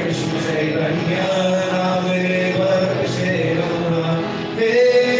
Krishna Chaitanya Namare Varse Namaha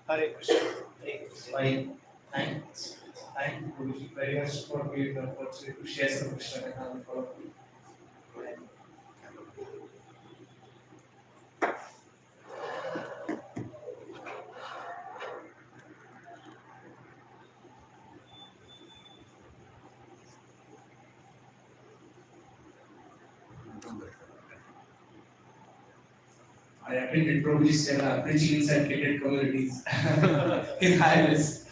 Hare Krishna. Thanks. Thank you, Guruji, very much for giving the opportunity to share some Krishna Katha with all of you. I attended Prabhuji's seminar, preaching inside gated communities in Highways.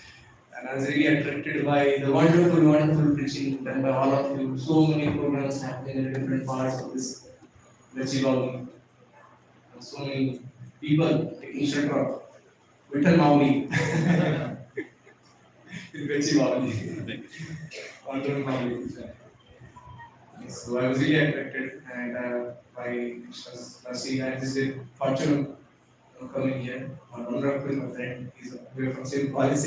And I was really attracted by the wonderful preaching done by all of you. So many programs happening in different parts of this Gachibowli. So many people taking shelter of Vittal Mauli in Gachibowli. Wonderful Mauli. So I was really attracted, and by Krishna's mercy, I just did fortune of coming here. My wonderful my friend, we are from same college.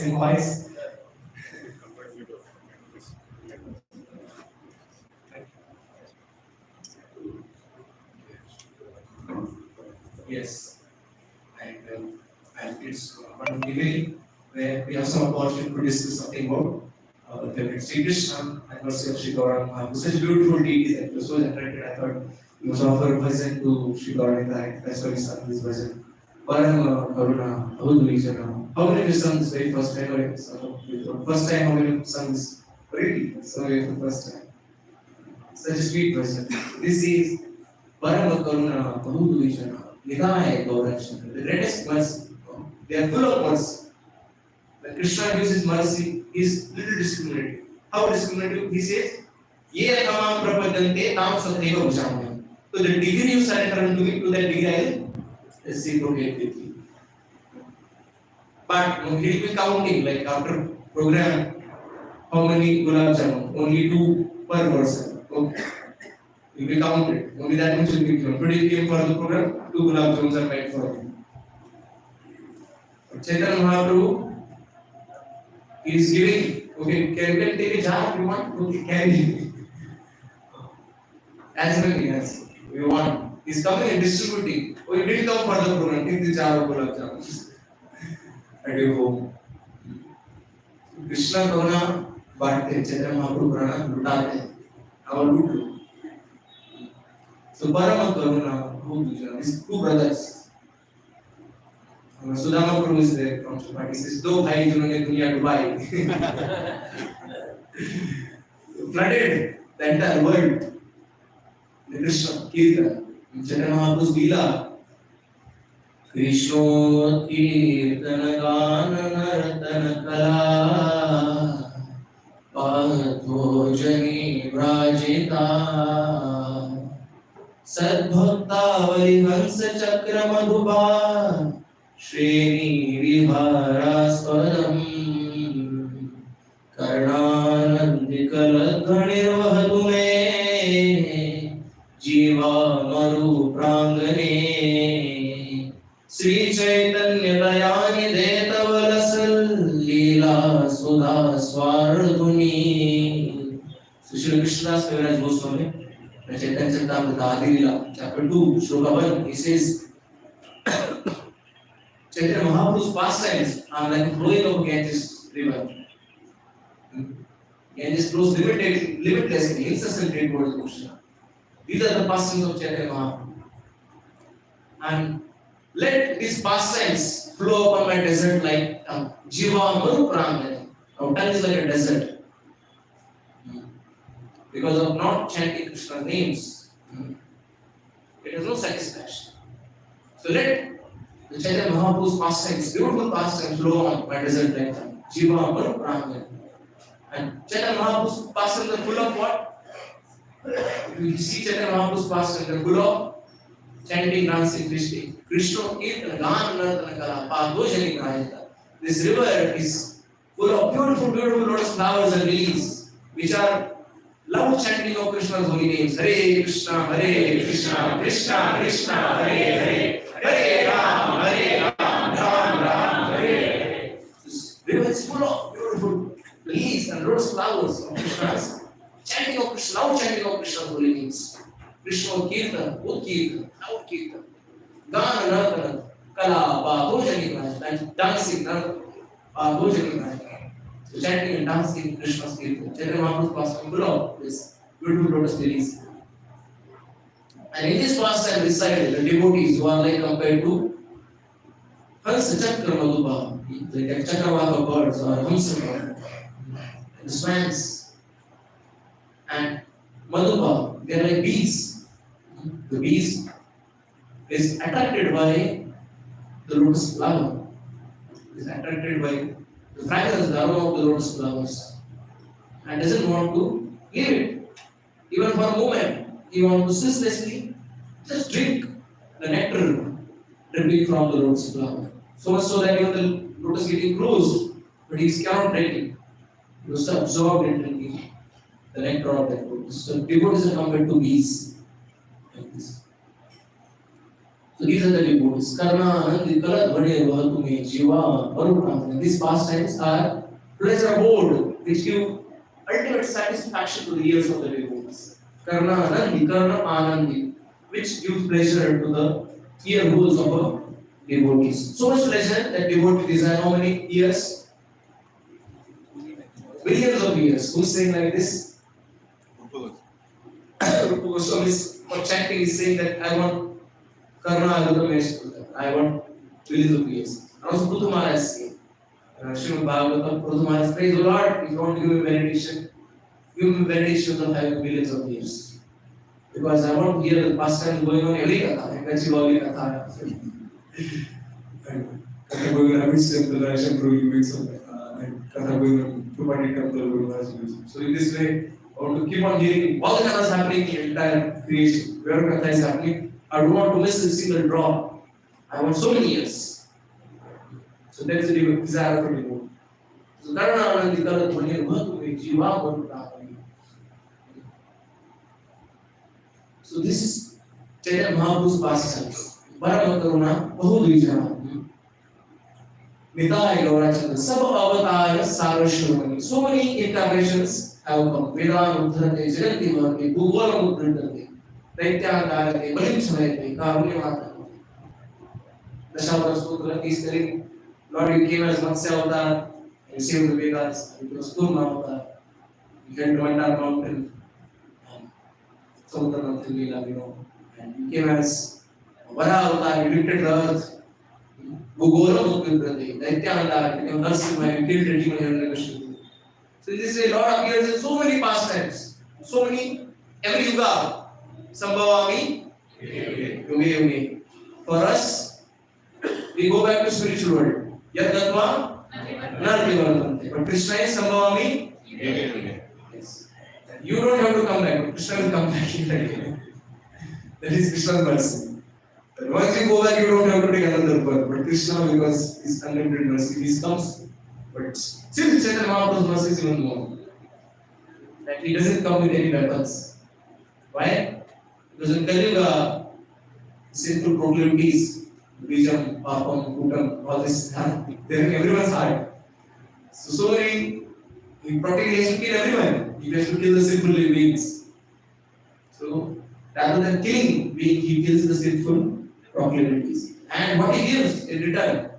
Yes, and it's one evening where we have some opportunity to discuss something about favorite Sri Krishna and also Sri Gauranga. Such beautiful deities, I was so attracted. I thought we must offer a present to Sri Gauranga. That's why we sung this version. Parama Karuna, Avudvijana. How many of you sung this very first time? First time, how many of you sung this? Really? So we have the first time. Such a sweet version. This is Parama Karuna, Avudvijana. Nimai Gauranga. The greatest mercy. They are full of mercy. When Krishna gives his mercy, he is little discriminative. How discriminative? He says, Ye tamam prapadante tam sateva bhujamya. So the degree you surrender unto me, to that degree I will reciprocate with you. But he will be counting, like after program, how many gulab jamun? Only 2 per person. Okay. He will be counted. Only that much will be given. Today he came for the program, 2 gulab jamuns are made for him. Chaitanya Mahaprabhu is giving, okay, can you take a jar if you want? Okay, carry. As many as you want. He's coming and distributing. Oh, you didn't come for the program, take the jar of gulab jamun at your home. Krishna Karuna बांटते चैतन्य महाप्रभु प्राणा लुटाते हैं और लूट लो. So Parama Karuna, who these 2 brothers. Sudama Prabhu is there from Chupati. He says, "Do bhai jinhone duniya dubai." Flooded the entire world. The Krishna Kirtan, Chaitanya Mahaprabhu's Leela. Krishna Kirtan Gana Nartana Kala Patho Jani Vrajita Sadbhakta Varihans Chakra Madhuban Shreni Viharaspradam Karnanandikaladhanir Vahadune Jiva Maru Prangane Sri Chaitanya Dayani Detavalasal Leela Sudha Swardhuni. So Shri Krishna's favorite Goswami, Chaitanya Charitamrita Adi Leela, chapter 2, Shloka 1, he says, Chaitanya Mahaprabhu's pastimes are like flowing of Ganges river. Ganges flows limitlessly, incessantly towards Krishna. These are the pastimes of Chaitanya Mahaprabhu. And let these pastimes flow upon my desert like Jiva Maru Prangane. Our tongue is like a desert. Because of not chanting Krishna's names, it has no satisfaction. So let the Chaitanya Mahaprabhu's pastimes, beautiful pastimes, flow on my desert like Jiva Maru Prangane. And Chaitanya Mahaprabhu's pastimes are full of what? If you see Chaitanya Mahaprabhu's pastimes, they are full of chanting, dancing, Krishna Kirtan, Gan, Nartanakala, Padojani Prayata. This river is full of beautiful, beautiful lotus flowers and lilies, which are loud chanting of Krishna's holy names. Hare Krishna, Krishna Krishna, Hare Hare, Hare Ram, Ram Ram, Hare Hare. This river is full of beautiful lilies and lotus flowers of Krishna's chanting of Krishna, loud chanting of Krishna's holy names. Krishna Kirtan, Ud Kirtan, loud Kirtan. Gana Nartana, Kala, Padojani Prayata, and dancing, Padojani Prayata. So chanting and dancing Krishna's Kirtan. Chaitanya Mahaprabhu's pastime full of this beautiful lotus lilies. And in this pastime recited, the devotees who are like compared to Hansa Chakra Madhuba, like a Chakravaka birds or Hamsa bird, and swans, and Madhuba, they are like bees. The bees is attracted by the lotus flower, is attracted by the fragrance, the aroma of the lotus flowers, and doesn't want to leave it. Even for a moment, he wants to ceaselessly just drink the nectar dripping from the lotus flower. So much so that even the lotus getting closed, but he cannot drink it. He was absorbed in drinking the nectar of that lotus. So devotees are compared to bees. Like this. So these are the devotees. Karna, Anandi, Kalat, Vade, Vahatume, Jiva, Varupram. These pastimes are pleasure abode, which give ultimate satisfaction to the ears of the devotees. Karna, Anandi, Karna, Anandi, which gives pleasure to the ear holes of a devotees. So much pleasure that devotees desire how many years? Billions of years. Who's saying like this? Rupa Goswami for chanting is saying that I want Karna Agutamesh, I want billions of years. Also Prabhu Maharaj is saying, Srimad Bhagavatam, Prabhu Maharaj, praise the Lord, if you want to give me meditation, give me meditation of having billions of years. Because I want to hear the pastime going on every Katha, and Gachibowli Katha. And Katha going on every step, the Rasham Prabhu makes some and Katha going on Pupati Temple. So in this way, I want to keep on hearing all the kathas happening in the entire creation. Wherever katha is happening, I don't want to miss a single drop. I want so many years. So that's the desire for devotee. So Karna Anandi Kalat Bhane Bhatume Jiva Varupram. So this is Chaitanya Mahaprabhu's pastimes. Parama Karuna Bahudvijana. Nitai Gaurachandra. Sab Avatar Sarvashramani. So many incarnations have come. Vedana Uddharate, Jaganti Bhavate, Bhugolam Uddharate, Daityandarate, Balim Samayate, Karunyamata. The Shabda Sutra is telling, Lord, you came as Matsya Avatar, you saved the Vedas, it was Kurma Avatar. You came to Mandar Mountain, and Samudra Mountain Leela, and you came as Vara Avatar, you lifted the earth. Bhugolam Uddharate, Daityandarate, you Narsimha, you killed the demon Hiranyakashipu. So this is a Lord appears in so many pastimes, so many, every yuga. Sambhavami, Yuge. For us, we go back to spiritual world. Yadgatma, Nardivartante. But Krishna is Sambhavami, yes. You don't have to come back, but Krishna will come back again. That is Krishna's mercy. But once you go back, you don't have to take another birth. But Krishna, because his unlimited mercy, he comes. But still, Chaitanya Mahaprabhu's mercy is even more. That he doesn't come with any weapons. Why? Because in Kali Yuga, sinful proclivities, Bijam, Papam, Kutam, all this, they're in everyone's heart. So many, practically he has to kill everyone. He has to kill the sinful beings. So, rather than killing being, he kills the sinful proclivities. And what he gives in return,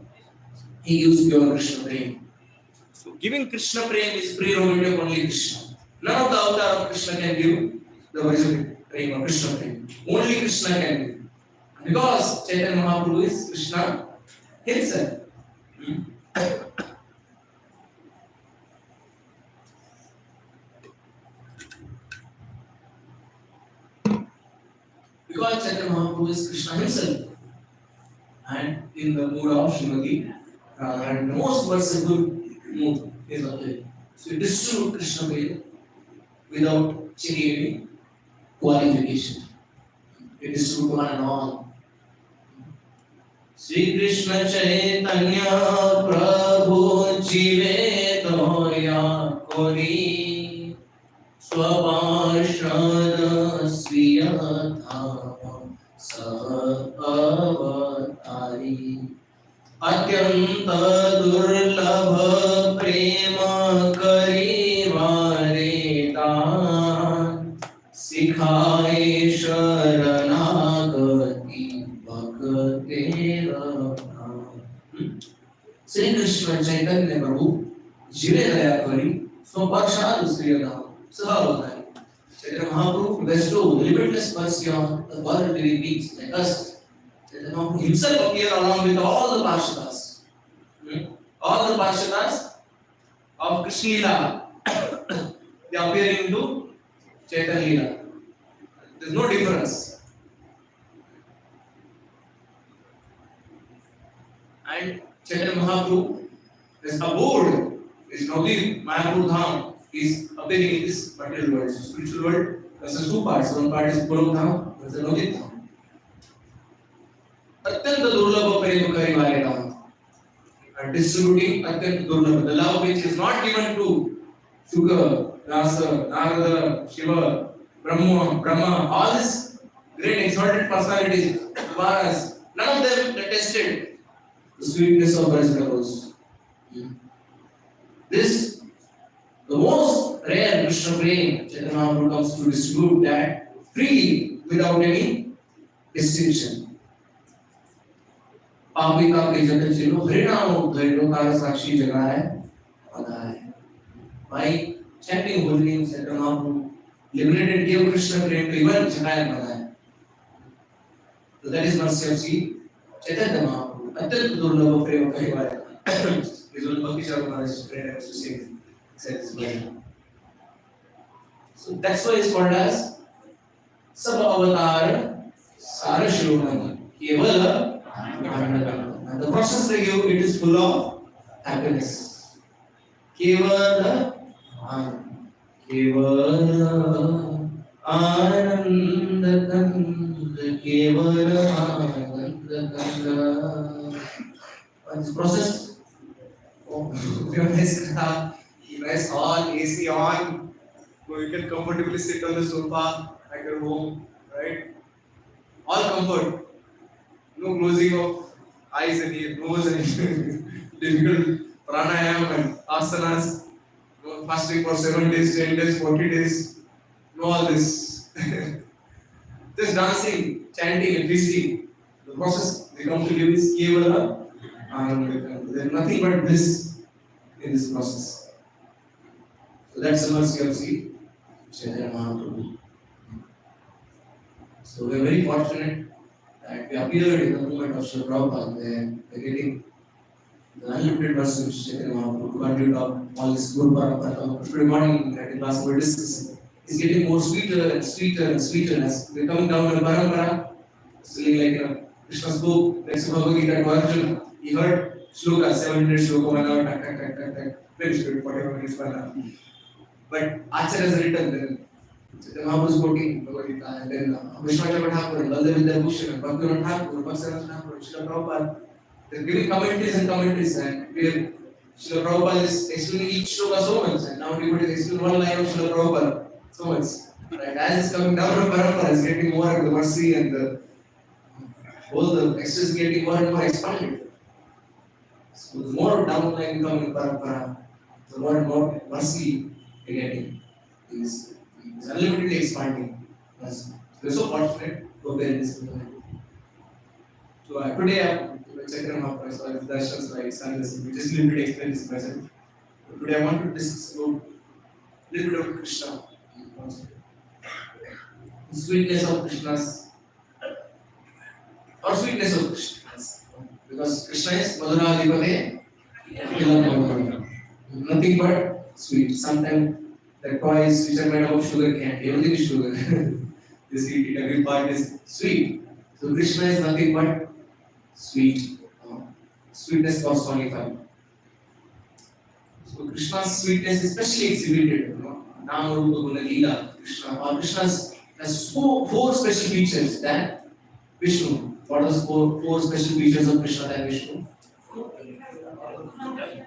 he gives pure Krishna prema. So giving Krishna prema is prerogative of only Krishna. None of the avatar of Krishna can give the original prema, Krishna prema. Only Krishna can give. Because Chaitanya Mahaprabhu is Krishna himself. Because Chaitanya Mahaprabhu is Krishna himself. And in the mood of Srimati, and the most merciful mood is available. So you distribute Krishna prema without changing any qualification. You distribute one and all. Shri Krishna Chaitanya Prabhu Jive Toya Kori Swabhashana Swiyatha Sahavatari Atyanta Durlabha Prema Kariware Tan Sikhaye Sharanagati Bhakte Rana Shri Krishna Chaitanya Prabhu Jive Daya Kari Swabhashana Swiyatha Sahavatari Chaitanya Mahaprabhu bestowed limitless mercy on the voluntary beings like us. Chaitanya Mahaprabhu himself appeared along with all the Parshadas. All the Parshadas of Krishna Leela, they appear into Chaitanya Leela. There is no difference. And Chaitanya Mahaprabhu is abode, is Navadvip, Mayapur Dham, is appearing in this material world. So spiritual world consists two parts. One part is Purva Dham, one is the Navadvip Dham. Atyanta Durlabha Prema Karivare Dham. Distributing Atyanta Durlabha. The love which is not given to Shuka, Rasa, Narada, Shiva, Brahma, all these great exalted personalities, Varas, none of them are tested the sweetness of vegetables. This, the most rare Krishna prema, Chaitanya Mahaprabhu comes to distribute that freely without any distinction. पापी का जगत चिलो हरिनाम धरिलो car साक्षी जगह है आधा है by chanting holy names Chaitanya Mahaprabhu liberated gave Krishna prema to even Jagaya Madhaya. So that is mercy of Sri Chaitanya Mahaprabhu. Atyanta Durlabha Prema Karivare. Is one Bhakti Maharaj friend has to say said this way. So that's why it's called as Sab Avatar Sara Shiromani. Kevala and the process they give, it is full of happiness. Kevala Ananda Kanda Kevala Ananda Kanda. And this process, nice hall, AC on, so you can comfortably sit on the sofa at your home, right? All comfort. No closing of eyes and ears, nose and difficult pranayam and asanas. No fasting for 7 days, 10 days, 40 days. No all this. Just dancing, chanting and feasting. The process they come to live is kevala and there is nothing but bliss in this process. So that's the mercy of Sri Chaitanya Mahaprabhu. So we are very fortunate that we appeared in the movement of Srila Prabhupada. They are getting the unlimited mercy of Chaitanya Mahaprabhu to continue all this Guru Parampara. Today morning at the class we were discussing. It's getting more sweeter and sweeter and sweeter as we're coming down in Parampara. Still like Krishna's book, next to Bhagavad Gita to Arjuna. He heard Shloka, 700 Shloka, 1 hour, very good, 41 minutes, 1 hour. But Acharya has written then. Chaitanya Mahaprabhu is quoting Bhagavad Gita, and then Vishwacharya Thakur, Baldev Bhushan, Bhaktivinoda Thakur, Bhaktisiddhanta Thakur, Srila Prabhupada. They're giving commentaries, and where Srila Prabhupada is explaining each shloka so much, and now everybody is explaining one line of Srila Prabhupada so much. Right? As it's coming down from Parampara, it's getting more of the mercy and the text is getting more and more expanded. So the more downline coming in Parampara, the more and more mercy we're getting. It's unlimitedly expanding. We're so fortunate to be in this movement. So today I'm Chaitanya Mahaprabhu, so the darshans like Sandas, we just little bit explain this message. Today I want to discuss about a little bit of Krishna. The sweetness of Krishna's or sweetness of Krishna's. Because Krishna is Madhuradipade, nothing but sweet. Sometimes the toys which are made of sugar candy, everything is sugar. This eat every part is sweet. So Krishna is nothing but sweet. Sweetness personified. So Krishna's sweetness is especially exhibited. Nama Rupa Guna Leela Krishna. Or Krishna has four special features that Vishnu What are the four special features of Krishna than Vishnu?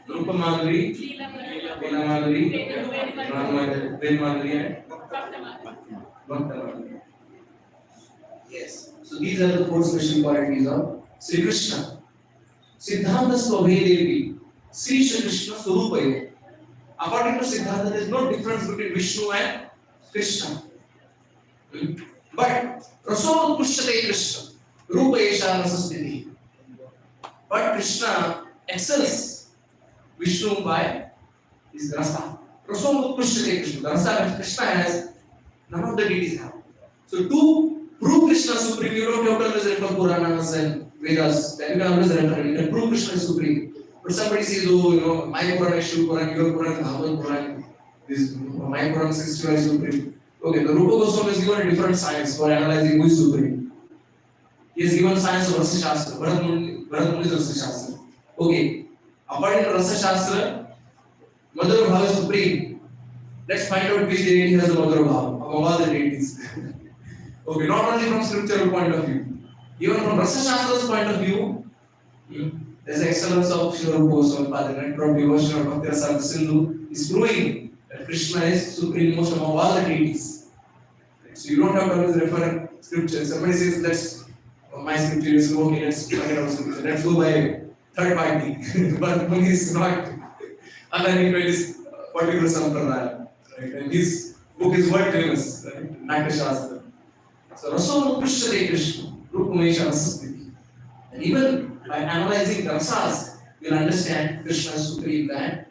Rupa Madhuri, Leela Madhuri, Ram Madhuri, Prem Madhuri, and Bhakta Madhuri. Yes. So these are the four special qualities of Sri Krishna. Siddhanta Swabhedevi, Sri Krishna Swarupayo. According to Siddhanta, there is no difference between Vishnu and Krishna. But Raso Pushyate Krishna, Rupa Esha Rasasthiti. But Krishna excels Vishnu by his rasa. Raso Pushyate Krishna. The rasa that Krishna has, none of the deities have. So to prove Krishna supreme, you don't have to always refer Puranas and Vedas. That you can always refer. You can prove Krishna is supreme. But somebody says, oh, you know, my Purana is Shiva Purana, your Purana is Bhagavad Purana. This, my Purana says Shiva is supreme. Okay, the Rupa Goswami has given a different science for analyzing who is supreme. He has given science of Rasa Shastra. Bharat Muni is Rasa Shastra. Okay, according to Rasa Shastra, Mother Bhava is supreme. Let's find out which deity has the Mother Bhava among all the deities. Okay, not only from scriptural point of view, even from Rasa Shastra's point of view, there's the excellence of Sri Rupa Goswami Padre, and from devotion of Bhakti Rasa Sindhu is proving that Krishna is supreme most among all the deities. So you don't have to always refer scripture. Somebody says, let's my scripture is okay, let's forget our scripture. Let's go by third party. But Muni is not aligning with this particular sampradaya. Right? And his book is world famous, right? Natya Shastra. So Raso Pushyate Krishna, Rupamesha Rasasthiti. And even by analyzing the rasas, you'll understand Krishna is supreme than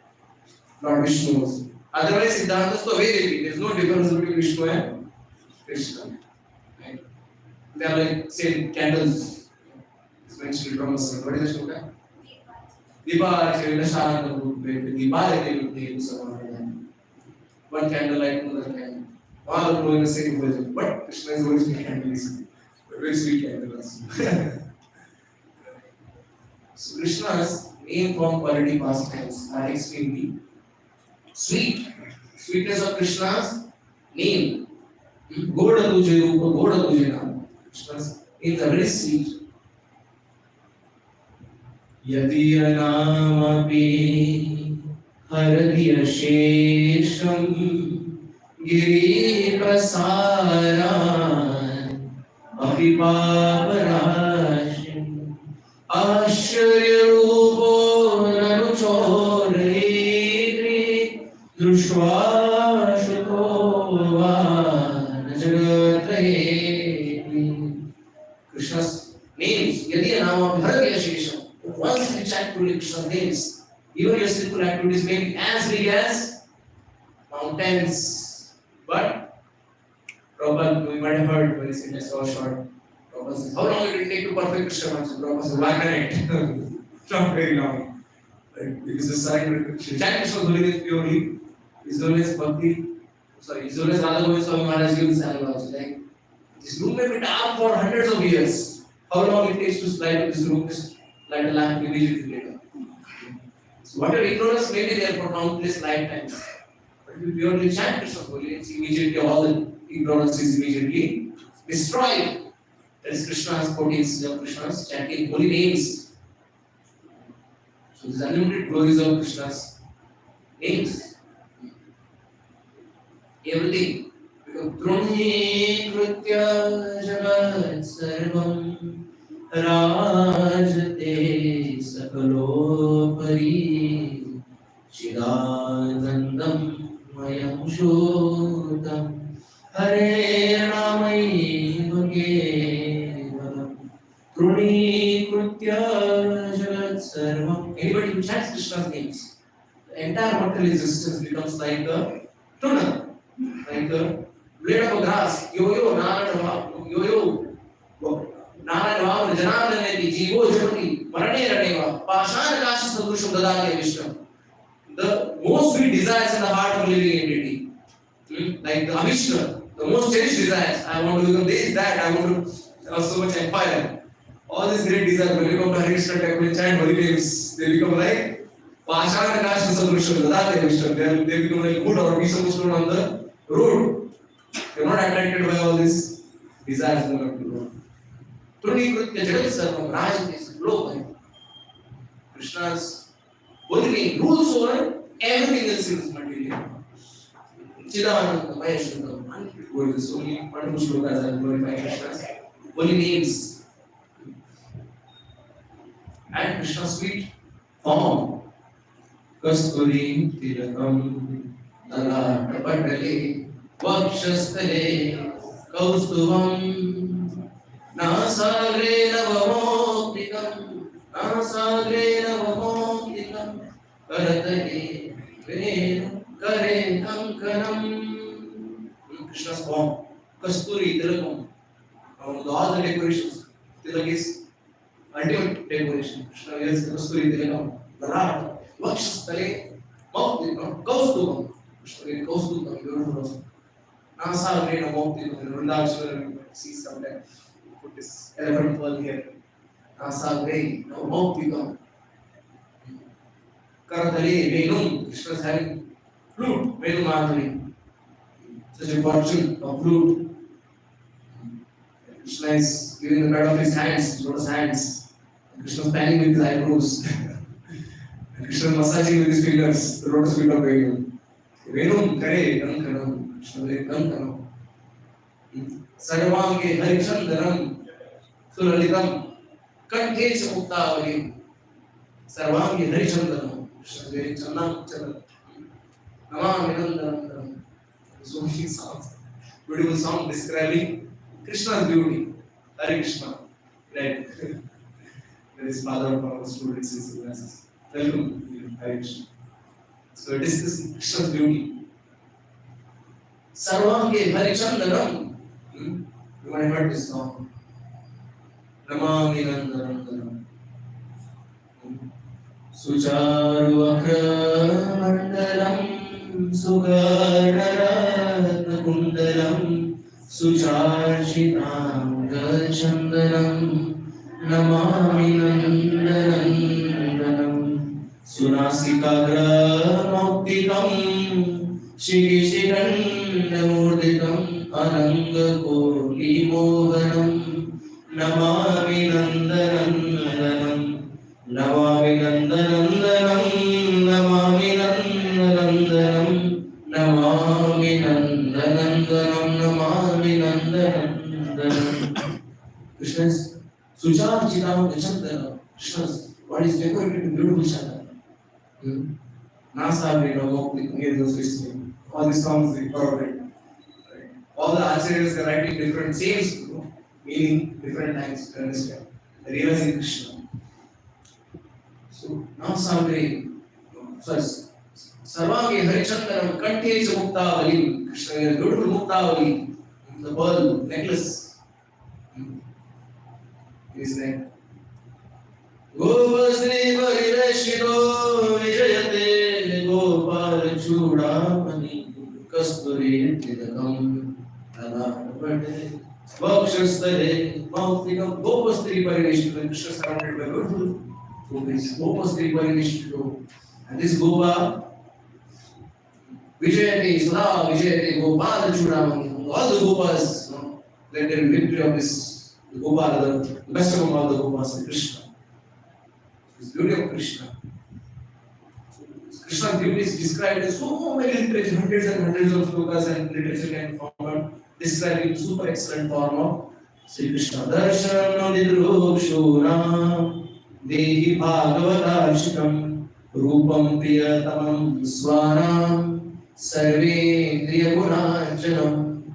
Lord Vishnu was. Otherwise, Siddhanta is the way there is no difference between Vishnu and Krishna. Right? They are like, say, candles. It's mentioned in Brahma Samhita. What is the shloka? Dipa Chirindashana Rupe, Dipa Rupe, one candle light, another candle. All are blowing the same version. But Krishna is originally candle. Very sweet candle also. So Krishna's main form, quality, pastimes are extremely sweet. Sweetness of Krishna's name. Goda Tuje Rupa, Goda Tuje Nam. Krishna's names are very sweet. Yadi Anamapi Haradiya Shesham Giri Prasaran Apipaparashim Ashwarya Rupo Nanuchoradri Drushva Shukova Najagatayetri. Krishna's names, Yadi Anamapi Haradiya Shesham. Once you chant truly Krishna's names, even your sinful activities may be as big as mountains. But Prabhu, we might have heard when he said that's so short. Prabhu says, how long will it take to perfect Krishna consciousness? Prabhu says, 1 minute. Not very long. Right? Because the sign chant Krishna's holy name purely, His Holiness Bhakti, His Holiness Radha Govind Swami Maharaj gives this analogy. Like, this room may be dark for hundreds of years. How long it takes to light up this room? Just light a lamp immediately later. So whatever ignorance may be there for countless lifetimes. But if you purely chant Krishna's holy names, immediately all the ignorance is immediately destroyed. That is Krishna's potency of Krishna's chanting holy names. So these unlimited glories of Krishna's names. Everything. Drumhi Krutya Jagat Sarvam Rajate Sakalopari Chidanandam Mayam Shodam Hare Ramai Bhagevaram Truni Krutya Jagat Sarvam. Anybody who chants Krishna's names, the entire mortal existence becomes like a truna, like a blade of grass. Yo-yo, yo-yo. Narayana Janandaneti Jivo Jyoti Marane Raneva Pashan Kashi Sadrusham Dadate Vishnu. The most sweet desires in the heart of a living entity. Like the Avishnu, the most cherished desires. I want to become this, that, I want to have so much empire. All these great desires, when you come to Hare Krishna temple, chant holy names, they become like Pashan Kashi Sadrusham Dadate Vishnu. They become like wood or piece of stone on the road. They are not attracted by all these desires moving up the road. Trunikritya Jagat Sarvam Rajate is global. Krishna's holy name rules over everything else in this material. Chidananda, Maheshwaram, unbelievable. So many wonderful shlokas are glorifying Krishna's holy names. And Krishna's sweet form. Kasturi Tilakam Talatapatale Vakshastale Kaustuvam Nasagre Navamoktikam Nasagre Navamoktikam Karatale Venu Kare Kankanam. Krishna's form. Kasturi Tilakam. Among all the decorations, Tilak is ultimate decoration. Krishna wears Kasturi Tilakam. Talat. Vakshastale, Moktikam, Kaustubam. Krishna wears Kaustubam, beautiful. Nasagre Navamoktikam. In Vrindavachara, you might see sometimes. Put this elephant pearl here. Nasagre Navamoktikam. Karatale, Venum. Krishna is having flute, Venu Madhuri. Such a fortune of flute. Krishna is giving the bread of his hands, lotus hands. Krishna is panning with his eyebrows. Krishna is massaging with his fingers, the lotus feet of Venu. Venum Kare Kankanam. Krishna is Kankanam. Sarvange Harichandanam Sulalitam Kanthe Chamuktavalim. Sarvange Harichandanam. Krishna is wearing Chandan. Namaminandanam. So many songs. Beautiful song describing Krishna's beauty. Hare Krishna. Right. There is father of our students in the classes. Welcome, Hare Krishna. So discussing Krishna's beauty. Sarvange Harichandanam. You might have heard this song. Namaminandanam. Sucharu Akra Mandalam Sugarnaratna Kundalam Sucharchitam Gachandanam Namami Nandanandanam Sunasikagra Moktikam Shikishirannamurditam Ananga Koti Mohanam Namami Nandanandanam Namami Nandanandanam Namami Nandanandanam Namami Nandanandanam Namami Nandanandanam. Krishna's Sucharchitam Gachandanam. Krishna's body is decorated with beautiful chandana. Nasagre Navamoktikam. Here goes listening. All these songs they covered. All the acharyas are writing different sames, meaning different times to understand. They're realizing Krishna. So Nasagre, first Sarvange Harichandanam Kanthe Chamuktavalim. Krishna wears beautiful Muktavali, the pearl necklace. His neck. Gopasri Varirashito Vijayate Gopal Chudamani Kasturi Tilakam Talatapate Vakshastale Moktikam. Gopasri Varirashito. Krishna surrounded by beautiful gopis. Gopasri Varirashito. And this Gopa Vijayate Sada Vijayate Gopal Chudamani. All the Gopas, let their victory of this Gopala, the best of all the Gopas, Krishna. This beauty of Krishna. Krishna's beauty is described in so many literature, hundreds and hundreds of slokas and literature can form described in super excellent form of Sri Krishna. Darshanam Nidrukshuram Dehi Bhagavatarshikam Rupam Priyatamam Swanam Sarve Triyagunanjanam.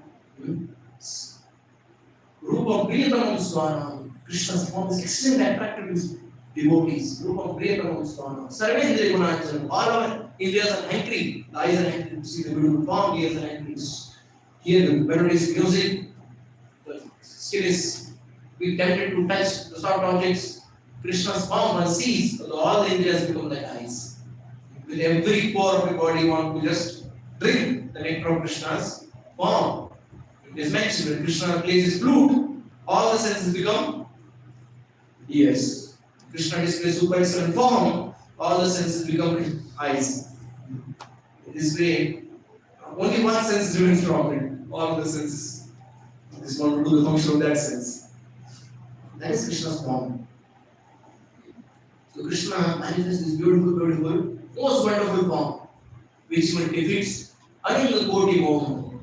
Rupam Priyatamam Swanam. Krishna's form is extremely attractive to his devotees. Rupam Priyatamam Swanam. Sarve Triyagunanjanam. All our Indias are hankering. The eyes are hankering to see the beautiful form. The ears are hankering to hear the melodious music. The skin is being tempted to touch the soft objects. Krishna's form one sees. All the Indias become like eyes. With every pore of the body, want to just drink the nectar of Krishna's form. It is mentioned when Krishna plays his flute, all the senses become ears. Krishna displays super excellent form, all the senses become eyes. In this way, only one sense is remains strong, all the senses. This one will do the function of that sense. That is Krishna's form. So Krishna manifests this beautiful, most wonderful form, which even defeats Anil Koti Mohan.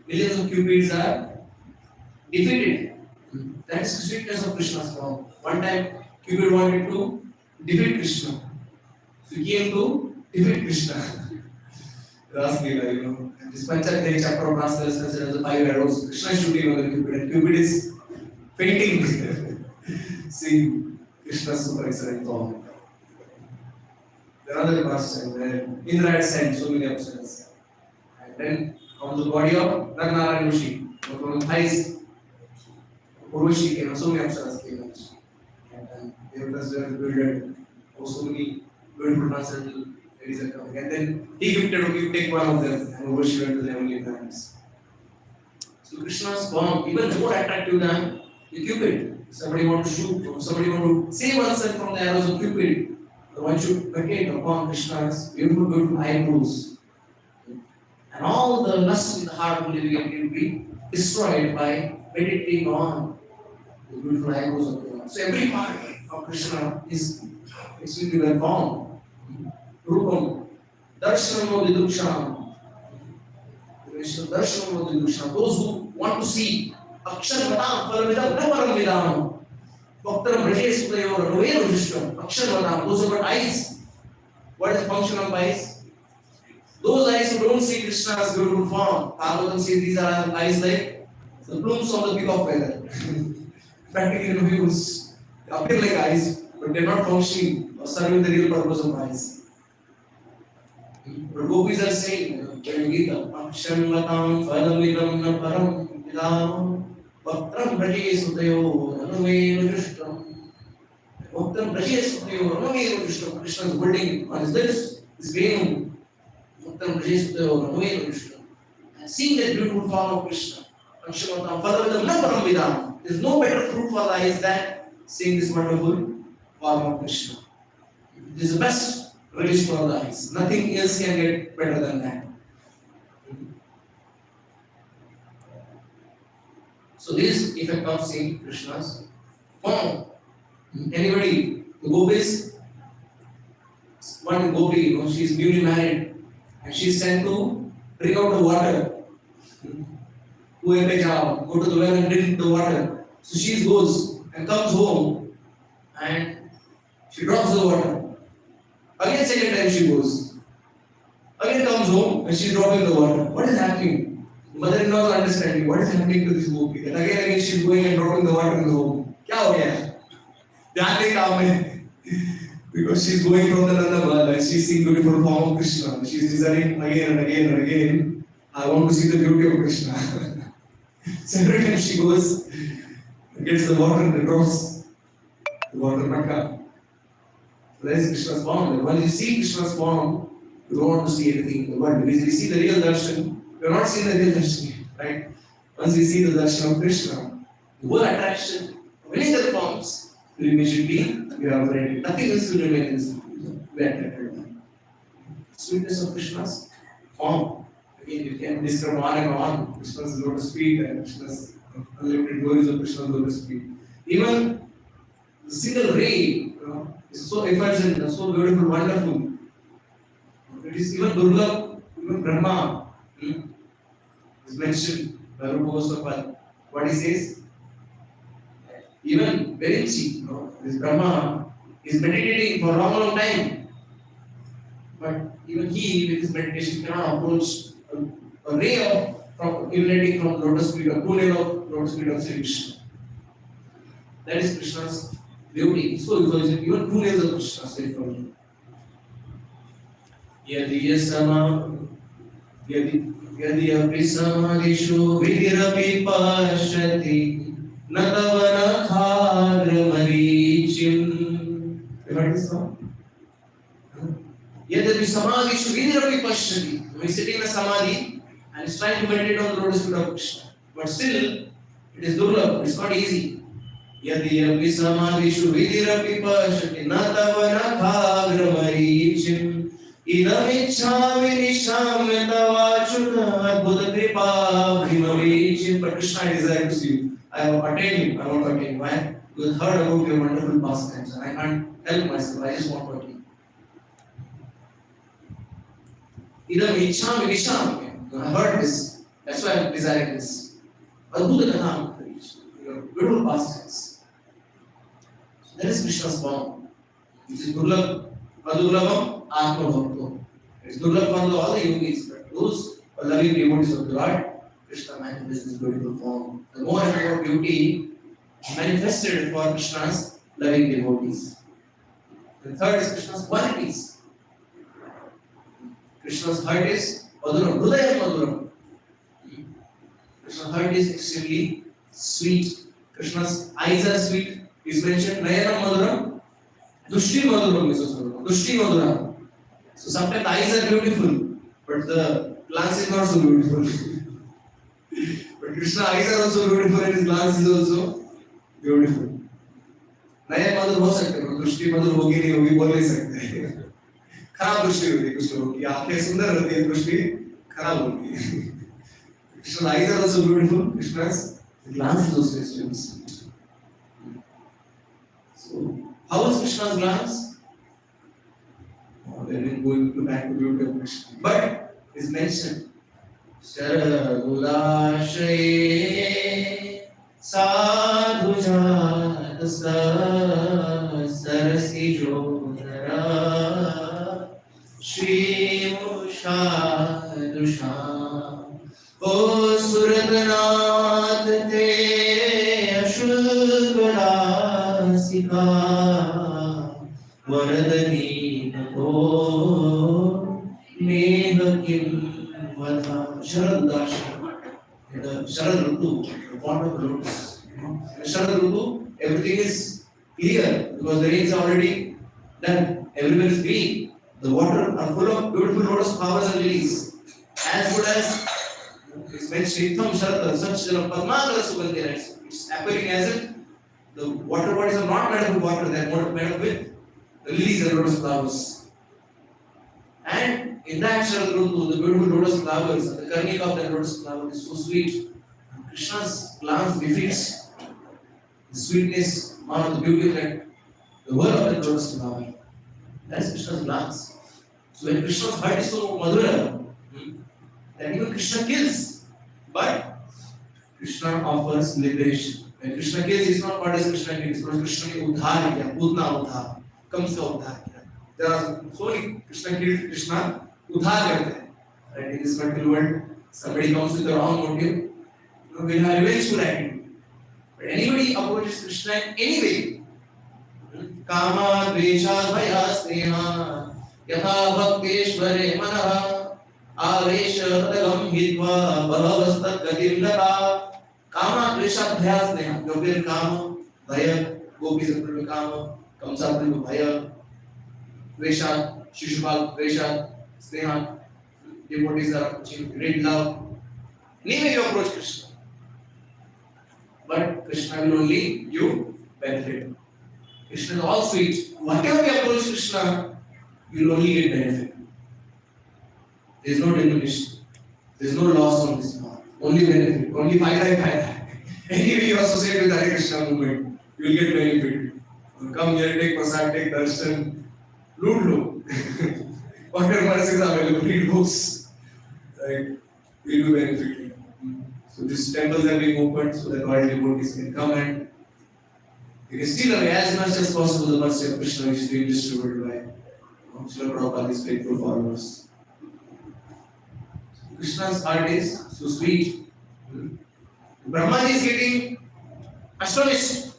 Millions of cupids are defeated. That is the sweetness of Krishna's form. One time, Cupid wanted to defeat Krishna. So he came to defeat Krishna. Ras Leela, this Panchadhyaya chapter of Rasa is considered as the 5 arrows. Krishna is shooting on the Cupid, and Cupid is fainting. Seeing Krishna's super excellent form. There are other passages where Indra had sent so many apsaras. And then from the body of Narnarayan Rishi, from the thighs, Urvashi came, so many apsaras came. And Devatas were builded, so many beautiful transcendental ladies are coming. And then he gifted, okay, you take one of them, and Urvashi went to the heavenly planets. So Krishna's form, even more attractive than the Cupid. Somebody want to shoot, somebody want to save oneself from the arrows of Cupid. One should meditate upon Krishna's beautiful eyebrows. And all the lust in the heart will be destroyed by meditating on the beautiful eyebrows of God. So every part of Krishna is extremely well formed. Rupam, Darshanam Viduksham. Darshanam Viduksham. Those who want to see Akshar Vatam, Paravidam, Navaram Vidam. Bhaktaram Rajesh Udayor, Novero Vishtam, Akshar Vatam. Those who have got eyes. What is the function of eyes? Those eyes who don't see Krishna's beautiful form, Bhagavatam says these are eyes like the plumes of the peacock feather. Practically views, they appear like eyes, but they are not functioning or serving the real purpose of eyes. But gopis are saying, in Gita, Aksham Vatam Phalamidam Naparam Vidam Bhaktram Rajesh Udayor, Anuvenu Drishtam. Bhaktram Rajesh Udayor, Anuvenu Drishtam. Krishna is holding on his lips, his veil. And seeing that beautiful form of Krishna, there is no better fruit for the eyes than seeing this wonderful form of Krishna. This is the best relish for the eyes. Nothing else can get better than that. So this effect of seeing Krishna's form. Anybody, the gopis, one gopi, she is newly married. And she is sent to bring out the water. Go to the well and drink the water. So she goes and comes home and she drops the water. Again, second time she goes. Again comes home and she is dropping the water. What is happening? The mother-in-law is understanding what is happening to this gopi. And again she is going and dropping the water in the home. Kya ho gaya? Dhyan nahi kaam hai. Because she is going from the Nanda and she is seeing the beautiful form of Krishna. She is desiring again and again and again. I want to see the beauty of Krishna. So every time she goes, gets the water and drops the water makka. So that is Krishna's form. When you see Krishna's form, you don't want to see anything in the world. Because you see the real darshan, you are not seeing the real darshan, right? Once you see the darshan of Krishna, the whole attraction of any other forms will immediately be evaporated. Nothing else will remain in this world. Sweetness of Krishna's form. Again, you can describe on and on. Krishna's lotus feet and Krishna's unlimited glories of Krishna's lotus feet. Even the single ray is so effulgent and so beautiful, wonderful. It is even Durga, even Brahma is mentioned by Rupa Goswami. What he says? Even Berinchi, this Brahma is meditating for a long time. But even he, with his meditation, cannot approach a ray of emanating from the lotus feet, a tunnel of lotus feet of Sri Krishna. That is Krishna's beauty. So effulgent, even two nails of Krishna so effulgent. Yadi api samadhishu vidirapi pashyati Natavana khadra marichim. You heard this song? Yadapi samadhishu vidirapi pashyati. When he is sitting in a samadhi and is trying to meditate on the lotus feet of Krishna. But still, it is durlabh, it is not easy. Yadapi samadhishu vidirapi pashyati Natavana khadra marichim. Idam ichchami nisham tavachuna Buddha kripa bhimavechim. But Krishna desires to see you. I have attained him. I want to attain him. Why? You have heard about your wonderful pastimes, and I can't help myself. I just want to eat. Idam ichham visham. You have heard this. That's why I'm desiring this. Adbhuta katha reach. Your beautiful pastimes. So that is Krishna's form. Which is Durlabh, Madurlabham, Atma Bhakto. It's Durlabh for all the yogis, but those who are loving devotees of the Lord, Krishna manifests this beautiful form. The more and more beauty manifested for Krishna's loving devotees. The third is Krishna's qualities. Krishna's heart is Maduram, Hridaya Maduram. Krishna's heart is extremely sweet. Krishna's eyes are sweet. Is mentioned Nayanam Maduram, Dushti Maduram is also Dushti Maduram. So sometimes eyes are beautiful, but the glance is not so beautiful. But Krishna's eyes are also beautiful and his glance is also beautiful. नया मधुर हो सकते हैं, दृष्टि मधुर होगी नहीं होगी बोल नहीं सकते. खराब दृष्टि होती है कुछ लोगों की, आंखें सुंदर होती है, दृष्टि खराब होती है. Krishna's eyes are also beautiful. Krishna's glance is also extremely sweet. So, how is Krishna's glance? Then we're going back to beauty of Krishna. But is mentioned. Sharadulashaya sadhujat sarasi jodhara Shri Mushadusha O Suratnath te ashudvalasika Varadani nato nehakim Sharad in the Sharad Rutu, the form of the lotus. In the Sharad Rutu, everything is clear because the rains are already done. Everywhere is green. The water are full of beautiful lotus flowers and lilies. As good as it's mentioned, Sharad, such Padmagala Sugandhira. It's appearing as if the water bodies are not made of water, they are made of with the lilies and lotus flowers. And in that Sharad Rutu, the beautiful lotus flowers, the karnika of the lotus flower is so sweet. Krishna's glance befits the sweetness or the beauty of that, the world of the lotus flower. That is Krishna's glance. So when Krishna's heart is so madhura, then even Krishna kills. But Krishna offers liberation. When Krishna kills, he is not what is Krishna kills. Because Krishna ne udhar kiya, putna udhar, kamsa udhar kiya. There are so many Krishna killed, Krishna udhar karte hain. Right? In this material world, somebody comes with the wrong motive, will have revengeful attitude. But anybody approaches Krishna in any way, kama, dvesha, bhaya, sneha, yatha bhakteshvare manaha, avesha, radagam hidva, bhavastat gatim lata, kama, dvesha, bhaya, sneha, gopir kama, bhaya, gopi sattva kama, kamsatva bhaya, dvesha, shishupal, dvesha, sneha, devotees are approaching great love. Anyway, you approach Krishna. But Krishna will only give you benefit. Krishna is all sweet. Whatever you approach Krishna, you will only get benefit. There is no diminution. There is no loss on this path. Only benefit. Only fayda. Anyway, you associate with Hare Krishna movement, you will get benefit. Come here, take prasad, take darshan, loot. Whatever mercy is available, read books. Right? We will benefit. So these temples are being opened so that all devotees can come and you can steal away as much as possible the mercy of Krishna which is being distributed by Srila Prabhupada's faithful followers. So Krishna's heart is so sweet. Brahma is getting astonished.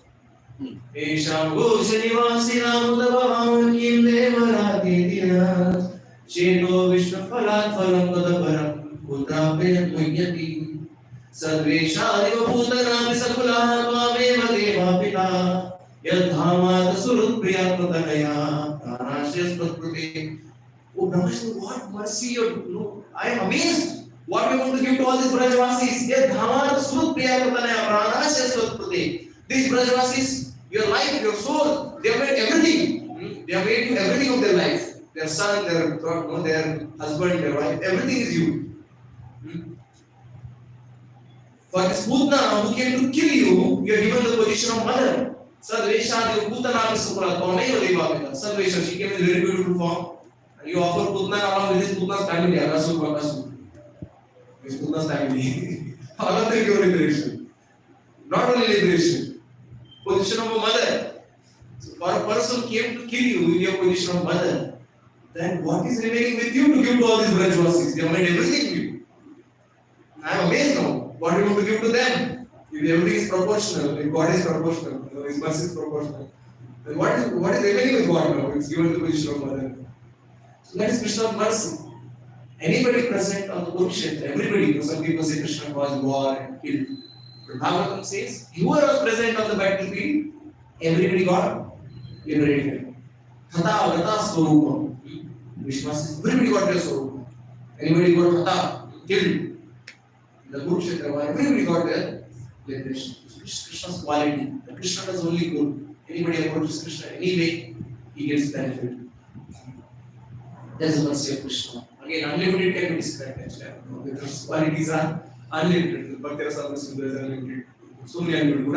Esham Goshanivasina Mudavavam Kim Devaradidya Cheto Vishnu Phalat Phalam Tadaparam Putrapayam Munyati Sadveshariva Bhutanam Sakulaha Tvameva Deva Pita Yadhamat Surut Priyapatanaya Pranashyas Prakriti. Oh Brahma, what mercy you know. I am amazed. What we want to give to all these Brajavasis? Yadhamat Surut Priyapatanaya Pranashyas Prakriti. These Brajavasis, your life, your soul, they have made everything. They have made you everything of their life. Their son, their husband, their wife, everything is you. For this Putna who came to kill you, you are given the position of mother. Sadvesha Putana Supra, Tomeo Devaka, Sadvesha, she came in very beautiful form. You offer Putna along with this Putna's family, Agasu Bakasu. This Putna's family. All of them give liberation. Not only liberation, position of a mother. So for a person came to kill you in your position of mother, then what is remaining with you to give to all these Brajvasis? They have made everything to you. I am amazed now. What do you want to give to them? If everything is proportional, if God is proportional, His mercy is proportional, then what is remaining with God now? It's given the position of mother. So that is Krishna's mercy. Anybody present on the Kurukshetra, everybody, some people say Krishna caused war and killed. But Bhagavatam says, whoever was present on the battlefield, everybody got liberated. Hatha, Gata, Swarupam. Vishma says, everybody got their Swarupam. Anybody got Hatha, killed. The Kurukshetra war, everybody got their liberation. Krishna's quality. Krishna is only good. Anybody approaches Krishna anyway, he gets benefit. That's the mercy of Krishna. Again, unlimited can be described because qualities are unlimited. Bhakti Rasamrita Sundara is unlimited. So many unlimited.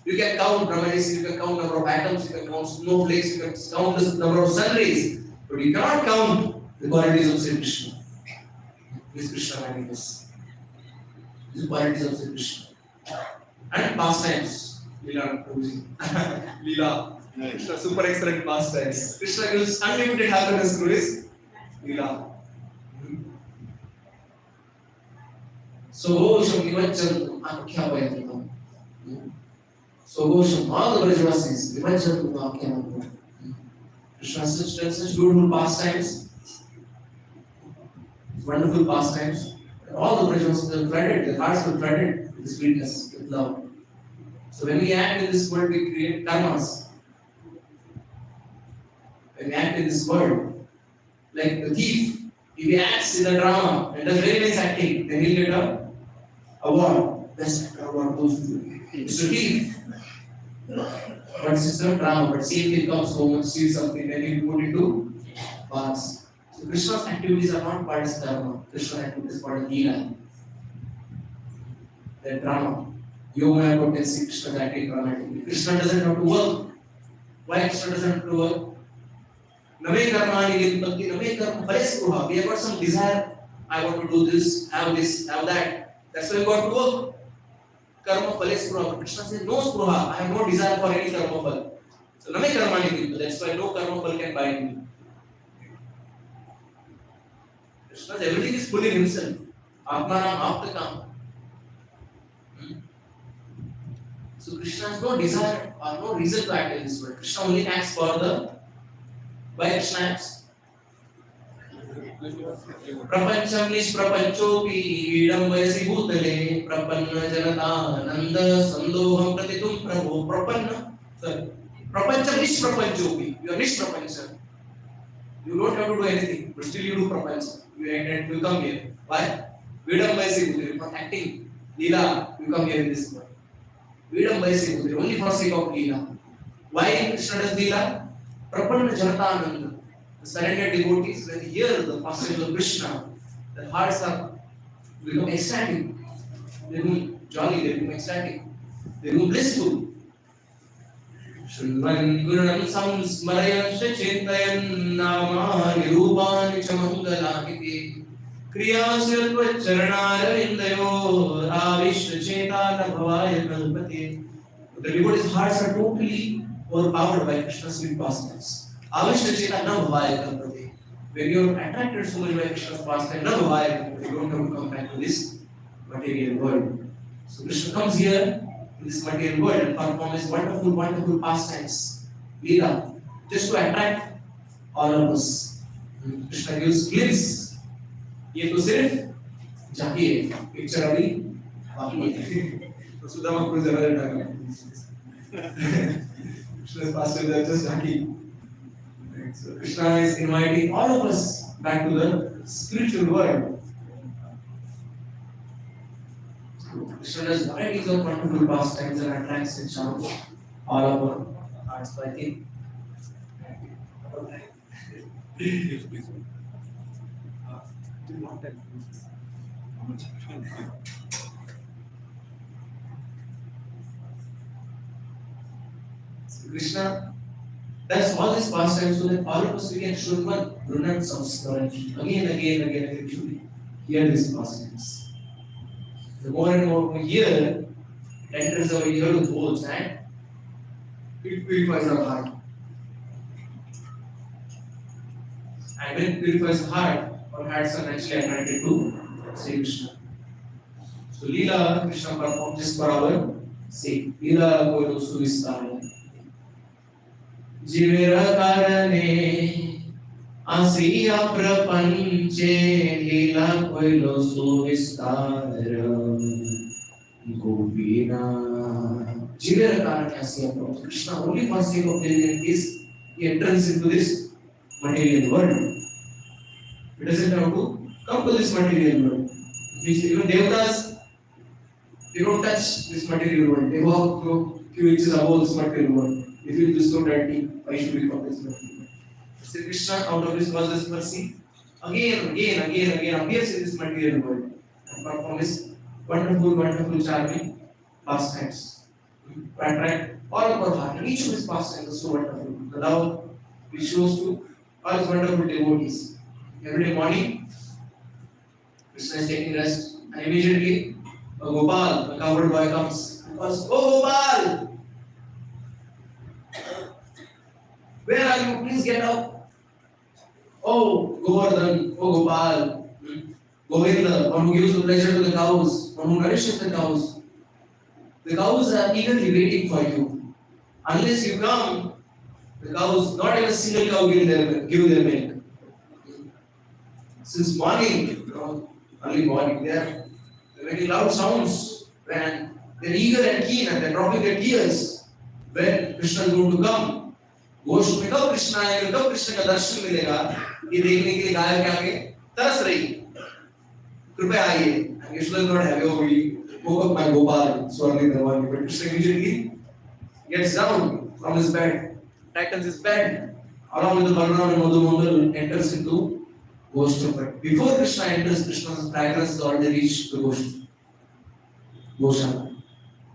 You can count Brahmanis, you can count number of atoms, you can count snowflakes, you can count the number of sun rays, but you cannot count the qualities of Sri Krishna. This Krishna manifests. These qualities of Sri Krishna. And pastimes. Leela. Leela. Krishna, super excellent pastimes. Krishna gives unlimited happiness through his Leela. So, Gosham Nimai Akhya. So, Gosham, all the Brajvasis, Nimai Akhya. Krishna has such beautiful pastimes, wonderful pastimes. All the Brajvasis are flooded, their hearts were flooded with sweetness, with love. So, when we act in this world, we create karmas. When we act in this world, like the thief, if he acts in a drama and does very nice acting, then he'll get a award. Best award goes to Mr. Thief. But it's not drama, but same thing comes home and steals something, then he'll put into bars. So Krishna's activities are not part of dharma. Krishna's activities are part of Leela. They're drama. Yoga potency, Krishna is acting dramatically. Krishna doesn't have to work. Why Krishna doesn't have to work? Name karmani gilpati, name karma parespuha. We have got some desire. I want to do this, have that. That's why we got to work. Karma parespuha. But Krishna says, no spruha. I have no desire for any karma pal. So name karmani gilpati. That's why no karma pal can bind me. Krishna says everything is full in himself. Atmanam aptakam. So Krishna has no desire or no reason to act in this world. Krishna only acts for the. Why Krishna acts? Prapancham nishprapanchopi vidamvayasi bhutale prapanna janata nanda sandoham pratitum Prabhu prapanna. Sorry. Prapancham nishprapanchopi. You are nishprapancham. You don't have to do anything, but still you do prapancham. You come here. Why? Vidamvayasi bhutale. For acting. Leela. You come here in this world. Vidamvayasi bhutale. Only for sake of Leela. Why Krishna does Leela? Prapanna Janatananda, the surrendered devotees, when they hear the pastimes of Krishna, their hearts become ecstatic, they become jolly, they become ecstatic, they become blissful. Shunvan Guranam Samsmarayan Shachintayan Namani Rupani Chamangalakiti Kriyasilpa Charanaravindayo Ravishna Chetana Bhavaya Kalpati. The devotees' hearts are totally overpowered by Krishna's sweet pastimes. Avishna Cheta na bhavaya kalpate. When you are attracted so much by Krishna's pastime, na bhavaya kalpate. You don't have to come back to this material world. So Krishna comes here in this material world and performs wonderful, wonderful pastimes. Leela, just to attract all of us. Krishna gives glimpse. ये तो सिर्फ झांकी है. Picture अभी बाकी है. तो सुदामा को जरा डालना. Krishna's pastimes are just happy. So Krishna is inviting all of us back to the spiritual world. So Krishna does varieties of wonderful pastimes and attracts and charms all of our hearts. So I think. Please. Do not tell me. Krishna does all these pastimes so that all of us we can Shurman, Brunat Samskaran, again, to hear these pastimes. The more and more we hear, it enters our ear with holes and it purifies our heart. And when it purifies the heart, our hearts are naturally attracted to Sri Krishna. So Leela Krishna performed just for our sake. Leela Koilo Suvistar. Jivera Karane Asiya Prapanche Leela Koilo Suvistar Gopina. Jivera Karane Asiya Prapanche. Krishna only for sake of delivering is he enters into this material world. He doesn't have to come to this material world. Even Devatas, they don't touch this material world. They walk through few inches above this material world. They feel this so dirty. Why should we come this material world? Sri Krishna, out of his causeless mercy, again appears in this material world and performs his wonderful, charming pastimes. To attract all of our heart. And each of his pastimes is so wonderful. The love he shows to all his wonderful devotees. Every day morning, Krishna is taking rest, and immediately a Gopal, a cowherd boy, comes and calls, "Oh Gopal! Where are you? Please get up." "Oh Govardhan, oh Gopal, Govinda, one who gives the pleasure to the cows, one who nourishes the cows. The cows are eagerly waiting for you. Unless you come, the cows, not even a single cow give their milk. Since morning, early morning, they're making loud sounds when they're eager and keen and they're dropping their tears when Krishna is going to come. गोष्ठ में कब कृष्ण आएगा, कब कृष्ण का दर्शन मिलेगा, ये देखने के लिए गायों के आगे तरस रही। कृपया आइए." And Krishna is not happy. "Oh, we woke up my Gopal, Swarni Dharmani." But Krishna immediately gets down from his bed, tightens his bed, along with the Balaram and Madhu enters into Gosha. But before Krishna enters, Krishna's fragrance has already reached the Gosha.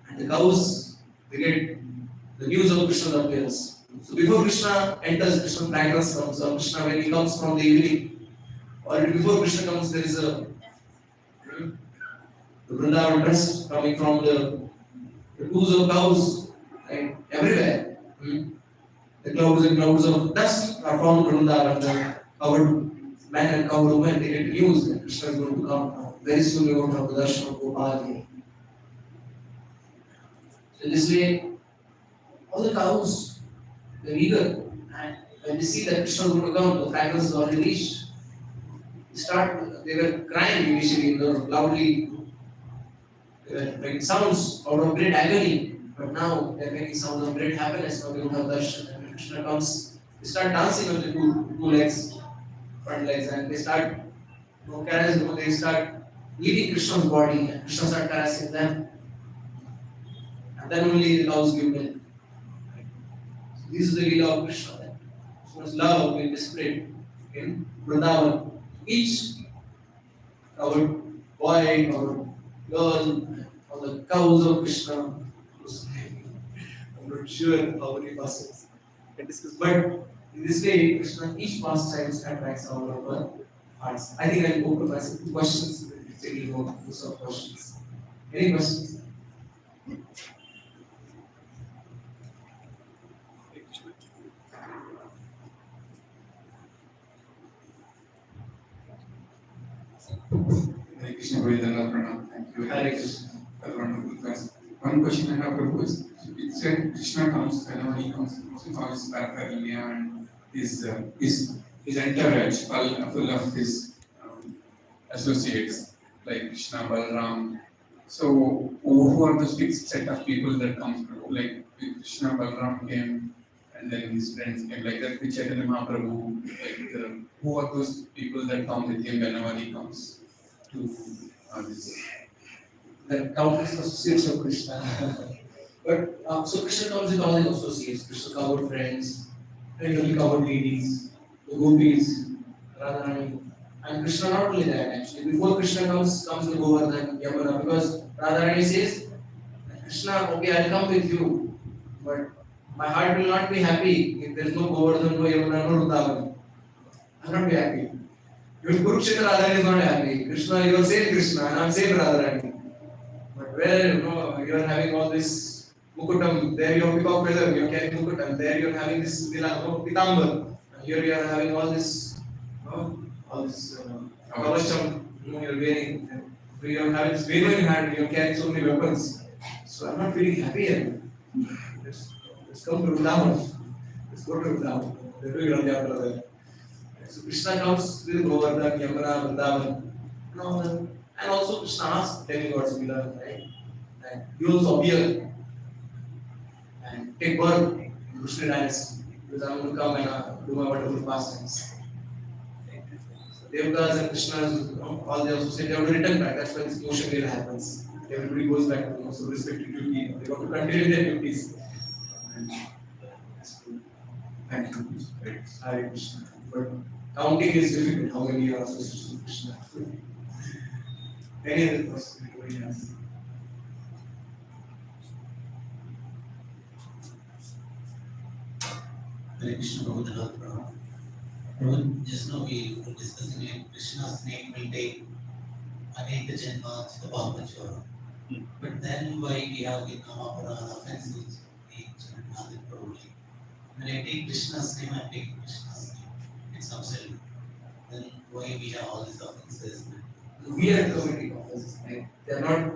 And the cows, they get the news of Krishna's appearance. So before Krishna enters, Krishna's fragrance comes. So Krishna, when he comes from the evening, or before Krishna comes, there is the Vrindavan dust coming from the coos of cows, right? Everywhere. The clouds and clouds of dust are found in Vrindavan. The covered man and covered woman, they get news that Krishna is going to come. Very soon we are going to have the darshan of Gopal here. So in this way, all the cows, they're eager, and when they see that Krishna is going to come, the fragrance is already reached. They were crying initially, loudly, they were making sounds out of great agony, but now they are making sounds of great happiness. Now we don't have darshan, and when Krishna comes, they start dancing on the two legs, front legs, and they start, they start eating Krishna's body, and Krishna starts caressing them, and then only the cows give milk. So this is the Leela of Krishna. Then so much love will be displayed in Vrindavan. Each covered boy, covered girl, all the cows of Krishna. I'm not sure how many passages can discuss, but in this way, Krishna, each pastime attracts all of our hearts. I think I'll open myself to questions. Taking more of questions. Any questions? Hare Krishna, Vedana Pranam. Thank you. Hare Krishna. That's wonderful class. One question I have, Prabhu, is it said Krishna comes whenever he comes, all his paraphernalia and his entourage full of his associates like Krishna, Balaram. So who are those big set of people that comes, like Krishna, Balaram came and then his friends came, like that Chaitanya Mahaprabhu, like who are those people that come with him whenever he comes to this? The countless associates of Krishna. But so Krishna comes with all his associates. Krishna covered friends, randomly covered ladies, the gopis, Radharani. And Krishna not only that actually. Before Krishna comes the Govardhan, because Radharani says, "Krishna, okay, I'll come with you, but My heart will not be happy if there is no Govardhan, no Yamuna, no Vrindavan. I will not be happy. Even Kurukshetra Radharani is not happy. Krishna, you are same Krishna, and I am same Radharani. But where you are having all this Mukutam, there you have peacock feather, you are carrying Mukutam, there you are having this Pitambar, and here you are having all this, Kavacham, you are wearing, and you are having this Venu in hand, you are carrying so many weapons. So I am not feeling happy here. Let's come to Vrindavan. Let's go to Vrindavan. They're doing Rath Yatra there. So Krishna comes with Govardhan, Yamuna, Vrindavan, and all that. And also Krishna asks demigods to be done, right? And he also appear and take birth in Krishna dynasty because I'm going to come and do my wonderful pastimes. So Devatas and Krishnas, all they also say they have to return back. That's why this motion really happens. Everybody goes back to respective duty. They want to continue their duties. Thank you. Great. Hare Krishna. But counting is difficult. How many are associated with Krishna? Any other question? Anybody else? Hare Krishna, Prabhu. Prabhu, just now we were discussing like Krishna's name will take Aneka Janma Chitapapachora. But then why we have the Kamaparada offenses, Another probably. When I take Krishna's name, I take Krishna's name. It's absolute. Then why we have all these offenses? We are committing offenses, right? They are not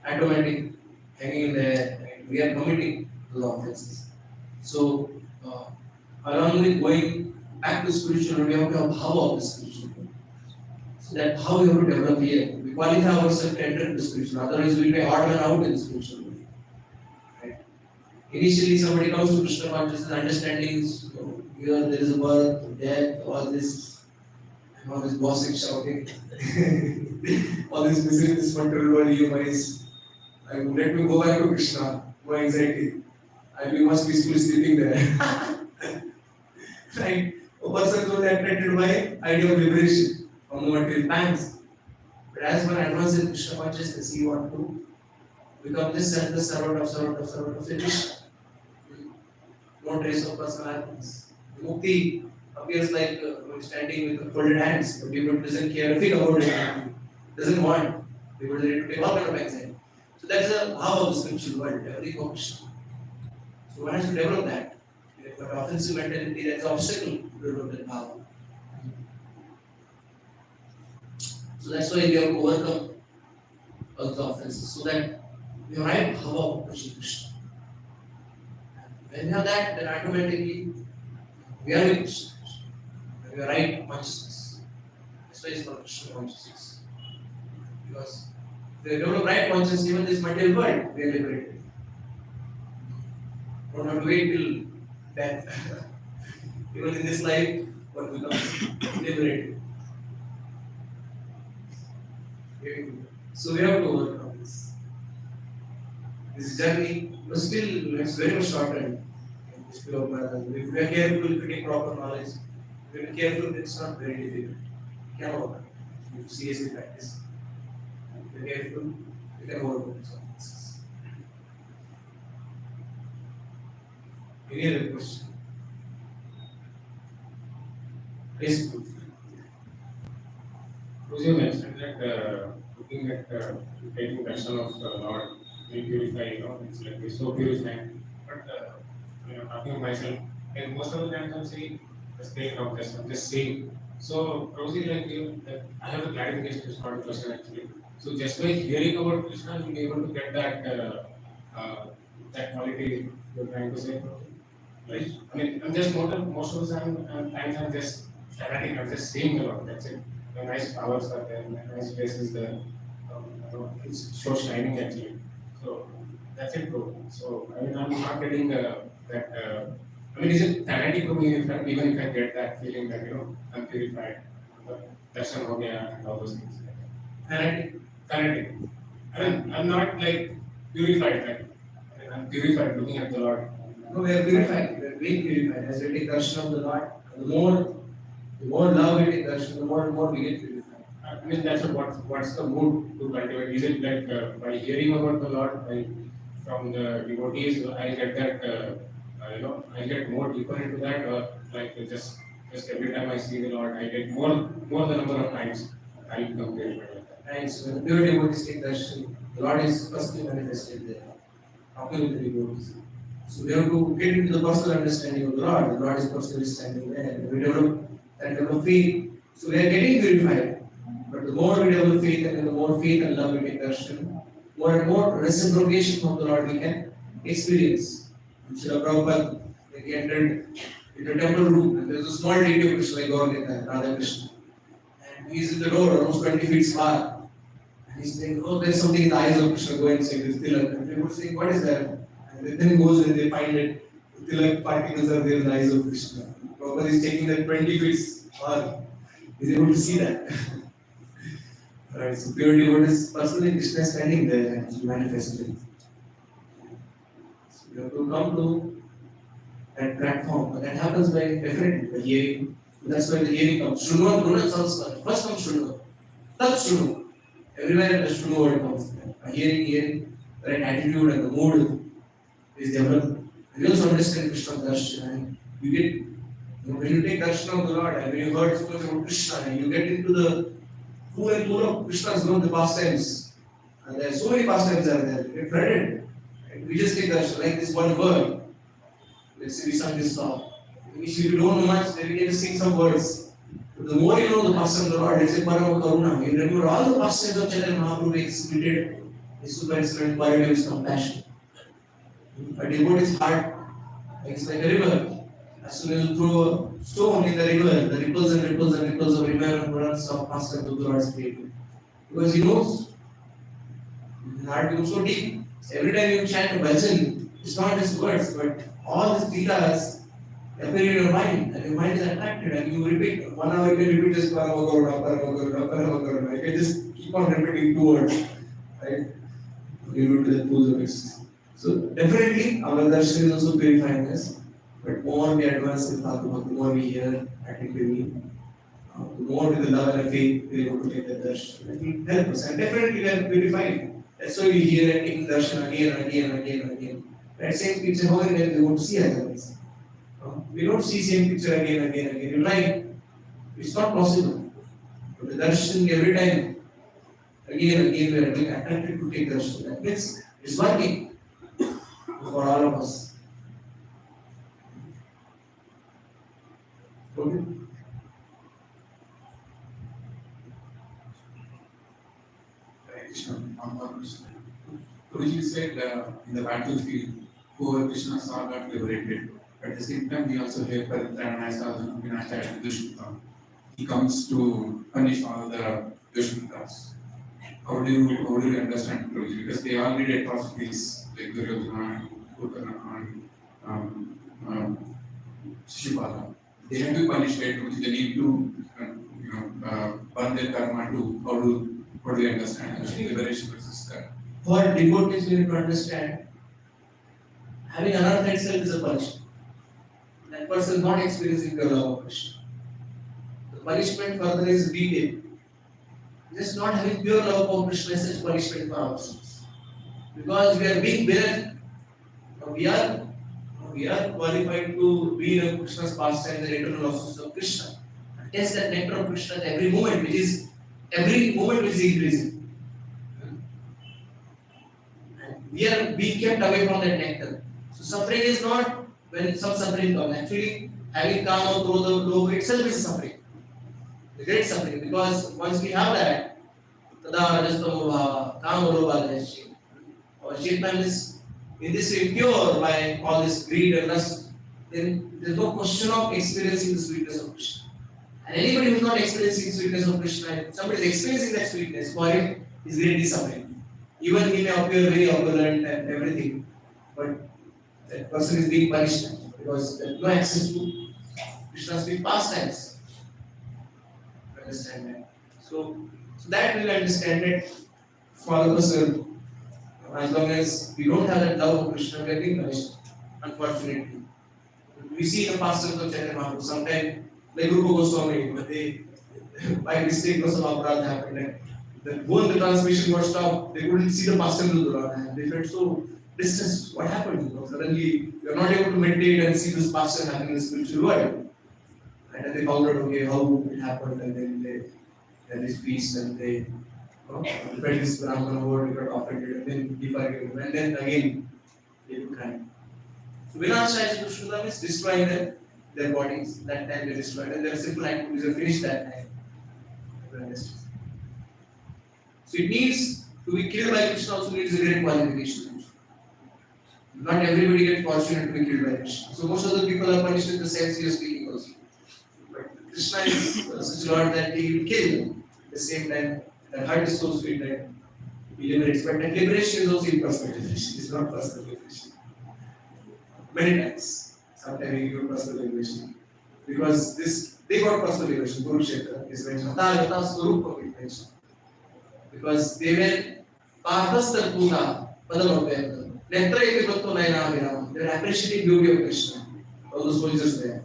automatic hanging in there. Right? We are committing those offenses. So, along with going back to spiritual, we have to have how of the spiritual. So that how we have to develop here. We qualify ourselves to enter into spiritual. Otherwise, we will be odd man out in the spiritual world. Right? Initially, somebody comes to Krishna consciousness, understanding here there is a birth, death, all this, and all this bossing, shouting, all this misery, this material world, EMIs. And let me go back to Krishna, no anxiety. And we must be still sleeping there. Right? A person who is attracted by idea of liberation from material pangs. But as one advances in Krishna consciousness, he wants to become this selfless servant of Krishna. No trace of personal happiness. Mukti appears like standing with folded hands, but people doesn't care a thing about it. Doesn't want. People are ready to take all kind of anxiety. So that's the how of the spiritual world, everything of Krishna. So one has to develop that. But offensive mentality, that's an obstacle to develop that power. So that's why we have to overcome all the offenses, so that we have right bhava of Krishna. When we have that, then automatically we are with Krishna. When we are right consciousness. That's why it's called Krishna consciousness. Because if we develop right consciousness, even this material world, we are liberated. Don't have to wait till death. Even in this life, one becomes liberated. So we have to overcome this. This journey, but still it's very much shorter. If we are careful, if we take proper knowledge, if we are careful, it's not very difficult. We can overcome it. If you seriously practice, if we are careful, we can overcome these offenses. Any other question? Yes, please. You mentioned that looking at taking darshan of Lord will purify, it's like we're so purifying. But talking of myself, and most of the times I'm saying, just take out this, I'm just saying. So, Prabhuji, like I have a clarification, it's not a question actually. So, just by hearing about Krishna, you'll be able to get that quality you're trying to say. Right? I mean, I'm just most of the times I'm just fanatic, I'm just saying a lot, that's it. The nice flowers are there, the nice place is there. It's so shining actually. So that's it, bro. So I mean, I'm not getting that. I mean, is it fanatic to me even if I get that feeling that I'm purified, darshan ho gaya and all those things. Fanatic. I'm not like purified. Like I'm purified looking at the Lord. No, we are purified. We are being purified. As we take darshan of the Lord, the more love we take darshan, the more and more we get purified. I mean, that's what's the mood to cultivate? Is it like by hearing about the Lord, by from the devotees, I'll get that, I'll get more deeper into that, or like just every time I see the Lord, I get more the number of times I'll become purified like that. And so when the pure devotees take darshan, the Lord is personally manifested there, talking with the devotees. So we have to get into the personal understanding of the Lord. The Lord is personally standing there. And we develop faith. So we are getting purified. But the more we develop faith and the more faith and love we take darshan, more and more reciprocation from the Lord we can experience. Srila Prabhupada, he entered into a temple room and there was a small deity of Krishna, like Gauranga, Radha Krishna. And he's in the door, almost 20 feet far. And he's saying, oh, there's something in the eyes of Krishna, go and check this tilak. And people saying, what is that? And they then goes and they find that the tilak particles are there in the eyes of Krishna. Prabhupada is taking that 20 feet far. He's able to see that. Alright, so pure devotees, personally Krishna is standing there and he manifested. So you have to come to that platform. But that happens by definitely by hearing. That's why the hearing comes. Shruno, Guna, Samskar. First comes Shruno. Tat Shruno. Everywhere the Shruno word comes. By hearing, the right attitude and the mood is developed. And you also understand Krishna darshan. And you get, when you take darshan of the Lord and when you heard so much about Krishna and you get into the full and full of Krishna's the pastimes. And there are so many pastimes are there. You get flooded. And we just take darshan like this one word. Let's say we sung this song. If you don't know much, then we can just sing some words. But the more you know the pastime of the Lord, let's say Parama Karuna, you remember all the pastimes of Chaitanya Mahaprabhu executed his super excellent quality of his compassion. A devotee's heart is like a river. As soon as you throw a stone in the river, the ripples and ripples and ripples of river runs of pastimes of the Lord is created. Because he knows. His heart becomes so deep. So every time you chant a bhajan, it's not just words, but all these leelas appear in your mind, and your mind is attracted, and you repeat. 1 hour you can repeat just Parama Karuna, Parama Karuna, Parama Karuna. You can just keep on repeating 2 words, right? You do to the pools of ecstasy. So definitely our darshan is also purifying us. But more we advance in Bhakti, the more we hear attentively, the more with the love and faith we are able to take the darshan. It will help us, and definitely we are purifying. That's why we hear and take darshan again and again and again and again. That same picture, how many we want to see otherwise? We don't see same picture again and again and again. You're right. It's not possible. But the darshan every time, again and again, we are being attracted to take darshan. That means it's working for all of us. Okay. Krishna, one more question. Guruji said in the battlefield, whoever Krishna saw got liberated. At the same time, we also hear Paritranaya Sadhana Vinashaya Dushmita. He comes to punish all the Dushmitas. How do you understand Guruji? Because they all did atrocities like Duryodhana, Kurtana, and Shishupala. They have to be punished, right? They need to, burn their karma too. How do you understand? Actually, liberation versus that. For devotees, we need to understand having anartha itself is a punishment. That person is not experiencing the love of Krishna. The punishment further is beating. Just not having pure love of Krishna is such punishment for ourselves. Because we are being bereft. We are qualified to be in Krishna's pastime, the eternal office of Krishna. And taste that nectar of Krishna at every moment, which is increasing. And we are being kept away from that nectar. So suffering is not when some suffering comes. Actually, having kama, krodha, lobha itself is suffering. The great suffering. Because once we have that, tada rajastamo bhava, kama, lobha, rajashya. Our Chaitanya is in this impure by all this greed and lust, then there is no question of experiencing the sweetness of Krishna. And anybody who is not experiencing the sweetness of Krishna, if somebody is experiencing that sweetness, for him is greatly suffering. Even he may appear very opulent and everything, but that person is being punished because there is no access to Krishna's sweet pastimes. Understand that? So that we will understand it for the person. As long as we don't have that love of Krishna, we are being punished, unfortunately. We see the pastors of Chaitanya Mahaprabhu, sometimes like Rupa Goswami, but they, by mistake, some aparadha happened. The transmission got stopped, they couldn't see the pastors of the Lord, and they felt so distance. What happened? Suddenly you're not able to meditate and see this passion happening in the spiritual world. And then they found out, okay, how it happened, and then they had this feast, and they fed this Brahmana word, got offended, and then he forgave him, and then again they took crime. So Vinasha is Krishnadam is destroying their bodies. That time they destroyed, and their simple activities are finished that time. So it needs to be killed by Krishna also needs a great qualification. Not everybody gets fortunate to be killed by Krishna. So most of the people are punished in the sense you are speaking also. But Krishna is such a Lord that he will kill them. At the same time, that heart is so sweet that he liberates. But that liberation is also impersonal liberation. It's not personal liberation. Many times. Sometimes we give personal liberation. Because they got personal liberation. Kurukshetra is mentioned. Hata Swarupa is mentioned. Because they were Parthastar Puna Padamabhyanta. Netra Etipatto Naina Viram. They were appreciating beauty of Krishna. All the soldiers there.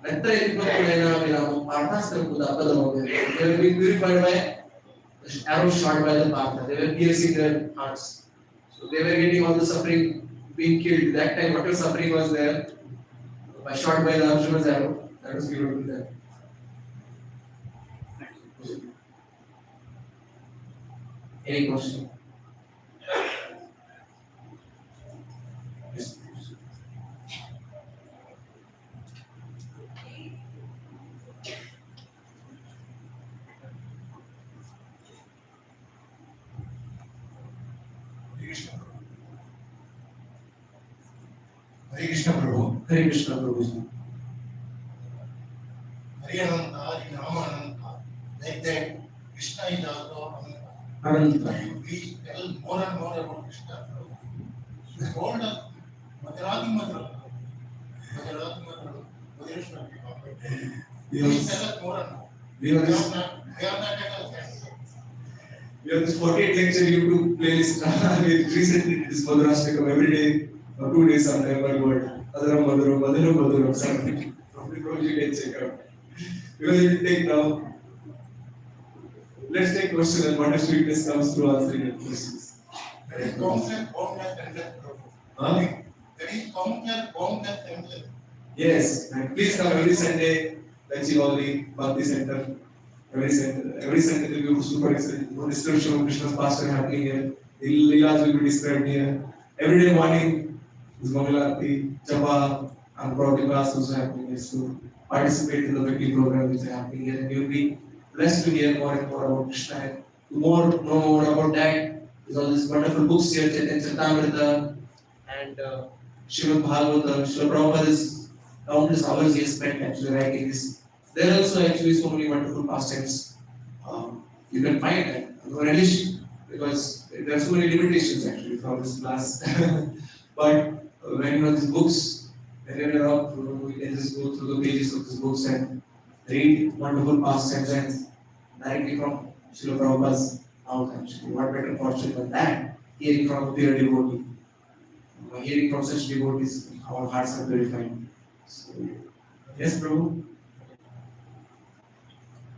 Netra Etipatto Naina Viram. Parthastar Puna Padamabhyanta. They were being purified by arrows shot by the Partha. They were piercing their hearts. So they were getting all the suffering, being killed. That time, whatever suffering was there, by shot by the Arjuna's arrow, that was given to them. Any question? Yes, please. Hare Krishna Prabhu. Hare Krishna Prabhu. Hare Ananta, Rama Like that, Krishna is also Ananta. We tell more and more about Krishna Prabhu. He told us, Madhurati Madhura. Madhurati Madhura. Madhureshwar. Please tell us more and more. We have this, we have this 48 lecture YouTube playlist. We recently did this Madhurashtakam every day, or 2 days sometime per word. Adaram Madhuram, Madhuram Madhuram, something. From the project you can check out. Because it will take now. Let's take question and what sweetness comes through answering your questions. There is countless, boundless, endless Prabhu. There is countless, boundless, endless. Yes, and please come every Sunday, Gachibowli, Bhakti Center. Every Sunday there will be super description of Krishna's passion happening here. The Leelas will be described here. Every day morning is Mangalarti, Japa, and probably class also happening here. So participate in the Bhakti program which is happening here, and you'll be blessed to hear more and more about Krishna. And to know more about that, there's all these wonderful books here, Chaitanya Charitamrita and Srimad Bhagavatam. Srila Prabhupada is countless hours he has spent actually writing this. There are also actually so many wonderful pastimes you can find and relish because there are so many limitations actually from this class. But when you have these books, whenever you're up, you can just go through the pages of these books and read wonderful pastimes and directly from Srila Prabhupada's mouth actually. What better fortune than that? Hearing from a pure devotee. Hearing from such devotees, our hearts are purified. So, yes, Prabhu.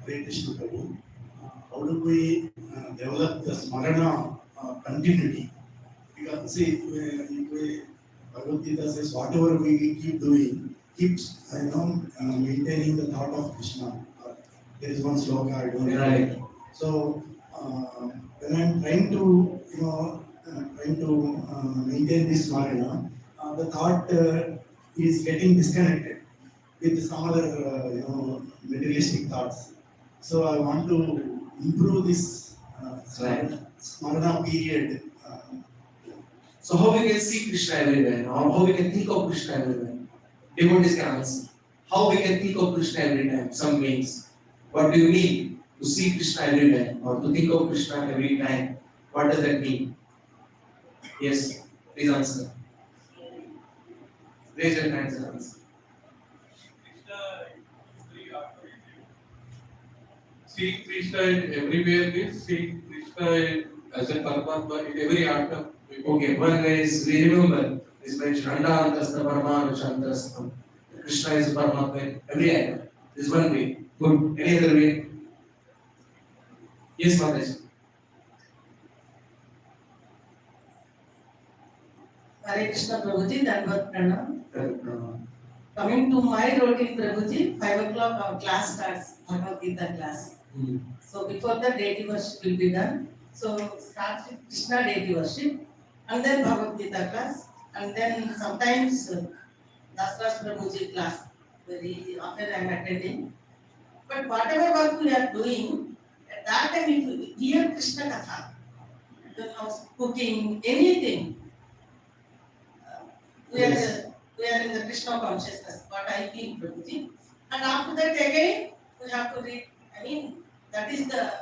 Hare Krishna Prabhu. How do we develop the smarana continuity? Because see, Bhagavad Gita says whatever we keep doing keeps maintaining the thought of Krishna. There is one sloka I don't know. Right. So when I'm trying to maintain this smarana, the thought is getting disconnected with some other materialistic thoughts. So I want to improve this smarana period. So how we can see Krishna everywhere, or how we can think of Krishna everywhere? Devotees can answer. How we can think of Krishna every time? Some means. What do you mean to see Krishna everywhere, or to think of Krishna every time? What does that mean? Yes, please answer. Raise your hands and answer. Seeing Krishna everywhere means seeing Krishna as a Paramatma in every atom. Okay, one way is we remember is mentioned Anda Antastham Parama Antastham. Krishna is Paramatma in every atom. This is one way. Good. Any other way? Yes, Mataji. Hare Krishna Prabhuji, Dandavat Pranam. Uh, Coming to my routine Prabhuji, 5 o'clock our class starts, Bhagavad Gita class. mm. So before the deity worship will be done. So starts with Krishna deity worship and then Bhagavad Gita class and then sometimes Dasraj Prabhuji class. Very often I am attending. But whatever work we are doing, at that time we hear Krishna Katha. The house cooking, anything. We are in the Krishna consciousness, what I feel, Prabhuji. And after that again, we have to read, that is the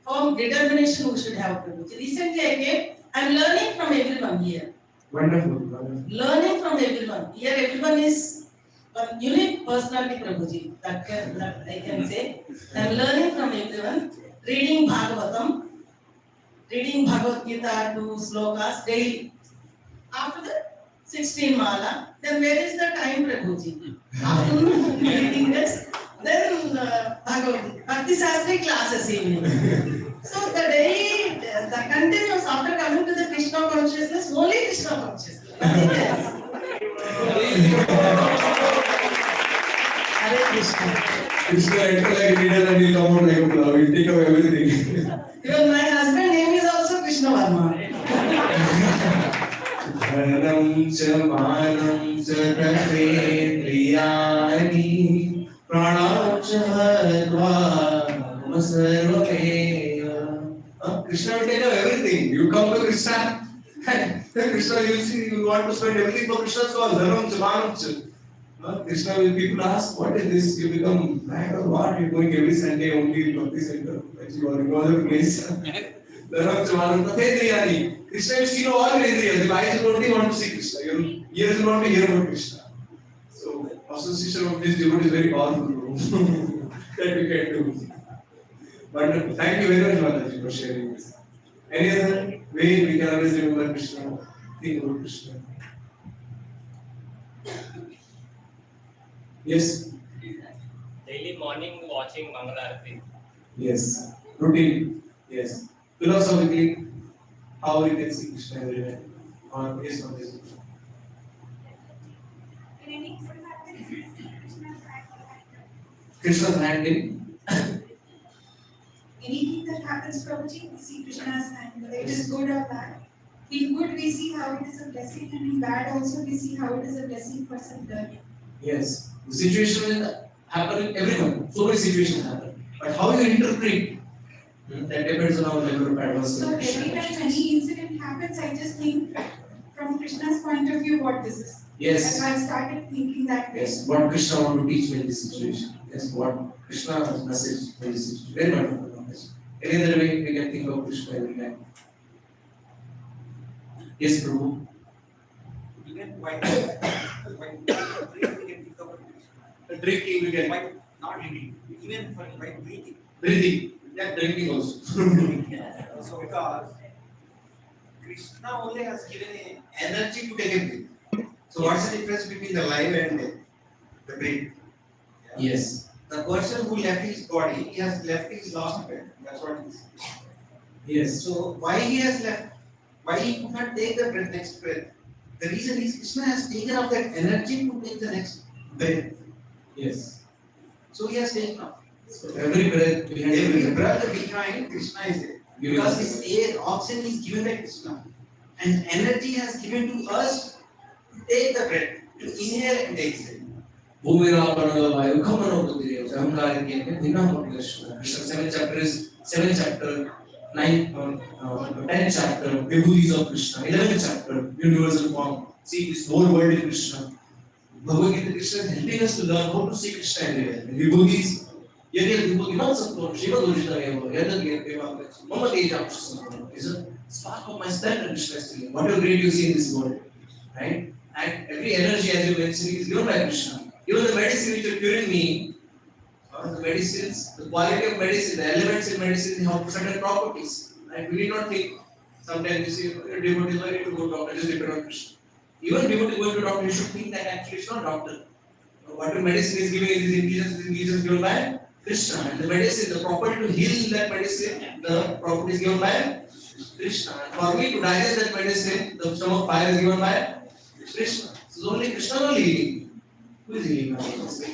firm determination we should have, Prabhuji. Recently again, I am learning from everyone here. Wonderful, wonderful. Learning from everyone. Here everyone is one unique personality, Prabhuji. That I can say. I am learning from everyone. Reading Bhagavatam, reading Bhagavad Gita to slokas daily. After that, 16 mala, then where is the time, Prabhuji? Afternoon reading this, then Bhakti Sastri classes evening. So the day, the continuous after coming to the Krishna consciousness, only Krishna consciousness, nothing else. Hare Krishna. Krishna enter like a leader and he'll come out like a flower. He'll take away everything. Even my husband name is also Krishna Varma. Dharam cha manam cha priyani pranam cha hadva sarvameva. Krishna will take away everything. You come to Krishna, then Krishna you see you want to spend everything for Krishna's cause. Dharam cha manam cha. Krishna will people ask, what is this? You become mad or what? You're going every Sunday only to Bhakti Center. Actually, in other place. Dharam cha manam cha priyani. Krishna is seen all in Indriyas. The eyes will only want to see Krishna. Your ears will want to hear about Krishna. So, association of this devotee is very powerful. That we can do. Wonderful. Thank you very much, Mataji, for sharing this. Any other way we can always remember Krishna? Think about Krishna. Yes. Daily morning watching Mangalarati. Yes. Routine. Yes. Philosophically, how we can see Krishna everywhere or based on this. Krishna's hand in anything that happens, Prabhuji, we see Krishna's hand, whether it is good or bad. In good, we see how it is a blessing, and in bad also, we see how it is a blessing for some learning. yes, the situation will happen in everyone. So many situations happen. But how you interpret that depends on our level of adversity. So every time any incident happens, I just think from Krishna's point of view what this is. Yes. And I started thinking that way. Yes, what Krishna want to teach me in this situation. Yes, what Krishna's message in this situation. Very wonderful knowledge. Any other way we can think of Krishna every time. Yes, Prabhu. Even while drinking, we can think of Krishna. Drinking we can. While not eating, even while breathing. Breathing. Yeah, drinking also. So because Krishna only has given Energy to take a breath. So what's the difference between the life and the breath? Yes. The person who left his body, he has left his last breath. That's what it is. Yes. So why he has left? Why he could not take the next breath? The reason is Krishna has taken off that energy to take the next breath. Yes. So he has taken off. So every breath behind Every breath behind Krishna is there. Because this air, oxygen is given by Krishna. And energy has given to us to take the breath, to inhale and exhale. Bhumirapanaga vayu khamanopadire ahamkarike bhinnamopadeshvara. Krishna 7th chapter, 10th chapter, Vibhutis of Krishna, 11th chapter, universal form. See this whole world in Krishna. Bhagavad Gita Krishna is helping us to learn how to see Krishna everywhere. Vibhutis, yadi vibhuti not sapno, shiva dorishna eva, yadi eva, mama teja Krishna is a spark of my spirit Krishna is telling. Whatever great you see in this world, right? And every energy, as you mentioned, is given by Krishna. Even the medicine which are curing me, the medicines, the quality of medicine, the elements in medicine, they have certain properties. And we need not think. Sometimes you see, devotee is ready to go to doctor, just depend on Krishna. Even devotee going to doctor, you should think that actually it's not doctor. What medicine is giving is ingredients given by Krishna. And the medicine, the property to heal that medicine, the property is given by Krishna. And for me to digest that medicine, the stomach fire is given by Krishna. So it's only Krishna only healing. Who is healing my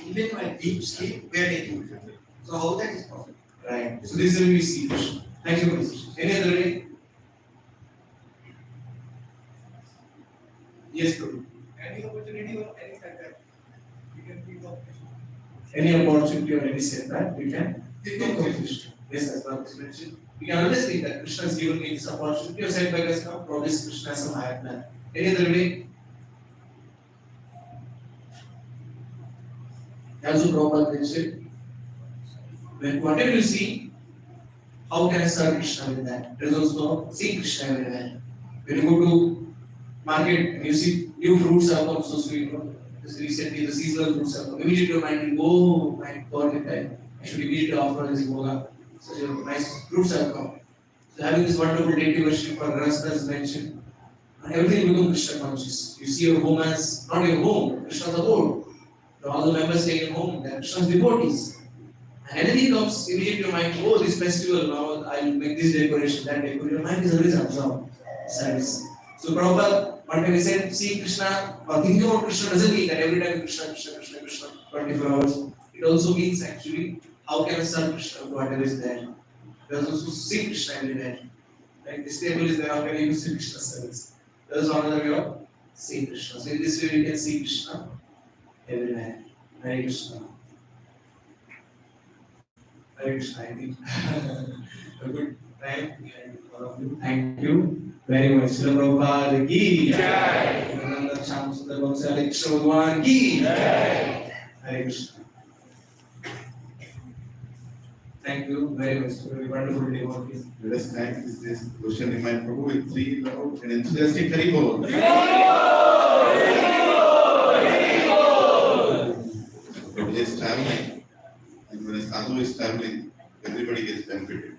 Even my deep sleep, we are taking it. So how that is possible? Right. So this is when we see Krishna. Thank you for this. Any other way? Yes, Prabhu. Any opportunity or any setback, we can think of Krishna. Any opportunity or any setback, we can think of Krishna. Yes, as Prabhu mentioned. We can always think that Krishna has given me this opportunity or setback has come. Probably Krishna has some higher plan. Any other way? Also, Prabhupada mentioned, when whatever you see, how can I serve Krishna with that? There is also see Krishna everywhere. When you go to market and you see new fruits have come so sweet, just recently the seasonal fruits have come. Immediately your mind will go, oh my God, I should immediately offer this yoga. Such a nice fruits have come. So having this wonderful deity worship for Rasta is mentioned. And everything becomes Krishna conscious. You see your home as not your home, Krishna's abode. All the members stay at home, they are Krishna's devotees. And anything comes immediately to your mind, oh, this festival, now I'll make this decoration, that decoration. Your mind is always absorbed. Service. So Prabhupada, one time he said, see Krishna or thinking about Krishna doesn't mean that every time Krishna, 24 hours. It also means actually, how can I serve Krishna with whatever is there? There is also see Krishna everywhere. Like this table is there, how can I use Krishna service? There is another way of seeing Krishna. So in this way we can see Krishna everywhere. Hare Krishna. Hare Krishna, I think. A good time and all of you. Thank you very much. Srila Prabhupada ki jai. Nanda Shyam Sundar Bhamsa Hare Krishna Bhagwan ki jai. Hare Krishna. Thank you very much for a wonderful day. Let us thank this Toshan Nimai Prabhu with 3 loud and enthusiastic Haribol. But he is traveling, and when a sadhu is traveling, everybody gets benefited.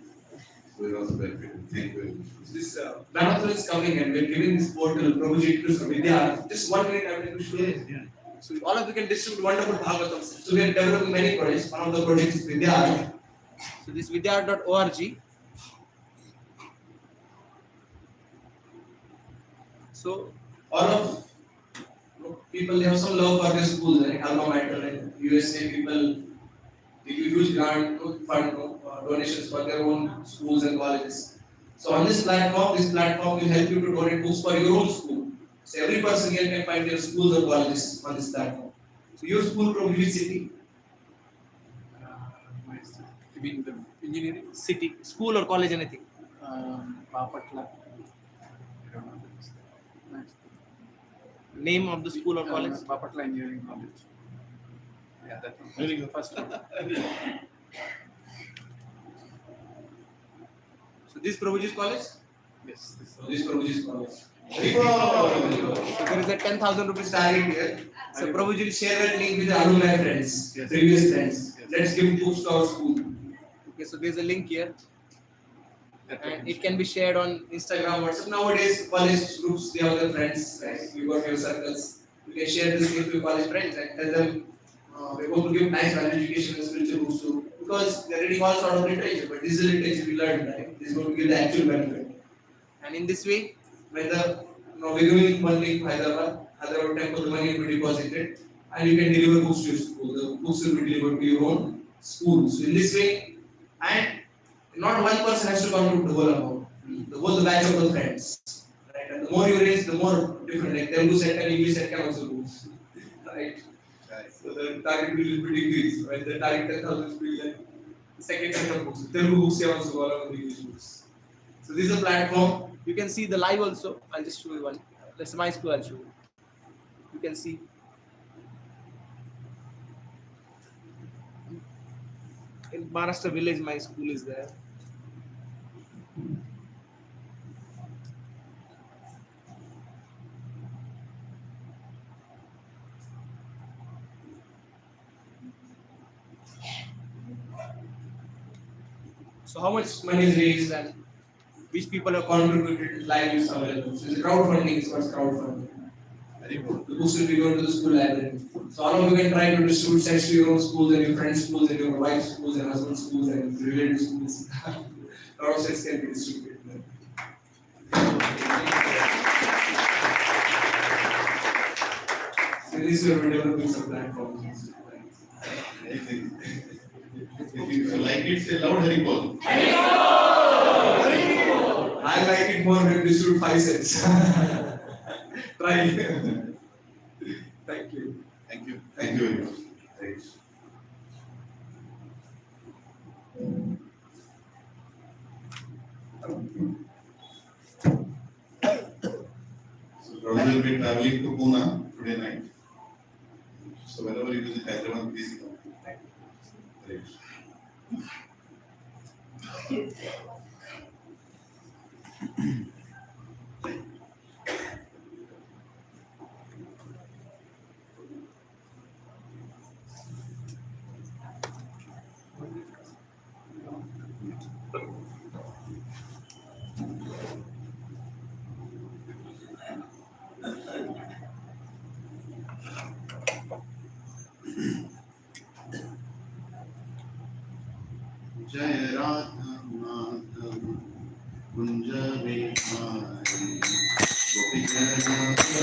So we are also benefited. Thank you very much. This Marathon is coming and we are giving this portal, Prabhuji to Vidya. Just 1 minute I will to show you. So all of you can distribute wonderful Bhagavatams. So we are developing many projects. One of the projects is Vidya. So this vidya.org. So all of people, they have some love for their schools, like alma mater, and USA people, they give huge grant, fund, donations for their own schools and colleges. So on this platform will help you to donate books for your own school. So every person here can find their schools or colleges on this platform. So your school from which city? You mean the engineering? City, school or college, anything? Bapatla. Name of the school or college? Bapatla Engineering College. Yeah, that one. Really the first one. So this Prabhuji's college? Yes. So this Prabhuji's college. So there is a 10,000 rupees target here. So Prabhuji will share that link with the alumni friends, previous friends. Let's give books to our school. Okay, so there's a link here. And it can be shared on Instagram, WhatsApp. Nowadays, college groups, they have their friends, right? You got your circles. You can share this link to your college friends and tell them we're going to give nice value education and spiritual books too. Because they're reading all sort of literature, but this is the literature we learned, right? This is going to give the actual benefit. And in this way, when we're giving one link to Hyderabad temple, the money will be deposited and you can deliver books to your school. The books will be delivered to your own school. So in this way, and not one person has to contribute the whole amount. The whole batch of the friends. Right? And the more you raise, the more different. Like Telugu set and English set can also go. Right? So the target will decrease. When the target 10,000 will be like the second set of books. Telugu books can also go along with the English books. So this is a platform. You can see the live also. I'll just show you one. That's my school, I'll show you. You can see. In Maharashtra village, my school is there. So how much money is raised and which people have contributed live is available. So the crowdfunding is what's crowdfunding. The books will be going to the school library. So all of you can try to distribute sets to your own schools and your friends' schools and your wife's schools and husband's schools and related schools. A lot of sets can be distributed. Very soon we're developing some platforms. If you like it, say loud Hari Bol. I like it more when we shoot 5 cents. Try. Thank you. Thank you. Thank you very much. Thanks. So Prabhu will be traveling to Pune today night. So whenever you visit Hyderabad, please come. Thanks. जय राधा माधव कुंज विहारी गोपी जय राधा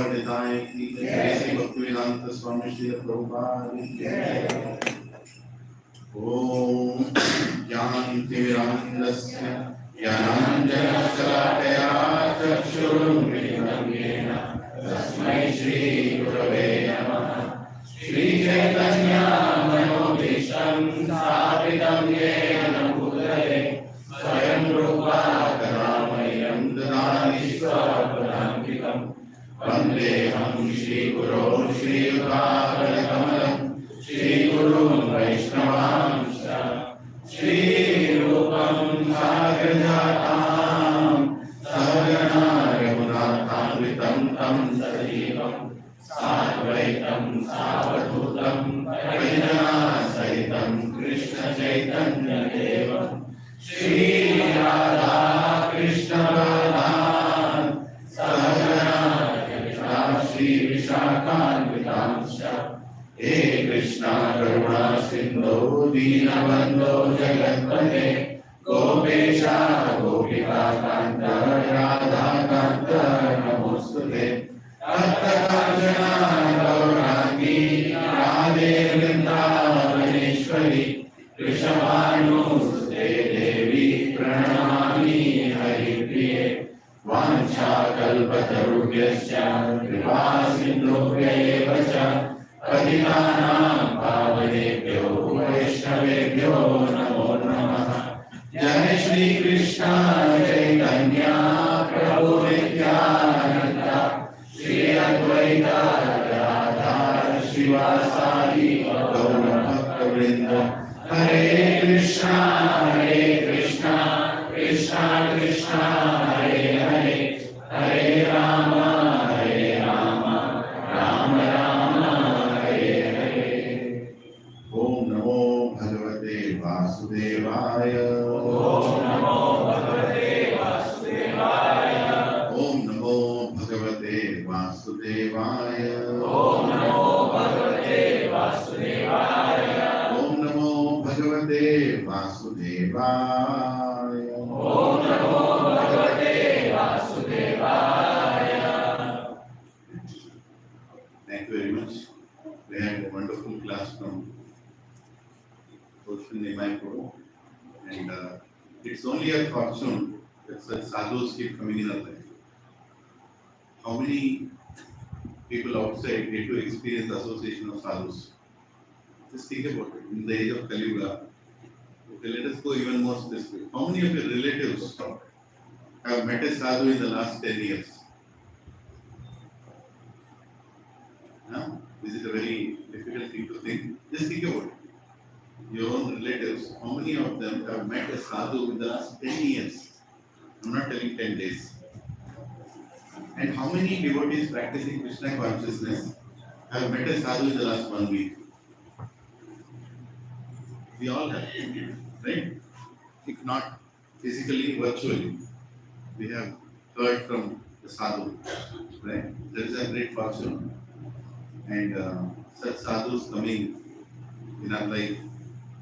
गौर निताय की जय, श्री भक्तिवेदांत स्वामी श्री प्रभुपाद की जय। ओम ज्ञानतिमिरान्धस्य ज्ञानाञ्जनशलाकया चक्षुरुन्मीलितं येन तस्मै श्रीगुरवे नमः। श्रीचैतन्यमनोभीष्टं स्थापितं येन भूतले स्वयं रूपा कदा मह्यं ददाति स्वपदान्तिकं। वन्देऽहं श्रीगुरो श्रीयुतापदकमलं श्रीगुरुं वैष्णवांश्च श्रीरूपं साग्रजातां सहगना रघुनाथान्वितं तं सजीवं साद्वैतं सावधूतं परिजनसहितं कृष्णचैतन्यदेवं श्रीराधा कृष्णपादान् सहगना ललिता श्रीविशाखान्वितांश्च। हे कृष्णा करुणा सिन्धो दीनबन्धो जगत्पते गोपेशा गोपिकान्त राधाकान्त नमोस्तुते। तप्तकाञ्चना गौराङ्गी राधे वृन्दावनेश्वरी वृषभानुसुते देवी प्रणमामि हरिप्रिये। वाञ्छाकल्पतरुभ्यश्च कृपा सिन्धुभ्य एव च पतितानां पावनेभ्यो वैष्णवेभ्यो नमो नमः। जय श्री कृष्ण चैतन्य प्रभु नित्यानंद श्री अद्वैत गदाधर श्रीवासादि गौर भक्तवृंद। हरे कृष्णा कृष्णा कृष्णा हरे हरे, हरे राम राम राम हरे हरे। ओम नमो भगवते वासुदेवाय। ओम नमो भगवते वासुदेवाय। ओम नमो भगवते वासुदेवाय। ओम नमो भगवते वासुदेवाय। ओम नमो भगवते वासुदेवाय। ओम नमो भगवते वासुदेवाय। Thank you very much. We had a wonderful class from Toshan Nimai Prabhu, and it's only a fortune that such sadhus keep coming in our life. How many people outside get to experience the association of sadhus? Just think about it. In the age of Kali Yuga, okay, let us go even more specific. How many of your relatives have met a sadhu in the last 10 years? Now, is it a very difficult thing to think? Just think about it. Your own relatives, how many of them have met a sadhu in the last 10 years? I'm not telling 10 days. And how many devotees practicing Krishna consciousness have met a sadhu in the last 1 week? We all have, right? If not physically, virtually. We have heard from the sadhu, right? There is a great fortune. And such sadhus coming in our life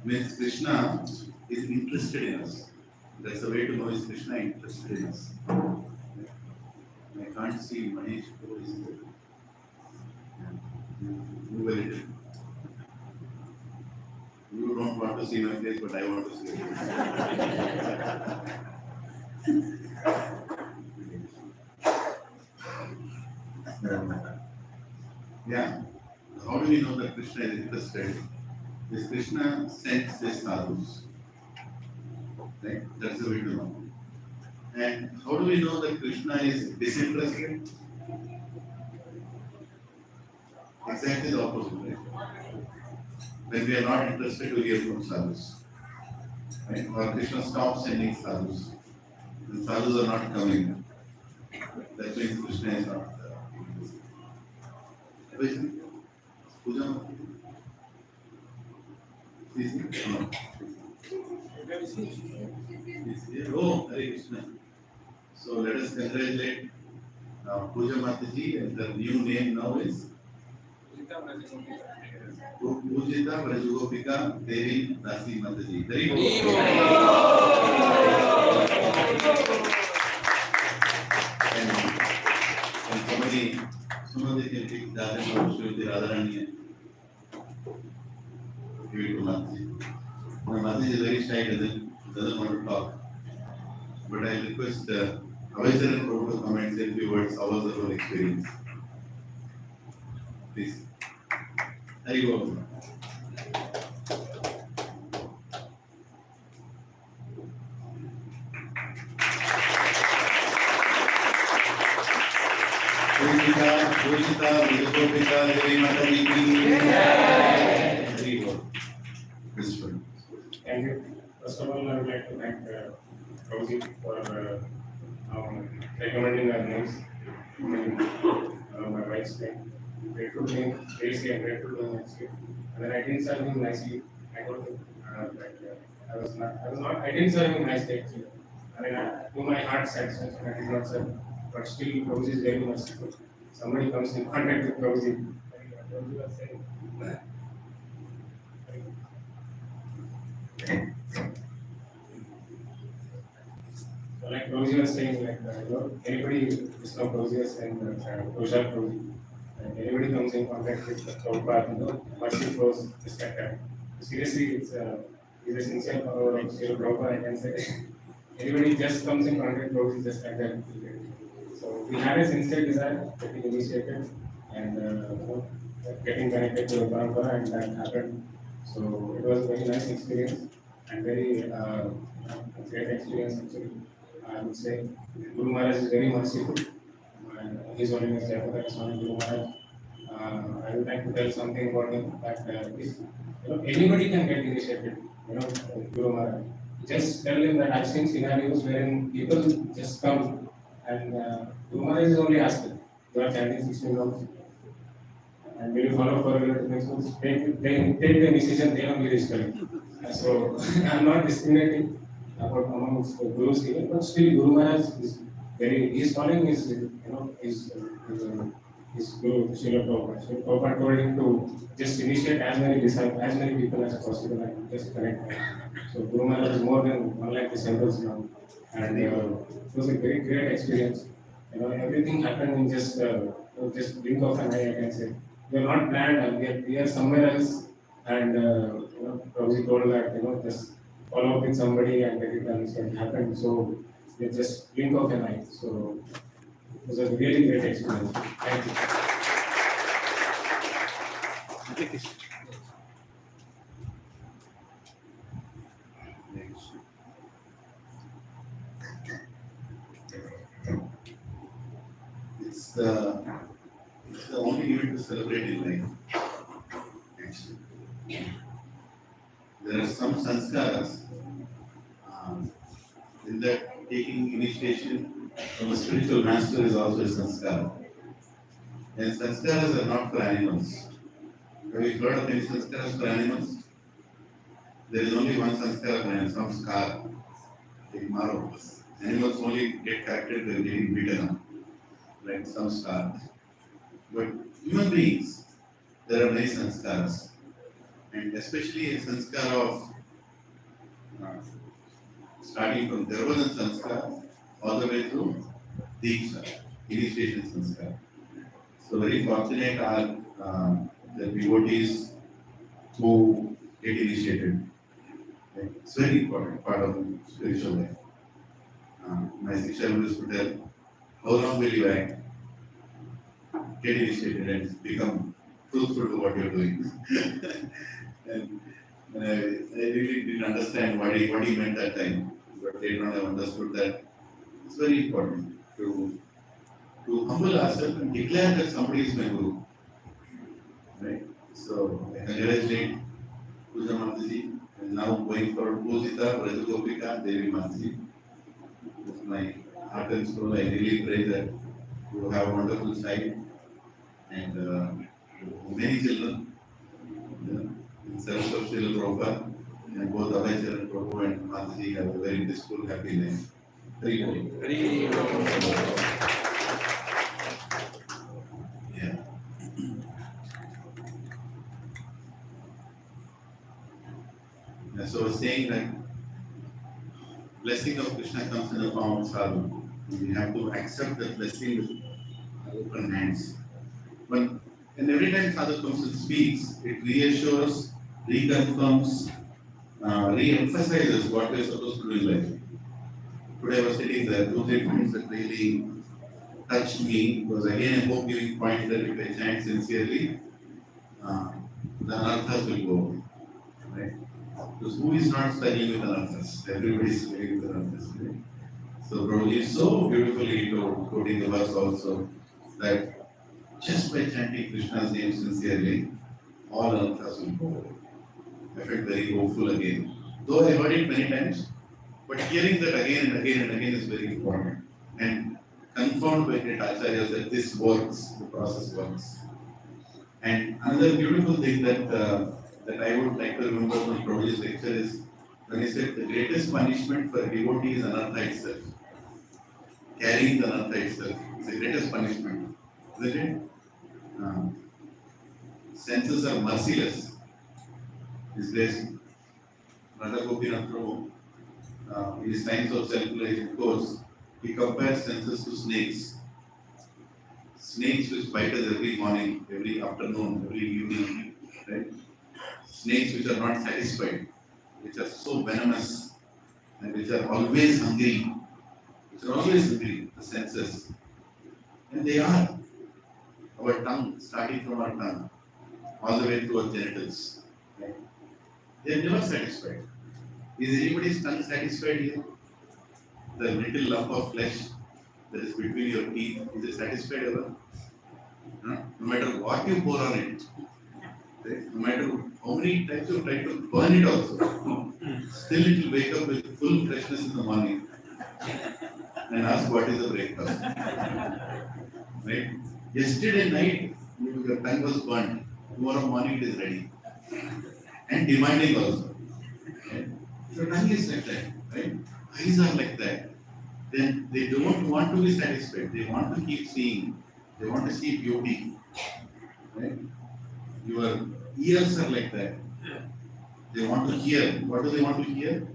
means Krishna is interested in us. That's the way to know is Krishna interested in us. I can't see Mahesh. Who is there? Move a little. You don't want to see my face, but I want to see it. Yeah. How do we know that Krishna is interested? This Krishna sends his sadhus. Right? That's the way to know. And how do we know that Krishna is disinterested? Exactly the opposite, right? When we are not interested to hear from sadhus. Right? Or Krishna stops sending sadhus. The sadhus are not coming. That means Krishna is not Puja. Please. Oh, Hare Krishna. So let us congratulate Puja Mataji, and the new name now is Pujita Vrajagopika Devi Dasi Mataji. Very good. And Some of they can take that and also with the Radharani. Give it to Mataji. My Mataji is very shy, doesn't want to talk. But I request Avaitar and Prabhu to come and say a few words. How was the whole experience? Please. Hari Bol. Pujita, Gachibowli, Devi Mataji ki. Hari Bol. Christopher. Thank you. First of all, I would like to thank Prabhu for recommending our names. My wife's name. Grateful to him, seriously, I'm grateful to him actually. And then I didn't serve him nicely. I told him I didn't serve him nicely actually. I mean, to my heart's satisfaction, I did not serve. But still, Prabhu is very merciful. Somebody comes in contact with Prabhu. Prabhu was saying, so like Prabhu was saying, like, anybody is not Prabhu was saying, Toshan Prabhu. And anybody comes in contact with the Prabhupada, mercy flows just like that. Seriously, it's a sincere power of Srila Prabhupada, I can say. Anybody just comes in contact with Prabhu just like that. So we had a sincere desire getting initiated and getting connected to the Parampara, and that happened. So it was a very nice experience and very great experience actually. I would say Guru Maharaj is very merciful. His Holiness Jayapataka Swami Guru Maharaj. I would like to tell something about him that if anybody can get initiated, Guru Maharaj. Just tell him that I've seen scenarios wherein people just come and Guru Maharaj is only asking, you are chanting 16 rounds and will you follow for your principles? Take the decision, they only reach correct. So I'm not discriminating about amongst gurus here, but still Guru Maharaj is he's following his guru, Srila Prabhupada. Srila Prabhupada told him to just initiate as many disciples, as many people as possible and just connect. So Guru Maharaj is more than 1 lakh disciples now. And it was a very great experience. Everything happened in just blink of an eye, I can say. We are not planned, and we are somewhere else. And Prabhuji told that, just follow up with somebody and get it done. So it happened. So it's just blink of an eye. So it was a really great experience. Thank you. It's the only event to celebrate in life. Actually, there are some sanskaras in that taking initiation from a spiritual master is also a sanskara. And sanskaras are not for animals. Have you heard of any sanskaras for animals? There is only one sanskara for animals, some scar, like marrow. Animals only get corrected by getting beaten up, like some scars. But human beings, there are many sanskaras. And especially a sanskara of starting from Dharvadan sanskara all the way to Diksha, initiation sanskara. So very fortunate are the devotees who get initiated. It's very important part of spiritual life. My Siksha used to tell, how long will you act? Get initiated and become truthful to what you're doing. and I really didn't understand what he meant that time, but later on I understood that it's very important to humble ourselves and declare that somebody is my guru. Right? So I congratulate Puja Mataji, and now going for Pujita, Gachibowli, Devi Mataji. With my heart and soul, I really pray that you have a wonderful child and many children in service of Srila Prabhupada, and both Avaitar and Prabhu and Mataji have a very blissful, happy life. Very good. Yeah. And so I was saying that blessing of Krishna comes in the form of sadhu. We have to accept the blessing with open hands. And every time Sadhu comes and speaks, it reassures, reconfirms, re-emphasizes what we are supposed to do in life. Today I was sitting there, 2-3 points that really touched me. Was again a hope giving point that if I chant sincerely, the anarthas will go away. Right? Because who is not studying with anarthas? Everybody is studying with anarthas. Right? So Prabhu is so beautifully quoting the verse also that just by chanting Krishna's name sincerely, all anarthas will go away. I felt very hopeful again. Though I heard it many times, but hearing that again and again and again is very important. And confirmed by great acharyas that this works, the process works. And another beautiful thing that I would like to remember from Prabhuji's lecture is when he said the greatest punishment for a devotee is anartha itself. Carrying the anartha itself is the greatest punishment. Isn't it? Senses are merciless. These days, Radha Gopinath Prabhu, in his Times of Self-Realization course, he compares senses to snakes. Snakes which bite us every morning, every afternoon, every evening, right? Snakes which are not satisfied, which are so venomous, and which are always hungry, the senses. And they are. Our tongue, starting from our tongue, all the way to our genitals. Right? They are never satisfied. Is anybody's tongue satisfied here? The little lump of flesh that is between your teeth, is it satisfied ever? No matter what you pour on it, right? No matter how many times you try to burn it also, still it will wake up with full freshness in the morning and ask what is the breakfast. Right? Yesterday night, your tongue was burnt. Tomorrow morning it is ready. And demanding also. Right? Your tongue is like that, right? Eyes are like that. Then they don't want to be satisfied. They want to keep seeing. They want to see beauty. Right? Your ears are like that. They want to hear. What do they want to hear?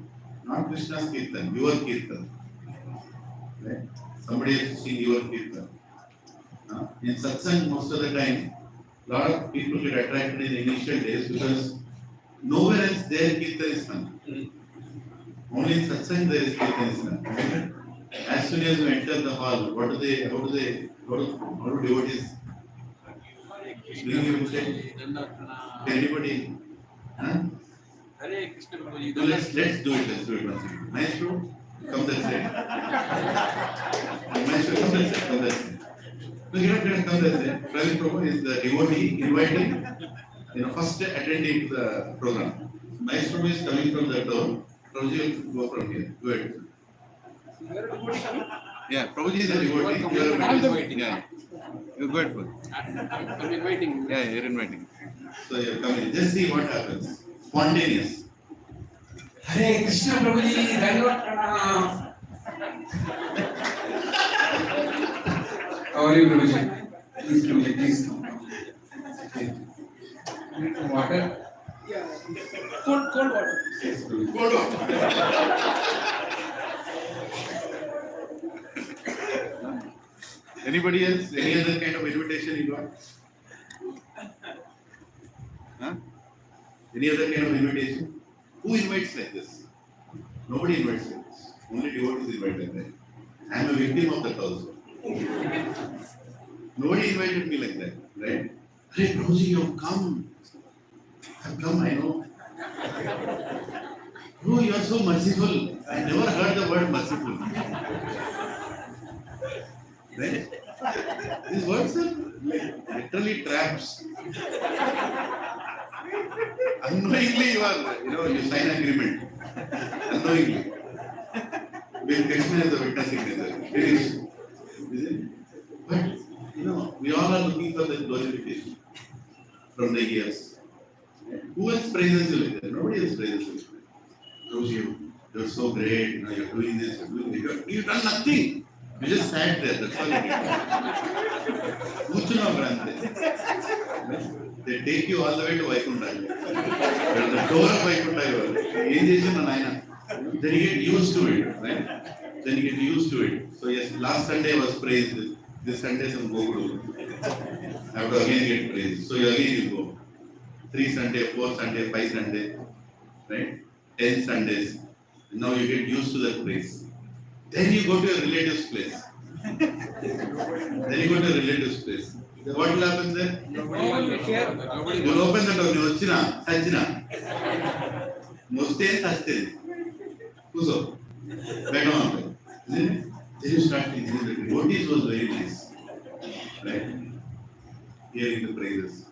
Not Krishna's Kirtan, your Kirtan. Right? Somebody has to sing your Kirtan. In satsang, most of the time, a lot of people get attracted in the initial days because nowhere else their Kirtan is sung. Only in satsang there is Kirtan is sung. As soon as you enter the hall, how do devotees bring you say? Anybody? Hare Krishna Prabhuji. No, let's do it once again. Nice bro? Come that side. Nice bro, come that side. No, you're not going to come that side. Prabhu is the devotee inviting, first attending to the program. Maestro is coming from the door. Prabhuji will go from here. Go ahead. Yeah, Prabhuji is a devotee. You are inviting. Yeah. You go ahead. I'm inviting. Yeah, you're inviting. So you're coming. Just see what happens. Spontaneous. Hare Krishna Prabhuji, Dandavat Pranam. How are you, Prabhuji? Please, Prabhuji, please come. Okay. Need some water? Yeah. Cold water. Yes, Prabhuji. Cold water. Anybody else? Any other kind of invitation you got? Huh? Any other kind of invitation? Who invites like this? Nobody invites like this. Only devotees invite like that. I am a victim of that also. Nobody invited me like that, right? Hey, Prabhuji, you have come. I have come, I know. Oh, you are so merciful. I never heard the word merciful. Right? These words are literally traps. Unknowingly you sign agreement. Unknowingly. With Krishna as a witness signature. Finish. Is it? But, we all are looking for the glorification from the ears. Who else praises you like that? Nobody else praises you like that. Proves you're so great, you're doing this, you're doing that. You've done nothing. You just sat there, that's all you did. They take you all the way to Vaikuntha. You're the door of Vaikuntha. Then you get used to it, right? Then you get used to it. So yes, last Sunday was praised. This Sunday some go to. I have to again get praise. So again you go. 3 Sunday, 4 Sunday, 5 Sunday, right? 10 Sundays. Now you get used to that place. Then you go to your relative's place. Then you go to your relative's place. What will happen there? Nobody will care. Nobody You will open the door. You China, Sajina. Mustain, Sajtin. Kuso. Right on. Isn't it? Then you start thinking the devotees was very nice. Right? Hearing the praises.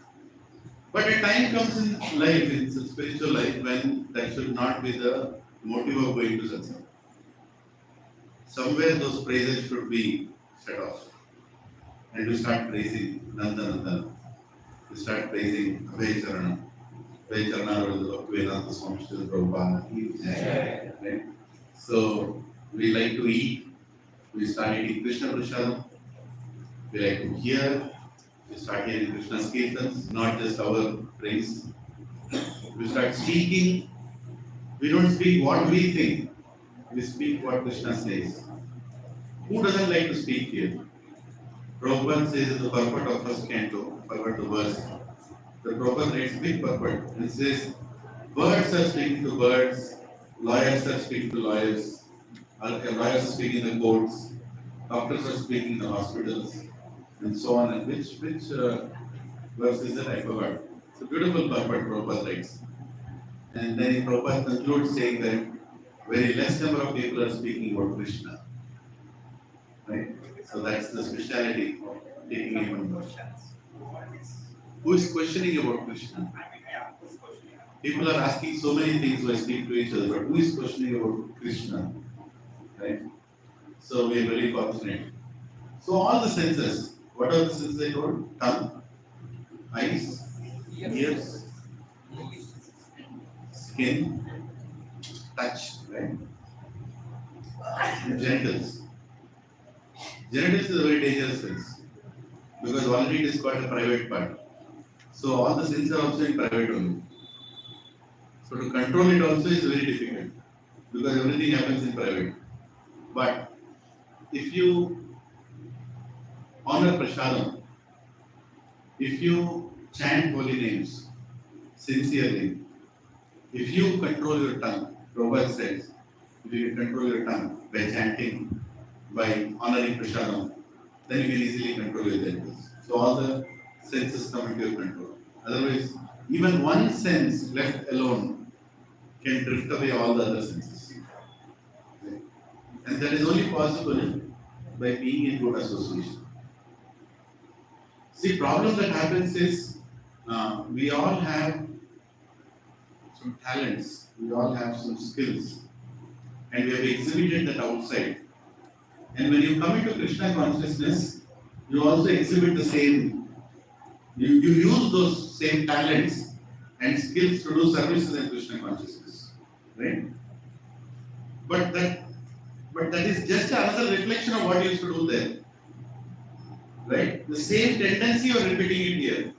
But a time comes in life, in spiritual life, when that should not be the motive of going to satsang. Somewhere those praises should be set off. And we start praising Nanda Nanda. We start praising Abhay Charana. Abhay Charana was the Bhakti Swami Srila Prabhupada. Right? So we like to eat. We start eating Krishna Prashadam. We like to hear. We start hearing Krishna's Kirtans, not just our praise. We start speaking. We don't speak what we think. We speak what Krishna says. Who doesn't like to speak here? Prabhupada says in the purport of first canto, I forgot the verse. The Prabhupada writes big purport. And it says, birds are speaking to birds, lawyers are speaking to lawyers, lawyers are speaking in the courts, doctors are speaking in the hospitals, and so on. And which verse is that? I forgot. It's a beautiful purport Prabhupada writes. And then Prabhupada concludes saying that very less number of people are speaking about Krishna. Right? So that's the speciality of taking even. Who is questioning about Krishna? People are asking so many things when I speak to each other, but who is questioning about Krishna? Right? So we are very fortunate. So all the senses, what are the senses I told? Tongue, eyes, ears, skin, touch, right? And genitals. Genitals is a very dangerous sense because already it is called a private part. So all the senses are also in private only. So to control it also is very difficult because everything happens in private. But if you honor Prasadam, if you chant holy names sincerely, if you control your tongue, Prabhupada says, if you can control your tongue by chanting, by honoring Prasadam, then you can easily control your genitals. So all the senses come into your control. Otherwise, even one sense left alone can drift away all the other senses. Okay? And that is only possible by being in good association. See, problem that happens is we all have some talents, we all have some skills, and we have exhibited that outside. And when you come into Krishna consciousness, you also exhibit the same, you use those same talents and skills to do services in Krishna consciousness, right? But that is just another reflection of what you used to do there, right? The same tendency you are repeating it here.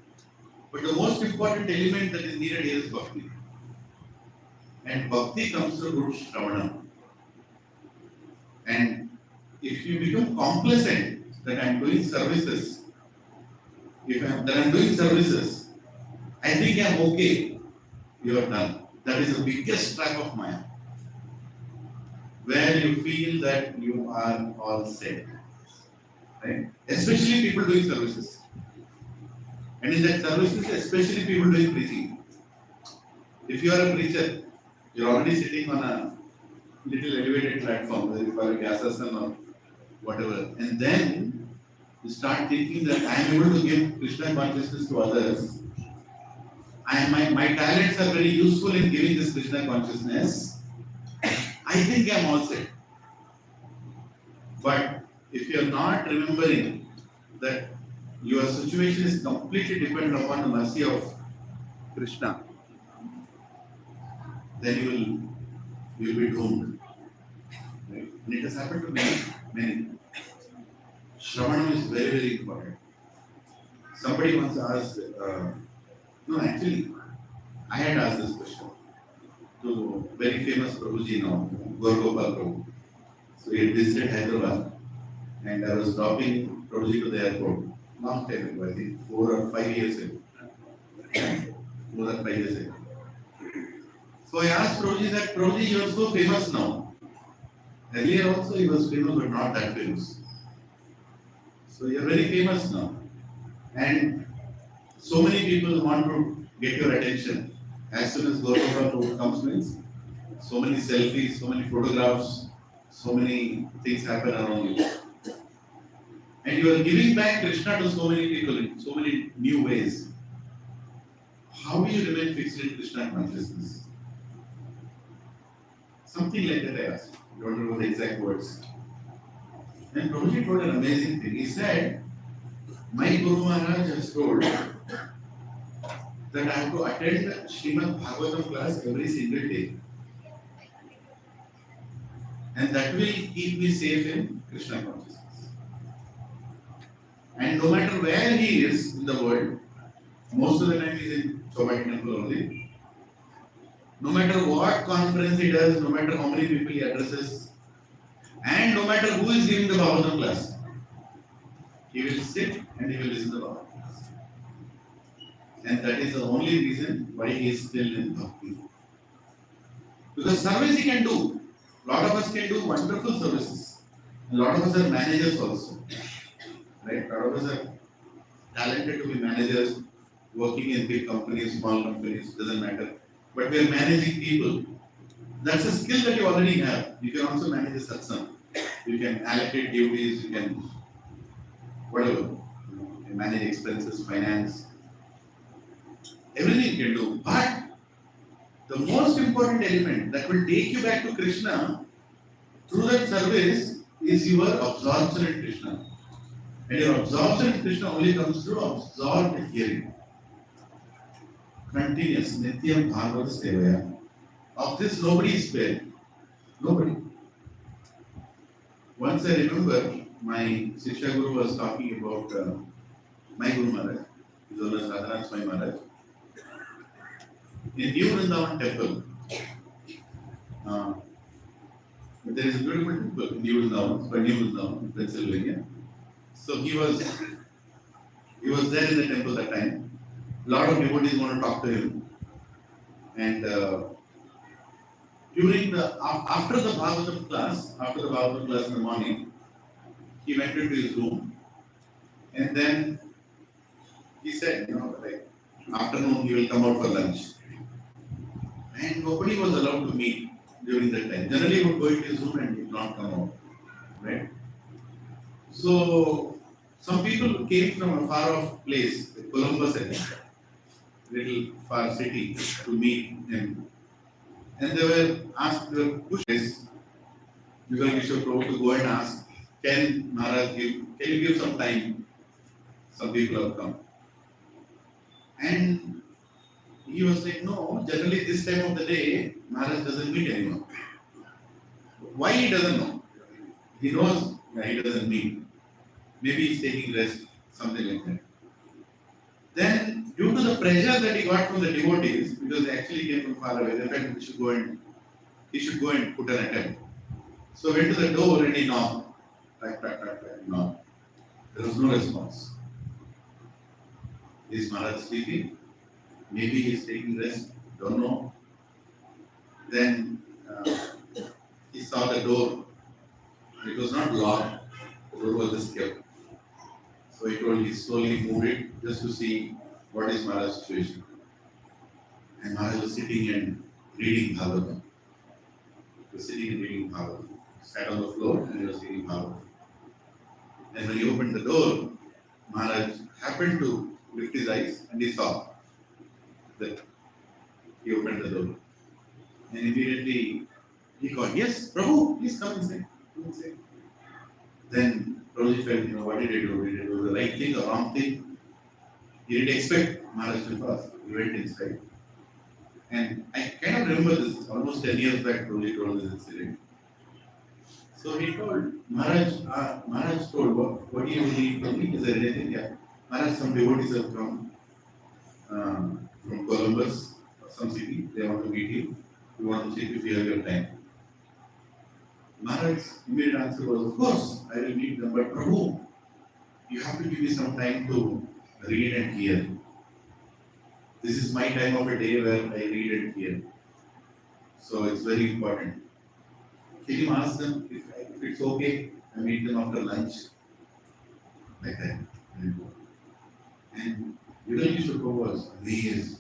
But the most important element that is needed here is Bhakti. And Bhakti comes through good Shravana. And if you become complacent that I am doing services, that I'm doing services, I think I'm okay, you are done. That is the biggest trap of Maya. Where you feel that you are all set. Right? Especially people doing services. And in that services, especially people doing preaching. If you are a preacher, you're already sitting on a little elevated platform, whether you call it Asasana or whatever. And then you start thinking that I am able to give Krishna consciousness to others. My talents are very useful in giving this Krishna consciousness. I think I am all set. But if you are not remembering that your situation is completely dependent upon the mercy of Krishna, then you will be doomed. Right? And it has happened to many. Shravanam is very, very important. Somebody once asked, I had asked this question to very famous Prabhuji now, Gaur Gopal Prabhu. So he had visited Hyderabad and I was dropping Prabhuji to the airport. Long time ago, I think 4 or 5 years ago. More than 5 years ago. So I asked Prabhuji that, Prabhuji, you are so famous now. Earlier also he was famous, but not that famous. So you are very famous now. And so many people want to get your attention. As soon as Gautama comes means, so many selfies, so many photographs, so many things happen around you. And you are giving back Krishna to so many people in so many new ways. How will you remain fixed in Krishna consciousness? Something like that I asked. I don't remember the exact words. And Prabhuji told an amazing thing. He said, my Guru Maharaj has told that I have to attend the Srimad Bhagavatam class every single day. And that will keep me safe in Krishna consciousness. And no matter where he is in the world, most of the time he is in Chowbati temple only. No matter what conference he does, no matter how many people he addresses, and no matter who is giving the Bhagavatam class, he will sit and he will listen to the Bhagavatam class. And that is the only reason why he is still in Bhakti. Because service he can do. A lot of us can do wonderful services. A lot of us are managers also. Right? A lot of us are talented to be managers, working in big companies, small companies, doesn't matter. But we are managing people. That's a skill that you already have. You can also manage a satsang. You can allocate duties, you can whatever. You can manage expenses, finance. Everything you can do. But the most important element that will take you back to Krishna through that service is your absorption in Krishna. And your absorption in Krishna only comes through absorbed hearing. Continuous, Nityam Bhagavad Sevaya. Of this nobody is spared. Nobody. Once I remember my Shiksha Guru was talking about my Guru Maharaj, his owner Sadhana Swami Maharaj. In New Vrindavan temple, there is a beautiful temple in New Vrindavan, Pennsylvania. So he was there in the temple that time. A lot of devotees want to talk to him. And after the Bhagavatam class in the morning, he went into his room. And then he said, afternoon he will come out for lunch. And nobody was allowed to meet during that time. Generally he would go into his room and he would not come out. Right? So some people came from a far off place, Columbus, I think, little far city, to meet him. And they were pushed because Kishore Prabhu to go and ask, can you give some time? Some people have come. And he was like, no, generally this time of the day, Maharaj doesn't meet anyone. Why he doesn't know? He knows he doesn't meet. Maybe he's taking rest, something like that. Then, due to the pressure that he got from the devotees, because they actually came from far away, they felt he should go and put an attempt. So went to the door and he knocked. Knocked. There was no response. Is Maharaj sleeping? Maybe he is taking rest, don't know. Then he saw the door. It was not locked, the door was just kept. So he slowly moved it just to see what is Maharaj's situation. And Maharaj was sitting and reading Bhagavatam. He was sitting and reading Bhagavatam. Sat on the floor and he was reading Bhagavatam. And when he opened the door, Maharaj happened to lift his eyes and he saw that he opened the door. And immediately he called, yes, Prabhu, please come inside. Come inside. Then Prabhuji felt, what did he do? Did he do the right thing or wrong thing? He didn't expect Maharaj to pass. He went inside. And I kind of remember this, almost 10 years back, Prabhuji told this incident. So he told, Maharaj told, what do you need from me? Is there anything? Yeah. Maharaj, some devotees have come from Columbus or some city. They want to meet you. We want to see if you have your time. Maharaj's immediate answer was, of course, I will meet them, but Prabhu, you have to give me some time to read and hear. This is my time of a day where I read and hear. So it's very important. Can you ask them if it's okay? I meet them after lunch. Like that. And really should go was amazed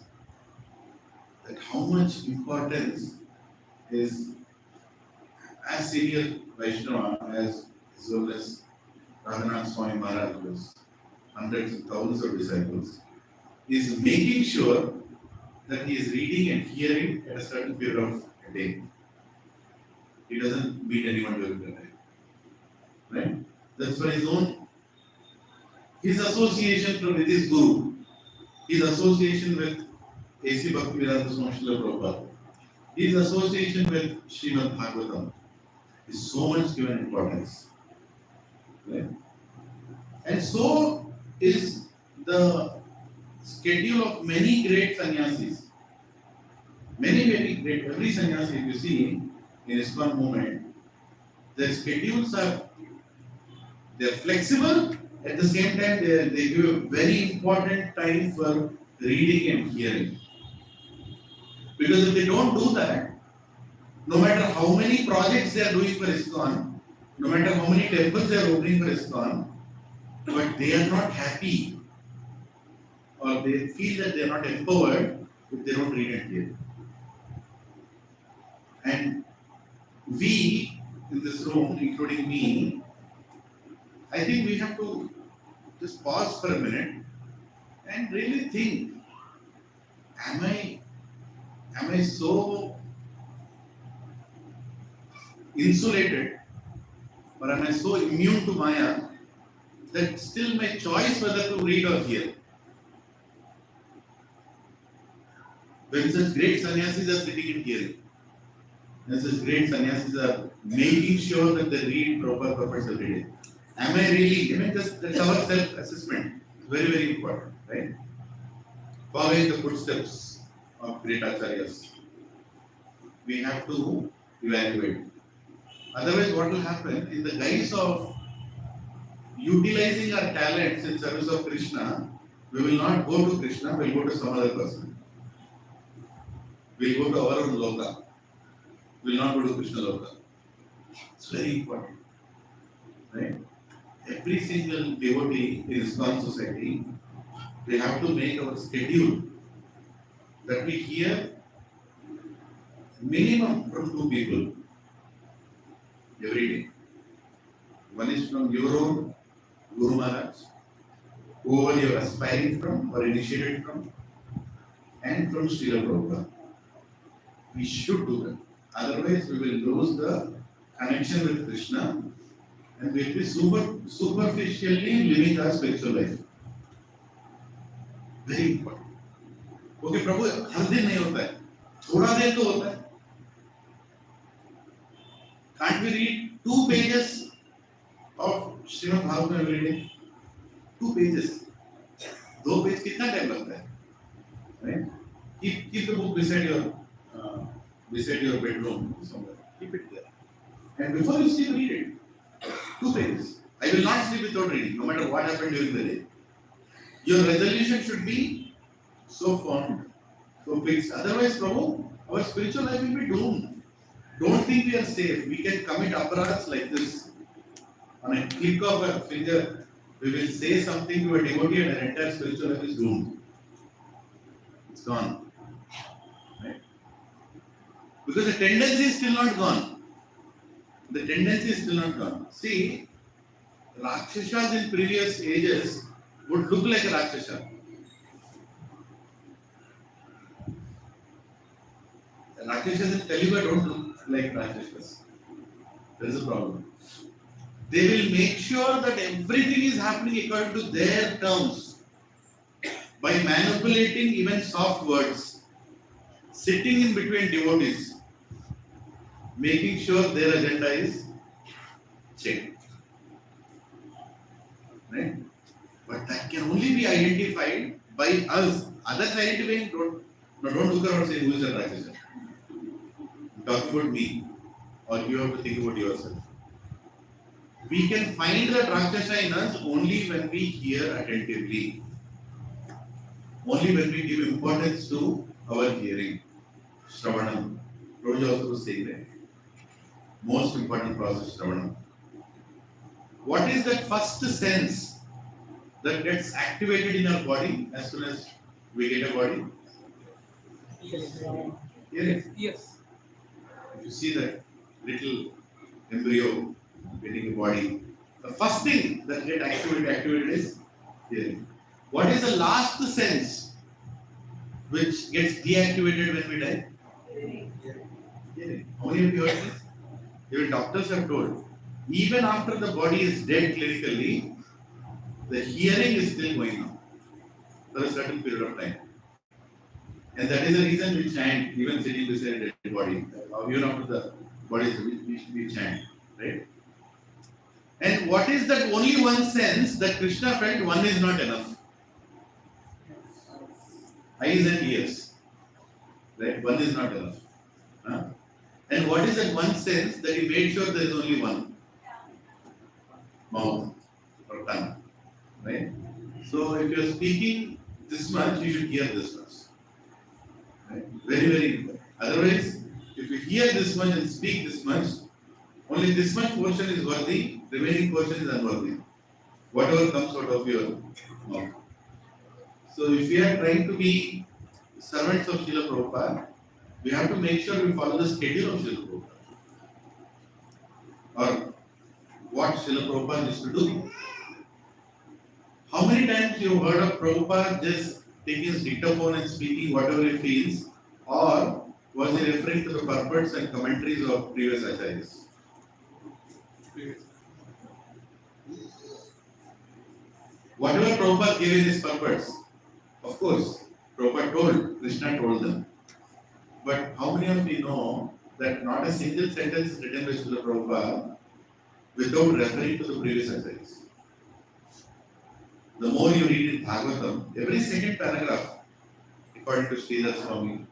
that how much importance is as senior Vaishnava as well as Raghunath Swami Maharaj was hundreds and thousands of disciples, is making sure that he is reading and hearing at a certain period of a day. He doesn't meet anyone during the day. Right? That's for his association with his guru, his association with A.C. Bhakti Swami Prabhupada, his association with Srimad Bhagavatam is so much given importance. Right? And so is the schedule of many great sannyasis. Many great, every sannyasi you see in ISKCON movement, their schedules they're flexible, at the same time they give a very important time for reading and hearing. Because if they don't do that, no matter how many projects they are doing for ISKCON, no matter how many temples they are opening for ISKCON, but they are not happy or they feel that they are not empowered if they don't read and hear. And we in this room, including me, I think we have to just pause for a minute and really think, am I so insulated or am I so immune to Maya that still my choice whether to read or hear? When such great sannyasis are sitting and hearing, when such great sannyasis are making sure that they read proper purpose every day. Am I really, that's our self-assessment. It's very important, right? Following the footsteps of great acharyas, we have to evaluate. Otherwise, what will happen in the guise of utilizing our talents in service of Krishna, we will not go to Krishna, we will go to some other person. We will go to our own loka. We will not go to Krishna loka. It's very important, right? Every single devotee in ISKCON society, they have to make our schedule that we hear minimum from 2 people every day. One is from your own Guru Maharaj, whoever you are aspiring from or initiated from, and from Srila Prabhupada. We should do that. Otherwise, we will lose the connection with Krishna and we will be superficially living our spiritual life. Very important. Okay, Prabhu, हर दिन नहीं होता है, थोड़ा देर तो होता है. Can't we read 2 pages of Srimad Bhagavatam every day? 2 pages. 2 pages कितना time लगता है? Right? Keep the book beside your bedroom somewhere. Keep it there. And before you sleep, read it. 2 pages. I will not sleep without reading, no matter what happened during the day. Your resolution should be so firm, so fixed. Otherwise, Prabhu, our spiritual life will be doomed. Don't think we are safe. We can commit aparats like this. On a click of a finger, we will say something to a devotee and our entire spiritual life is doomed. It's gone. Right? Because the tendency is still not gone. The tendency is still not gone. See, Rakshasas in previous ages would look like a Rakshasa. The Rakshasas in Telugu don't look like Rakshasas. There is a problem. They will make sure that everything is happening according to their terms by manipulating even soft words, sitting in between devotees, making sure their agenda is checked. Right? But that can only be identified by us. Others identifying, don't look around and say who is a Rakshasa. Talk about me, or you have to think about yourself. We can find the Rakshasa in us only when we hear attentively. Only when we give importance to our hearing. Shravanam. Prabhu also was saying that. Most important process, Shravanam. What is that first sense that gets activated in our body as soon as we get a body? Hearing. Yes. If you see that little embryo getting a body, the first thing that gets activated is hearing. What is the last sense which gets deactivated when we die? Hearing. How many of you heard this? Even doctors have told, even after the body is dead clinically, the hearing is still going on for a certain period of time. And that is the reason we chant, even sitting beside a dead body. Even after the body is we chant, right? And what is that only one sense that Krishna felt one is not enough? Eyes and ears. Right? One is not enough. Huh? And what is that one sense that he made sure there is only one? Mouth or tongue. Right? So if you are speaking this much, you should hear this much. Right? Very, very important. Otherwise, if you hear this much and speak this much, only this much portion is worthy, remaining portion is unworthy. Whatever comes out of your mouth. So if we are trying to be servants of Srila Prabhupada, we have to make sure we follow the schedule of Srila Prabhupada. Or what Srila Prabhupada used to do. How many times you have heard of Prabhupada just taking his dictaphone and speaking whatever he feels, or was he referring to the purports and commentaries of previous acharyas? Whatever Prabhupada gave in his purports, of course, Prabhupada told, Krishna told them. But how many of you know that not a single sentence is written by Srila Prabhupada without referring to the previous acharyas? The more you read in Bhagavatam, every second paragraph, according to Sridhar Swami,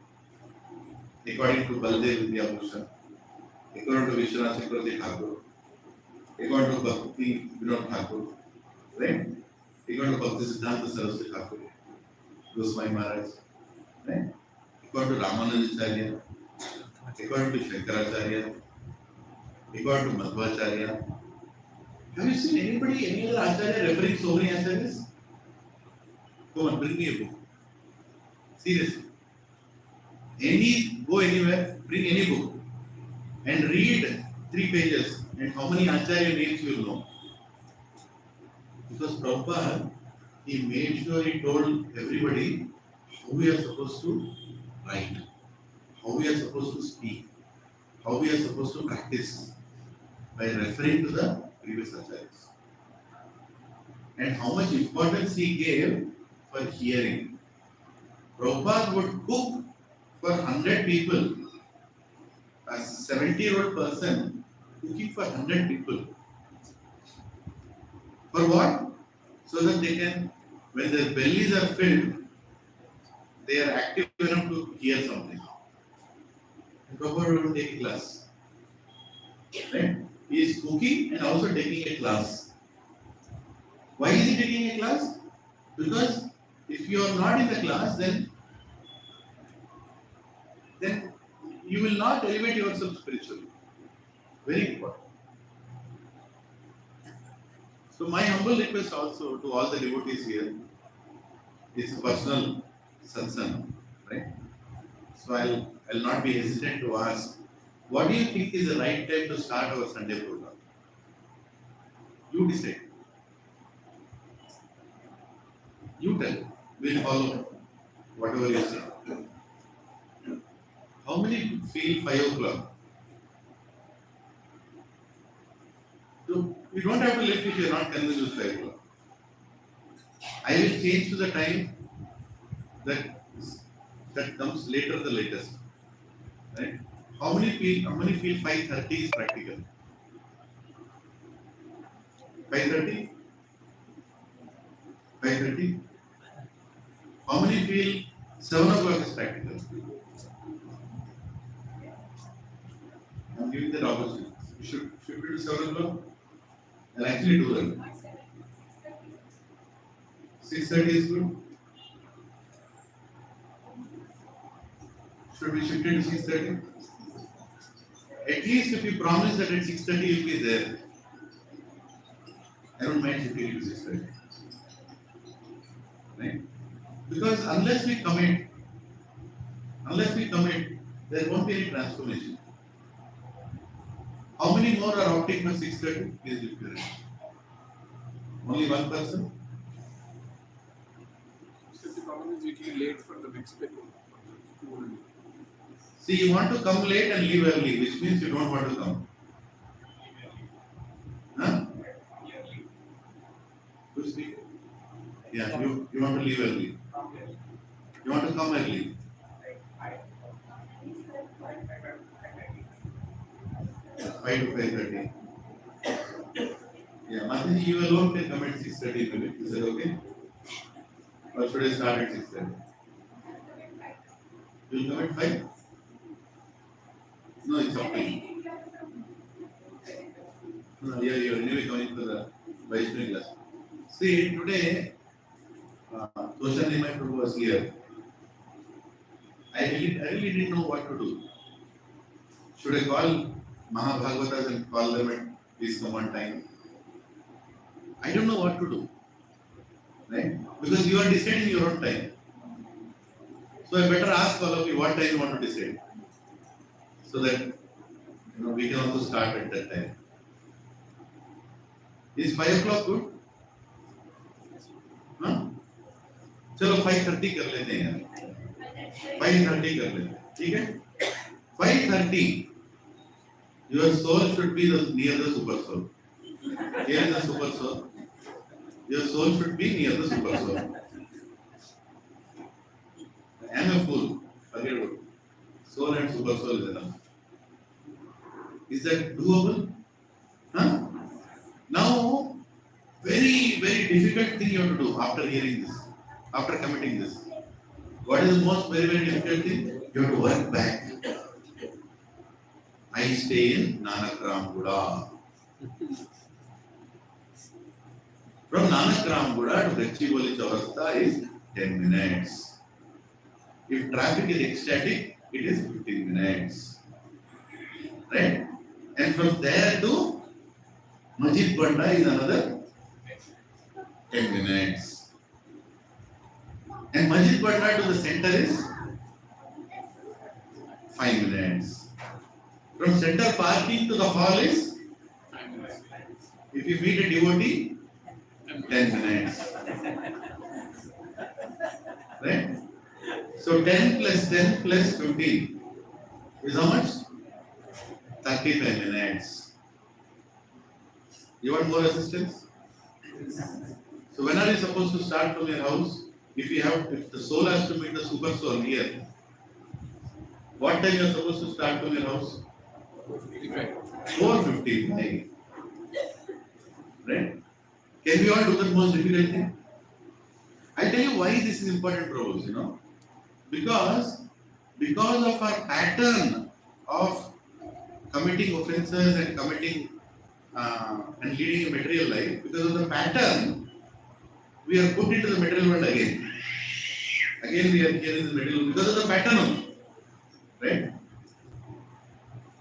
according to Baldev Vidyabhushan, according to Vishwanath Chakravarti Thakur, according to Bhakti Vinod Thakur, right? According to Bhakti Siddhanta Saraswati Thakur, Goswami Maharaj, right? According to Ramanandacharya, according to Shankaracharya, according to Madhvacharya. Have you seen anybody, any other Acharya referring so many Acharyas? Come on, bring me a book. Seriously. Go anywhere, bring any book and read 3 pages and how many Acharya names you will know. Because Prabhupada, he made sure he told everybody how we are supposed to write, how we are supposed to speak, how we are supposed to practice by referring to the previous acharyas. And how much importance he gave for hearing. Prabhupada would cook for 100 people, a 70-year-old person cooking for 100 people. For what? So that they can, when their bellies are filled, they are active enough to hear something. And Prabhupada would take a class. Right? He is cooking and also taking a class. Why is he taking a class? Because if you are not in the class, then you will not elevate yourself spiritually. Very important. So my humble request also to all the devotees here, it's a personal satsang, right? So I'll not be hesitant to ask, what do you think is the right time to start our Sunday program? You decide. You tell. We'll follow whatever you say. How many feel 5 o'clock? So you don't have to lift if you are not convinced with 5 o'clock. I will change to the time that comes later, the latest. Right? How many feel 5:30 is practical? 5:30? 5:30? How many feel 7 o'clock is practical? I'm giving that opportunity. Should we do 7 o'clock? I'll actually do that. 6:30 is good. Should we shift it to 6:30? At least if you promise that at 6:30 you'll be there. I don't mind shifting it to 6:30. Right? Because unless we commit, there won't be any transformation. How many more are opting for 6:30? Please lift your hand. Only one person? So the problem is little late for the next people. See, you want to come late and leave early, which means you don't want to come. Huh? Who's speaking? Yeah, you want to leave early. You want to come early. 5 to 5:30. Yeah, Mataji, you alone can come at 6:30 minutes. Is that okay? Or should I start at 6:30? You will come at 5? No, it's up to you. No, you're anyway coming for the Vaishnavi class. See, today, Toshan Nimai Prabhu was here. I really didn't know what to do. Should I call Mahabhagavatas and call them and please come on time? I don't know what to do. Right? Because you are deciding your own time. So I better ask all of you what time you want to decide. So that we can also start at that time. Is 5 o'clock good? Huh? चलो 5:30 कर लेते हैं यार. 5:30 कर लेते हैं. ठीक है? 5:30. Your soul should be near the super soul. Here is the super soul. Your soul should be near the super soul. I am a fool. Forget about it. Soul and super soul is enough. Is that doable? Huh? Now, very, very difficult thing you have to do after hearing this, after committing this. What is the most very, very difficult thing? You have to work back. I stay in Nanakramguda. From Nanakramguda to Gachibowli Chaurasta is 10 minutes. If traffic is ecstatic, it is 15 minutes. Right? And from there to Majid Banda is another 10 minutes. And Majid Banda to the center is 5 minutes. From center parking to the hall is 5 minutes. If you meet a devotee, 10 minutes. Right? So 10 plus 10 plus 15 is how much? 35 minutes. You want more assistance? So when are you supposed to start from your house? If the soul has to meet the super soul here, what time you are supposed to start from your house? 4:55. Right? Can we all do the most difficult thing? I tell you why this is important, Prabhu, Because of our pattern of committing offences and and leading a material life, because of the pattern, we are put into the material world again. Again we are here in the material world because of the pattern. Right?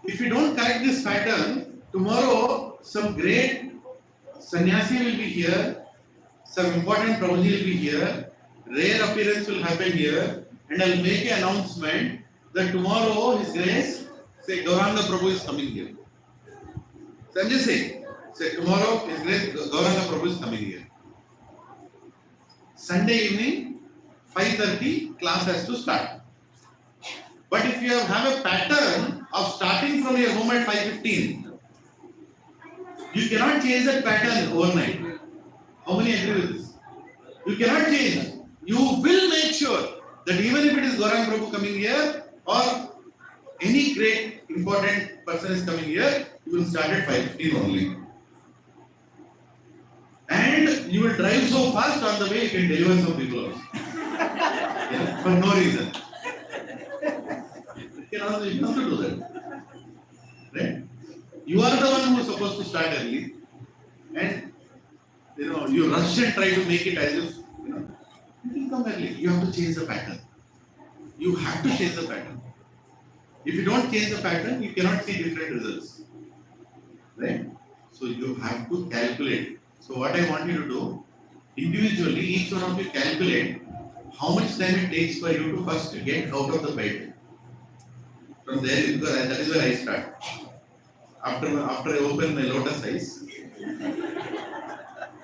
If we don't correct this pattern, tomorrow some great sannyasi will be here, some important Prabhuji will be here, rare appearance will happen here, and I will make an announcement that tomorrow His Grace, say Gauranga Prabhu is coming here. So I'm just saying, tomorrow His Grace Gauranga Prabhu is coming here. Sunday evening, 5:30, class has to start. But if you have a pattern of starting from your home at 5:15, you cannot change that pattern overnight. How many agree with this? You cannot change. You will make sure that even if it is Gauranga Prabhu coming here or any great important person is coming here, you will start at 5:15 only. And you will drive so fast on the way you can deliver some people also. For no reason. You can also do that. Right? You are the one who is supposed to start early. And you rush and try to make it as if, it will come early. You have to change the pattern. You have to change the pattern. If you don't change the pattern, you cannot see different results. Right? So you have to calculate. So what I want you to do, individually, each one of you calculate how much time it takes for you to first get out of the bed. From there, because that is where I start. After I open my lotus eyes,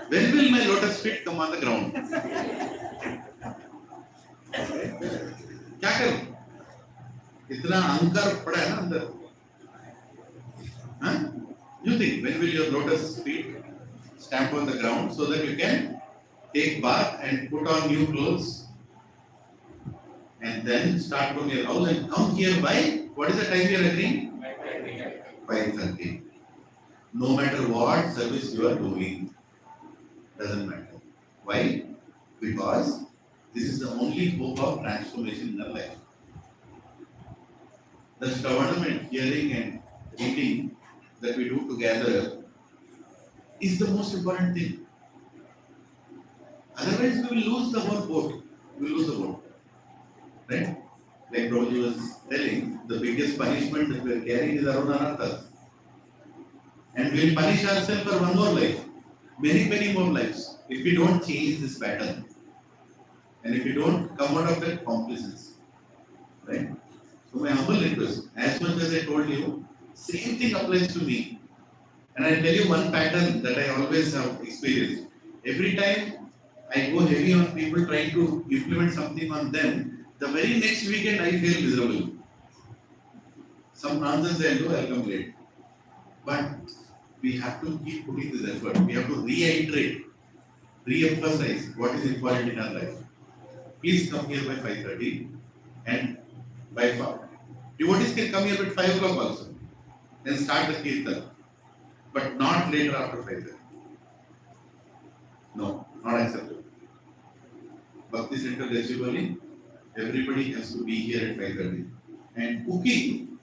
when will my lotus feet come on the ground? क्या करूं? इतना अहंकार पड़ा है ना अंदर. Huh? You think when will your lotus feet stamp on the ground so that you can take bath and put on new clothes and then start from your house and come here by what is the time you are agreeing? 5:30. No matter what service you are doing, doesn't matter. Why? Because this is the only hope of transformation in our life. The Shravanam and hearing and reading that we do together is the most important thing. Otherwise, we will lose the whole boat. We will lose the boat. Right? Like Prabhu was telling, the biggest punishment that we are carrying is our own anarthas. And we will punish ourselves for one more life. Many more lives. If we don't change this pattern. And if you don't come out of that complacence. Right? So my humble request, as much as I told you, same thing applies to me. And I'll tell you one pattern that I always have experienced. Every time I go heavy on people trying to implement something on them, the very next weekend I feel miserable. Some nonsense I'll do, I'll come late. But we have to keep putting this effort. We have to reiterate, re-emphasize what is important in our life. Please come here by 5:30 and by 5. Devotees can come here at 5 o'clock also and start the kirtan, but not later after 5:30. No, not acceptable. Bhakti Center Gachibowli, everybody has to be here at 5:30. And cooking,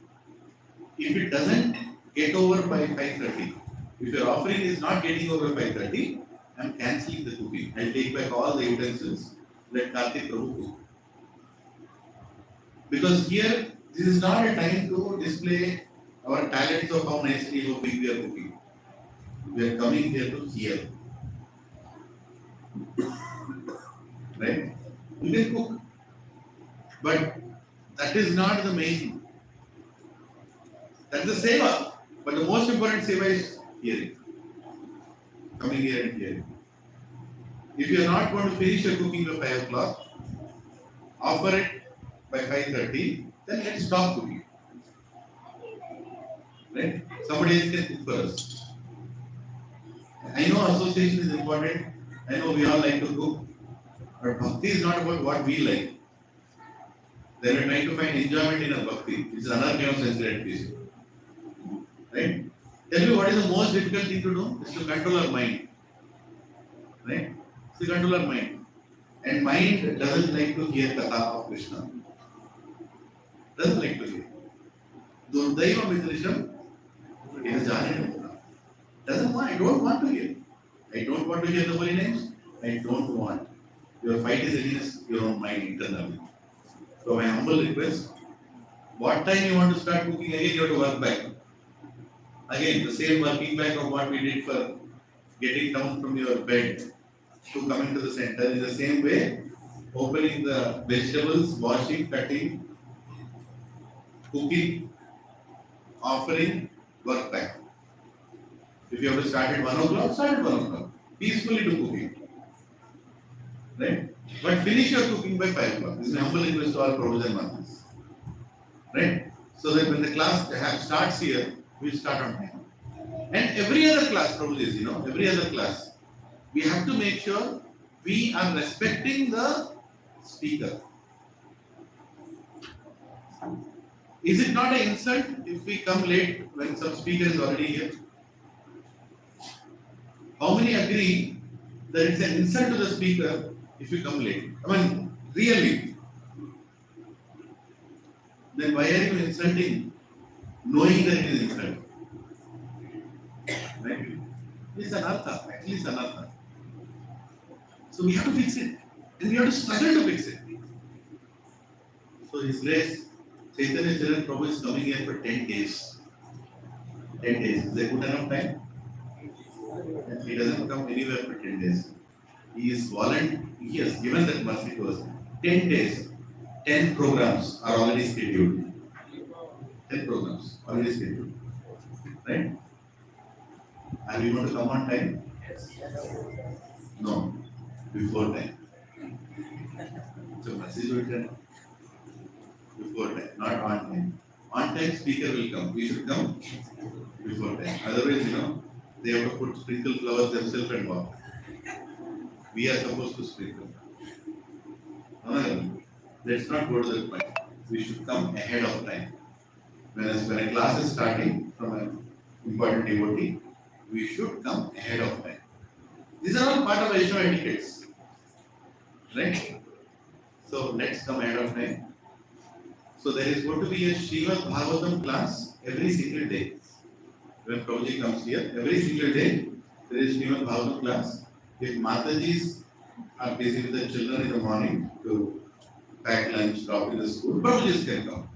if it doesn't get over by 5:30, if your offering is not getting over by 5:30, I am cancelling the cooking. I'll take back all the utensils. Let Karthik Prabhu cook. Because here, this is not a time to display our talents of how nicely, how big we are cooking. We are coming here to hear. Right? You can cook. But that is not the main. That's the seva. But the most important seva is hearing. Coming here and hearing. If you are not going to finish your cooking by 5 o'clock, offer it by 5:30, then let's stop cooking. Right? Somebody else can cook for us. I know association is important. I know we all like to cook. But bhakti is not about what we like. Then we are trying to find enjoyment in a bhakti. It's another kind of sensitivity. Right? Tell me what is the most difficult thing to do? Is to control our mind. Right? So control our mind. And mind doesn't like to hear Katha of Krishna. Doesn't like to hear. Durdaiva Mitrisham doesn't want, I don't want to hear. I don't want to hear the holy names. I don't want. Your fight is against your own mind internally. So my humble request, what time you want to start cooking again, you have to work back. Again, the same working back of what we did for getting down from your bed to coming to the center in the same way, opening the vegetables, washing, cutting, cooking, offering, work back. If you have to start at 1 o'clock, start at 1 o'clock. Peacefully do cooking. Right? But finish your cooking by 5 o'clock. This is my humble request to all Prabhus and Matas. Right? So that when the class starts here, we start on time. And every other class, Prabhuji, every other class, we have to make sure we are respecting the speaker. Is it not an insult if we come late when some speaker is already here? How many agree that it's an insult to the speaker if you come late? I mean, really. Then why are you insulting knowing that it is insult? Right? It's anartha, actually it's anartha. So we have to fix it. And we have to struggle to fix it. So His Grace, Chaitanya Charan Prabhu is coming here for 10 days. 10 days. Is that good enough time? He doesn't come anywhere for 10 days. He is he has given that mercy to us. 10 days, 10 programs are already scheduled. 10 programs already scheduled. Right? Are we going to come on time? No, before time. So message will come before time, not on time. On time, speaker will come. We should come before time. Otherwise, they have to put sprinkle flowers themselves and walk. We are supposed to sprinkle. Let's not go to that point. We should come ahead of time. When a class is starting from an important devotee, we should come ahead of time. These are all part of Vaishnava etiquettes. Right? So let's come ahead of time. So there is going to be a Srimad Bhagavatam class every single day. When Prabhuji comes here, every single day there is Srimad Bhagavatam class. If Matajis are busy with the children in the morning to pack lunch, drop in the school, Prabhujis can come.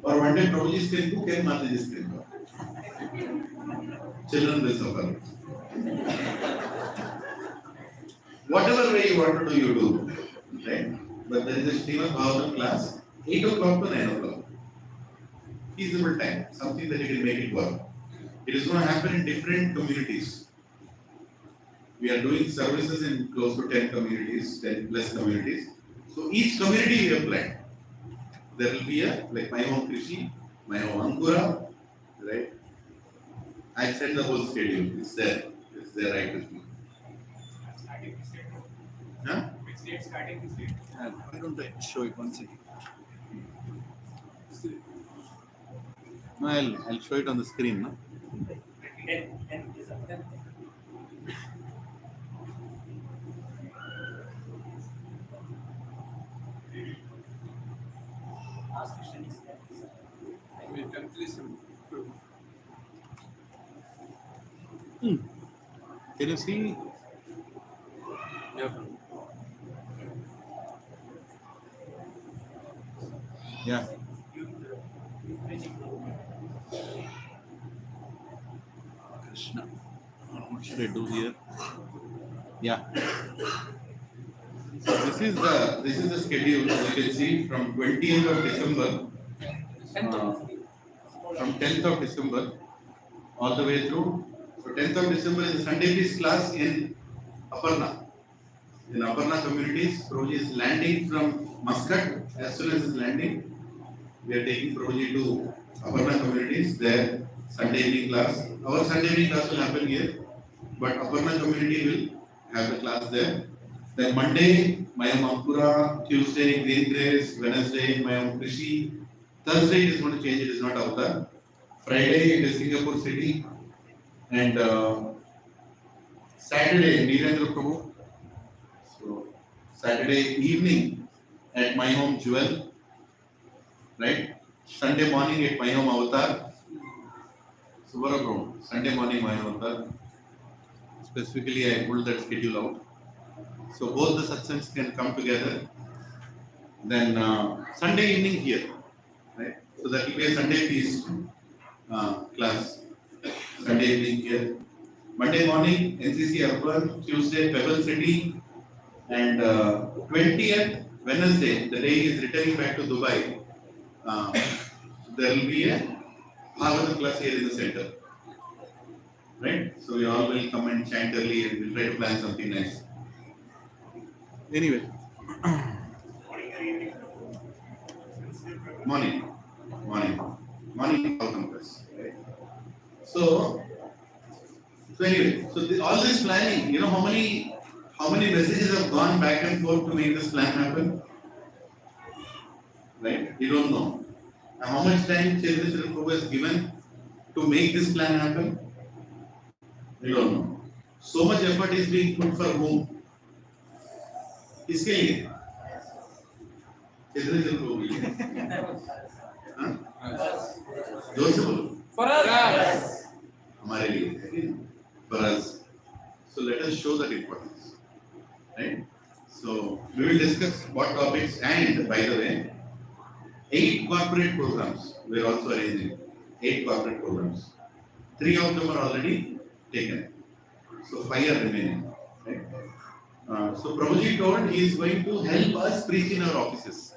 Or one day Prabhujis can cook and Matajis can come. Children will suffer. Whatever way you want to do, you do. Right? But there is a Srimad Bhagavatam class, 8 o'clock to 9 o'clock. Feasible time, something that you can make it work. It is going to happen in different communities. We are doing services in close to 10 communities, 10 plus communities. So each community we have planned. There will be like my own Krishi, my own Ankura, right? I send the whole schedule. It's there right with me. Huh? Which date starting this date? Why don't I show it one second? No, I'll show it on the screen. No? Can you see? Yeah. Krishna. What should I do here? Yeah. So this is the schedule. As you can see, from 20th of December, from 10th of December, all the way through. So 10th of December is the Sunday feast class in Aparna. In Aparna communities, Prabhuji is landing from Muscat. As soon as he's landing, we are taking Prabhuji to Aparna communities. There, Sunday evening class. Our Sunday evening class will happen here, but Aparna community will have the class there. Then Monday, Mayam Ankura. Tuesday, Green Grace. Wednesday, Mayam Krishi. Thursday it is going to change. It is not Avatar. Friday it is Singapore City. And Saturday, Nirendra Prabhu. So, Saturday evening at my home Jewel. Right? Sunday morning at my home Avatar. Subara Prabhu. Sunday morning my home Avatar. Specifically, I pulled that schedule out. So, both the satsangs can come together. Then, Sunday evening here. Right? So, that will be a Sunday feast class. Sunday evening here. Monday morning, NCC Urban, Tuesday, Pebble City, and 20th, Wednesday, the day he is returning back to Dubai, there will be a Bhagavatam class here in the center. Right? So we all will come and chant early and we'll try to plan something nice. Anyway. Morning Bhagavatam class. Right? So anyway, all this planning, how many messages have gone back and forth to make this plan happen? Right? You don't know. And how much time Chaitanya Prabhu has given to make this plan happen? You don't know. So much effort is being put for whom? किसके लिए? Chaitanya Prabhu के लिए. जोर से बोलो. For us. हमारे लिए, for us. So let us show that importance, right? will discuss what topics, and by the way, 8 corporate programs we are also arranging. 8 corporate programs. 3 of them are already taken. So 5 are remaining. Right? So Prabhuji told he is going to help us preach in our offices.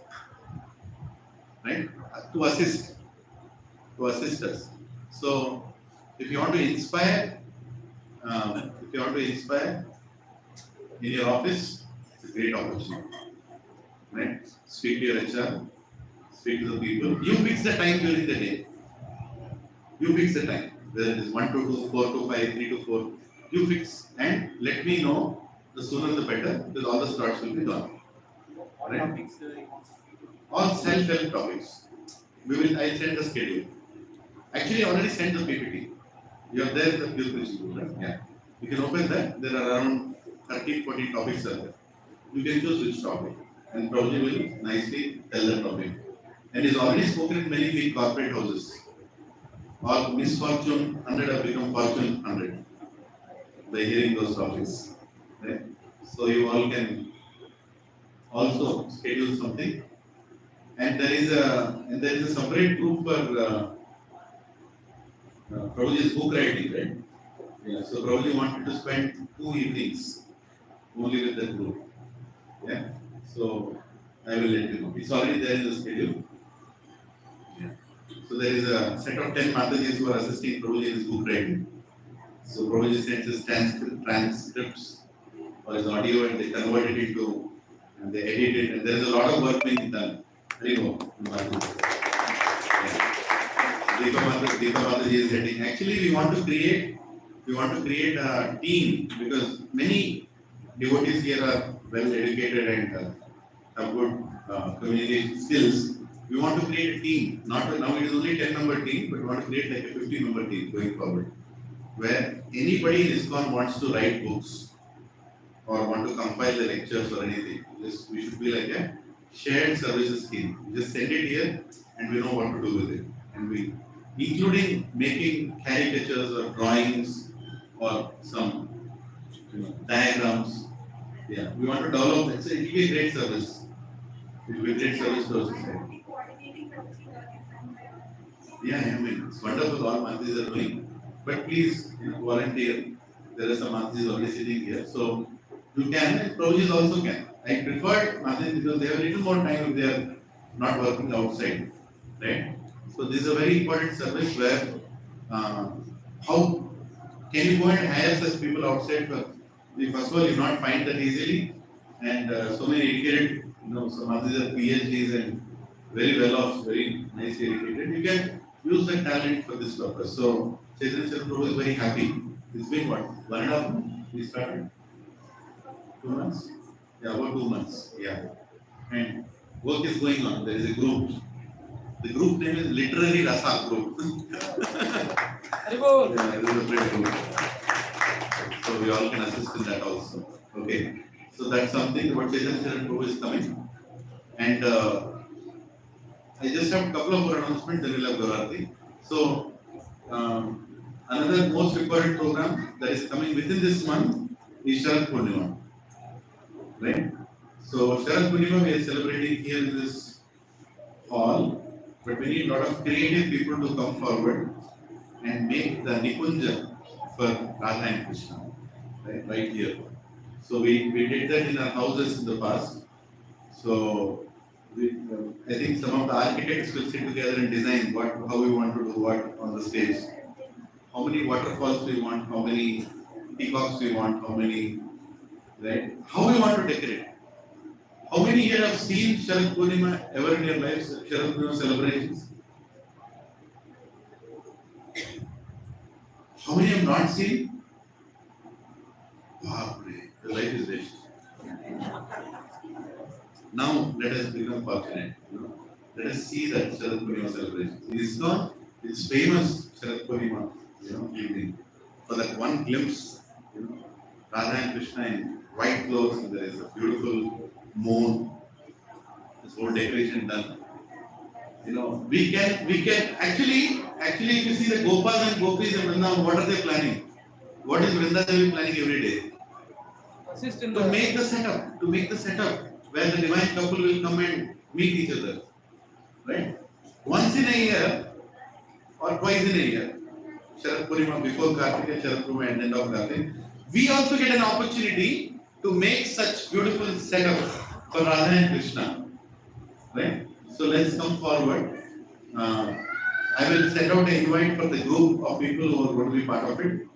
Right? To assist us. So if you want to inspire, in your office, it's a great opportunity. Right? Speak to your HR, speak to the people. You fix the time during the day. You fix the time. Whether it is 1 to 2, 4 to 5, 3 to 4. You fix and let me know. The sooner the better, because all the slots will be gone. Right? All self-help topics. I'll send the schedule. Actually, I already sent the PPT. You are there in the Pure Preaching, right? Yeah. You can open that. There are around 30, 40 topics are there. You can choose which topic. And probably will nicely tell the topic. And he's already spoken in many big corporate houses. All misfortune 100 have become fortune 100 by hearing those topics. Right? So you all can also schedule something. And there is a separate group for Prabhuji's book writing, right? Yeah. So Prabhuji wanted to spend 2 evenings only with that group. Yeah. So I will let you know. It's already there in the schedule. Yeah. So there is a set of 10 Matajis who are assisting Prabhuji in his book writing. So Prabhuji sends his transcripts or his audio and they convert it into, and they edit it, and there is a lot of work being done. Very well. Deepa Mataji is heading. Actually, we want to create a team because many devotees here are well educated and have good communication skills. We want to create a team. Now it is only 10-member team, but we want to create like a 50-member team going forward, where anybody in ISKCON wants to write books or want to compile the lectures or anything. We should be like a shared services team. We just send it here and we know what to do with it. And we, including making caricatures or drawings or some diagrams. Yeah, we want to develop that. So it will be a great service. It will be a great service to our society. Yeah, I mean, it's wonderful all Mantis are doing. But please, volunteer. There are some Mantis already sitting here. So you can, and Prabhujis also can. I prefer Mantis because they have a little more time if they are not working outside. Right? So this is a very important service where how can you go and hire such people outside? First of all, you not find that easily, and so many educated, some others are PhDs and very well off, very nicely educated. You can use that talent for this purpose. So Chaitanya Prabhu is very happy. It's been what, 1.5 months? We started 2 months. Yeah, about 2 months. Yeah, and work is going on. There is a group. The group name is Literary Rasa Group. Yeah, this is a great group. So we all can assist in that also. Okay. So that's something about Chaitanya Prabhu is coming. And I just have a couple of more announcements, then we'll have Gaurarti. So another most important program that is coming within this month is Sharad Purnima. Right? So Sharad Purnima we are celebrating here in this hall. But we need a lot of creative people to come forward and make the Nikunja for Radha and Krishna, right here. So we did that in our houses in the past. So I think some of the architects will sit together and design how we want to do what on the stage. How many waterfalls we want, how many peacocks we want, how many, right? How we want to decorate. How many here have seen Sharad Purnima ever in your lives, Sharad Purnima celebrations? How many have not seen? Wow, the life is wasted. Now let us become fortunate. Let us see that Sharad Purnima celebration. In ISKCON, it's famous Sharad Purnima, evening. For that one glimpse, Radha and Krishna in white clothes, and there is a beautiful moon, this whole decoration done. We can actually if you see the Gopas and Gopis in Vrindavan, what are they planning? What is Vrindavan planning every day? To make the setup, where the divine couple will come and meet each other, right? Once in a year or twice in a year, Sharad Purnima before Kartik and Sharad Purnima at the end of Kartik, we also get an opportunity to make such beautiful setup for Radha and Krishna, right? So let's come forward. I will send out an invite for the group of people who are going to be part of it.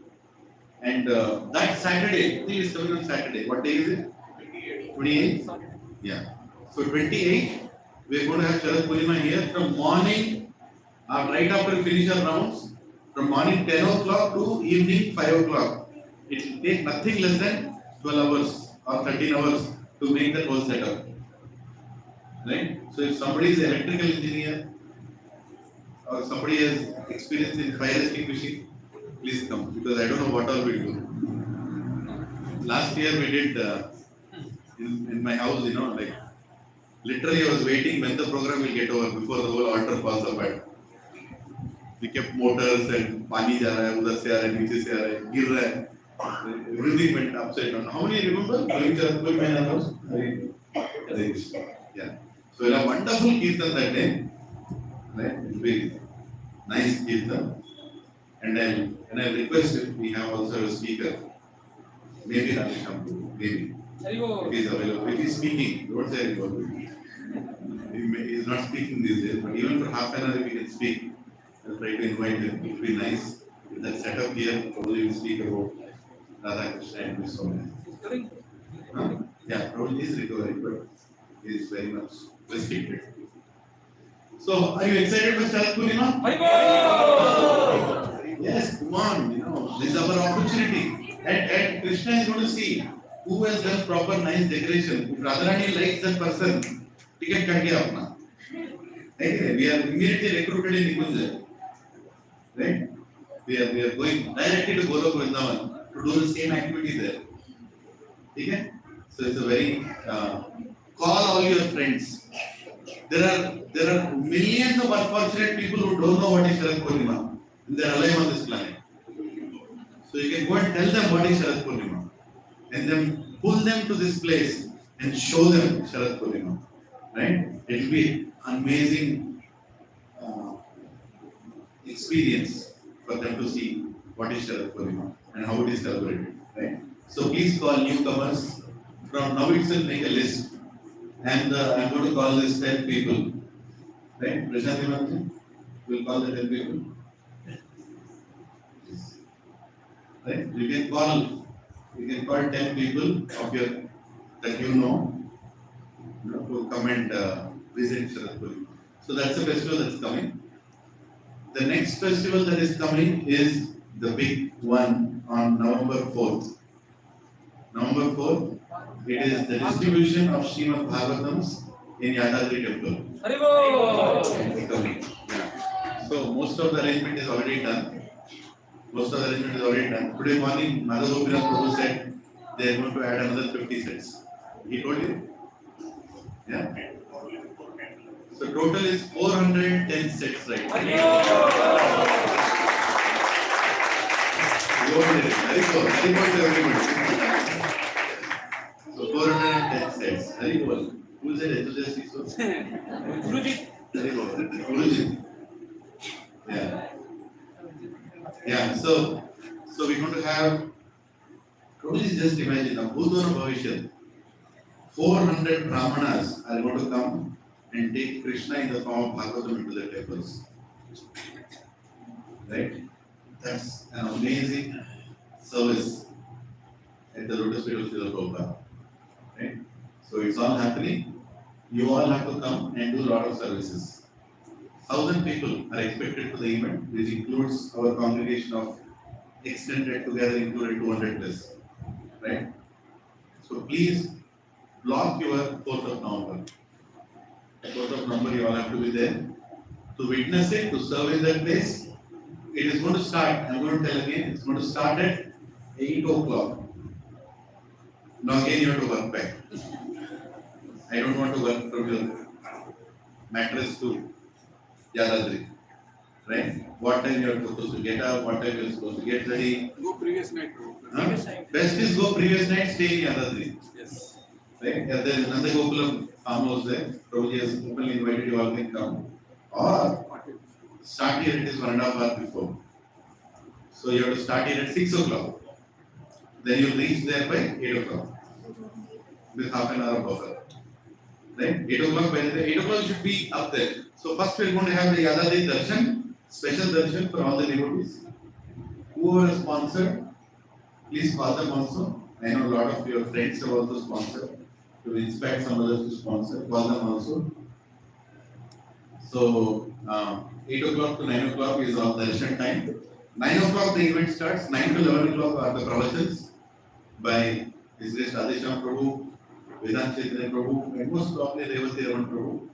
And that Saturday, I think it's coming on Saturday. What day is it? 28th? Yeah. So 28th, we are going to have Sharad Purnima here from morning, right after we finish our rounds, from morning 10 o'clock to evening 5 o'clock. It will take nothing less than 12 hours or 13 hours to make the whole setup. Right? So if somebody is an electrical engineer or somebody has experience in fire extinguishing, please come, because I don't know what all we do. Last year we did in my house, like literally I was waiting when the program will get over before the whole altar falls apart. We kept motors and pani ja raha hai, udhar se aa raha hai, niche se aa raha hai, gir raha hai. Everything went upside down. How many remember going to my house? Yeah. So we'll have wonderful kirtan that day. Right? It will be nice kirtan. And I'll request if we have also a speaker. Maybe Ramesh Shampu, maybe. If he's available. If he's speaking, don't say anything. He's not speaking these days, but even for half an hour if he can speak, I'll try to invite him. It will be nice. With that setup here, probably we'll speak about Radha Krishna and Vishnu. Yeah, probably he's recovering, but he's very much restricted. So, are you excited for Sharad Purnima? Yes, come on, this is our opportunity. And Krishna is going to see who has done proper nice decoration. If Radharani likes that person, ticket cut gaya apna. We are immediately recruited in Nikunja. Right? We are going directly to Golok Vrindavan to do the same activity there. Okay? So it's a very call all your friends. There are millions of unfortunate people who don't know what is Sharad Purnima. They are alive on this planet. So you can go and tell them what is Sharad Purnima, and then pull them to this place and show them Sharad Purnima. Right? It will be amazing experience for them to see what is Sharad Purnima and how it is celebrated. Right? So please call newcomers. From now itself, make a list. And I'm going to call this 10 people. Right? Prashant Imanji? We'll call the 10 people. Right? You can call 10 people of that you know to come and visit Sharad Purnima. So that's a festival that's coming. The next festival that is coming is the big one on November 4th. November 4th, it is the distribution of Srimad Bhagavatams in Yadadri temple. Yeah. So most of the arrangement is already done. Today morning, Madhavopinath Prabhu said they are going to add another 50 sets. He told you? Yeah. So total is 410 sets right now. Very good to everybody. So 410 sets. Very good. Who is it? Enthusiastic? Guruji. Very good. Guruji. Yeah. Yeah. So we're going to have. Please just imagine now. Bhutana Bhavishya. 400 Brahmanas are going to come and take Krishna in the form of Bhagavatam into their temples. Right? That's an amazing service at the Lotus Feet of Srila Prabhupada. Right? So it's all happening. You all have to come and do a lot of services. 1,000 people are expected for the event, which includes our congregation of extended together included 200 plus. Right? So please block your 4th of November. 4th of November, you all have to be there to witness it, to serve in that place. It is going to start, I'm going to tell again, it's going to start at 8 o'clock. Now again you have to work back. I don't want to work from your mattress to Yadadri. Right? What time you are supposed to get up, what time you are supposed to get ready. Go previous night. Best is go previous night, stay in Yadadri. Yes. right? If there is another Gokulam farmhouse there, Prabhuji has openly invited you all can come. Or start here, it is 1.5 hours before. So you have to start here at 6 o'clock. Then you reach there by 8 o'clock. With half an hour of buffer. Right? 8 o'clock, by the way, 8 o'clock should be up there. So first we are going to have the Yadadri Darshan, special darshan for all the devotees. Who are sponsored, please call them also. I know a lot of your friends have also sponsored. To inspire some others to sponsor, call them also. So 8 o'clock to 9 o'clock is all darshan time. 9 o'clock the event starts. 9 to 11 o'clock are the pravachans by His Grace Radhesham Prabhu, Vedant Chaitanya Prabhu, and most probably Revati Raman Prabhu,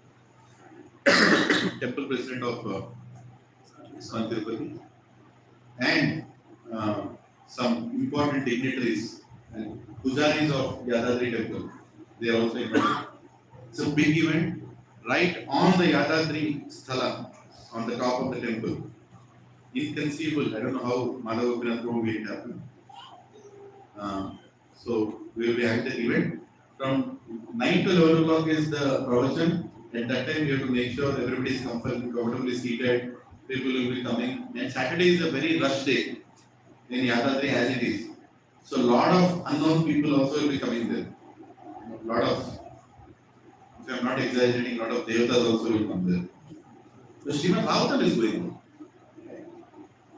Temple President of ISKCON Tirupati, and some important dignitaries and pujaris of Yadadri Temple. They are also invited. It's a big event right on the Yadadri Sthala, on the top of the temple. Inconceivable. I don't know how Madhava Gopinath Prabhu made it happen. So we will be having the event. From 9 to 11 o'clock is the pravachan. At that time, we have to make sure everybody is comfortably seated. People will be coming. And Saturday is a very rush day in Yadadri as it is. So a lot of unknown people also will be coming there. A lot of, if I am not exaggerating, a lot of devatas also will come there. So Srimad Bhagavatam is going on.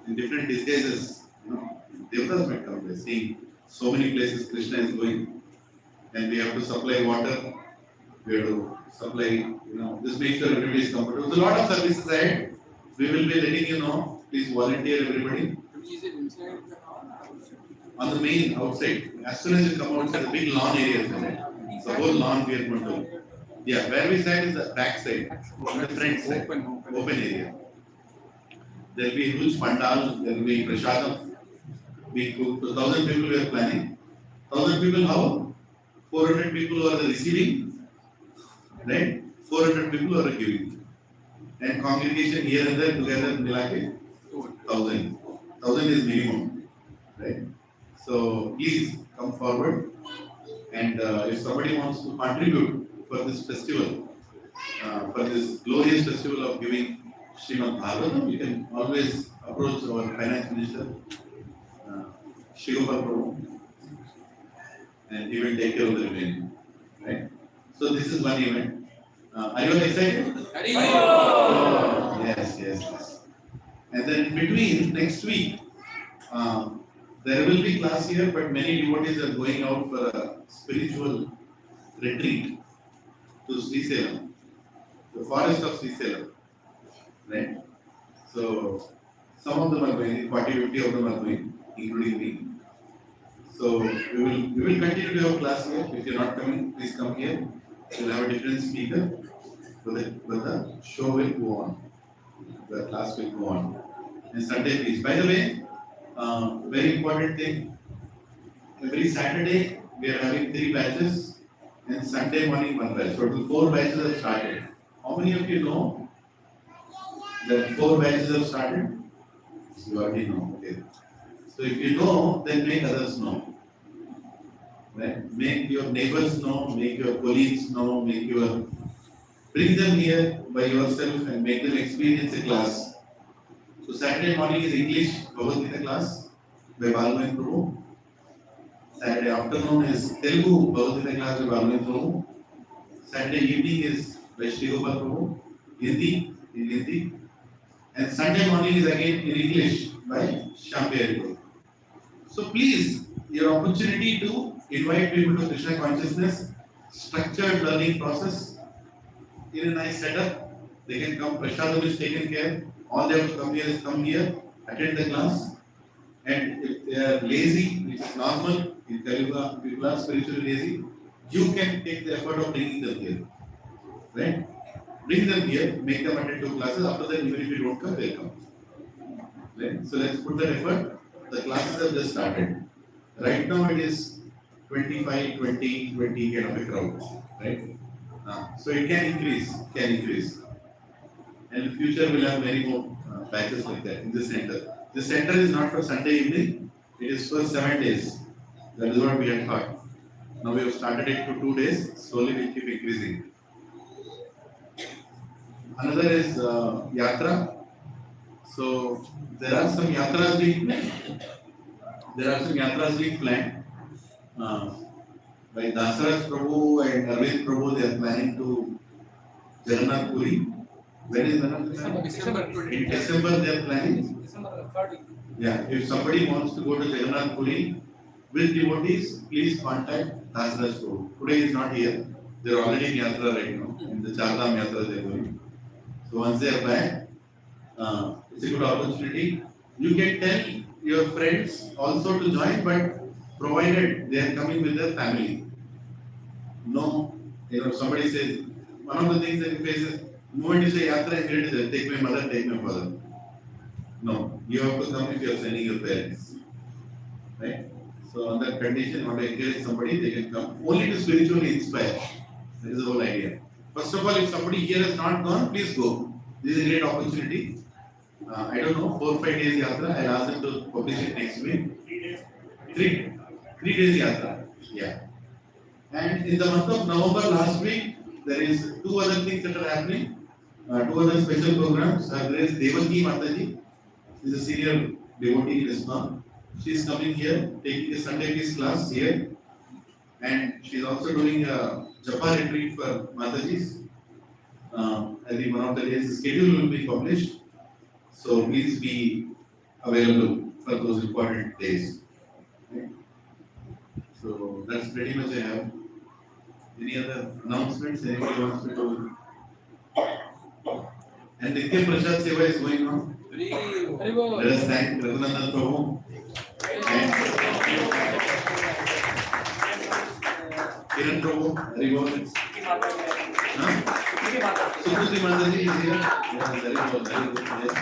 In different disguises, devatas might come there, seeing so many places Krishna is going. And we have to supply water, we have to supply, just make sure everybody is comfortable. There's a lot of services ahead. We will be letting you know. Please volunteer everybody. Is it inside the hall or outside? On the main outside. As soon as you come outside, the big lawn area is there. The whole lawn we are going to. Yeah, where we sat is the back side, on the front side, open area. There will be a huge pandal, there will be prasadam. We cook, 1,000 people we are planning. 1,000 people how? 400 people who are the receiving, right? 400 people who are giving. And congregation here and there together, Milake, 1,000. 1,000 is minimum, right? So please come forward. And if somebody wants to contribute for this festival, for this glorious festival of giving Srimad Bhagavatam, you can always approach our finance minister, Shigopal Prabhu, and he will take care of the remaining. Right? So this is one event. Are you all excited? Yes. And then in between, next week, there will be class here, but many devotees are going out for a spiritual retreat to Srisalam, the forest of Srisalam. Right? So some of them are going, 40-50 of them are going, including me. So we will continue to have class here. If you're not coming, please come here. We'll have a different speaker, but the show will go on. The class will go on. And Sunday feast. By the way, very important thing. Every Saturday we are having 3 batches, and Sunday morning 1 batch. Total 4 batches have started. How many of you know that 4 batches have started? You already know. Okay. So if you know, then make others know. Right? Make your neighbors know, make your colleagues know, bring them here by yourself and make them experience a class. So Saturday morning is English Bhagavad Gita class by Balgoin Prabhu. Saturday afternoon is Telugu Bhagavad Gita class by Balgoin Prabhu. Saturday evening is by Shigopal Prabhu, Hindi. And Sunday morning is again in English by Shambhari Prabhu. So please, your opportunity to invite people to Krishna consciousness, structured learning process, in a nice setup. They can come, Prasadam is taken care. All they have to come here is come here, attend the class. And if they are lazy, which is normal, in Kaliuga, people are spiritually lazy, you can take the effort of bringing them here. Right? Bring them here, make them attend 2 classes. After that, even if you don't come, they'll come. Right? So let's put that effort. The classes have just started. Right now it is 25, 20 kind of a crowd. Right? So it can increase. And in future we'll have many more batches like that in this center. This center is not for Sunday evening, it is for 7 days. That is what we had thought. Now we have started it to 2 days. Slowly we'll keep increasing. Another is Yatra. So there are some Yatras being planned. By Dasaraj Prabhu and Arvind Prabhu, they are planning to Jagannath Puri. When is Jagannath? December. In December they are planning. December 30. Yeah, if somebody wants to go to Jagannath Puri with devotees, please contact Dasaraj Prabhu. Today is not here. They are already in Yatra right now. In the Chardham Yatra they are going. So once they are back, it's a good opportunity. You can tell your friends also to join, but provided they are coming with their family. No, somebody says, one of the things that you face is, the moment you say Yatra, immediately take my mother, take my father. No, you have to come if you are sending your parents. Right? So on that condition, you want to encourage somebody, they can come only to spiritually inspire. That is the whole idea. First of all, if somebody here has not gone, please go. This is a great opportunity. I don't know, 4 or 5 days Yatra. I'll ask them to publish it next week. 3 days Yatra. Yeah. And in the month of November last week, there is 2 other things that are happening. 2 other special programs. There is Devaki Mataji. She is a senior devotee in ISKCON. She is coming here, taking a Sunday peace class here. And she is also doing a Japa retreat for Matajis. I think one of the days the schedule will be published. So please be available for those important days. Okay. So that's pretty much I have. Any other announcements? Anybody wants to do? And Nitya Prasad Seva is going on. Let us thank Raghunandan Prabhu. And Kiran Prabhu, very well. Sukuti Mataji is here. Yeah, very good. Yes.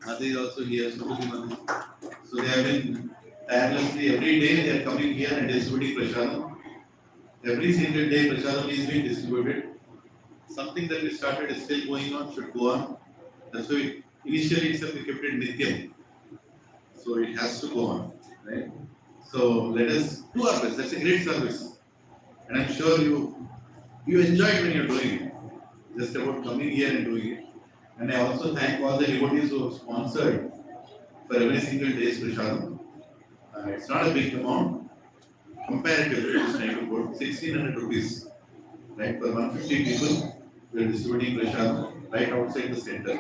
Mataji is also here. Sukuti Mataji. So they have been tirelessly every day they are coming here and distributing prasadam. Every single day prasadam is being distributed. Something that we started is still going on, should go on. That's why initially itself we kept it Nityam. So it has to go on, right? So let us do our best. That's a great service. And I'm sure you enjoy it when you're doing it. Just about coming here and doing it. And I also thank all the devotees who have sponsored for every single day's prasadam. It's not a big amount. Comparatively, it's trying to put 1600 rupees. Right, for 150 people, we are distributing prasadam right outside the center.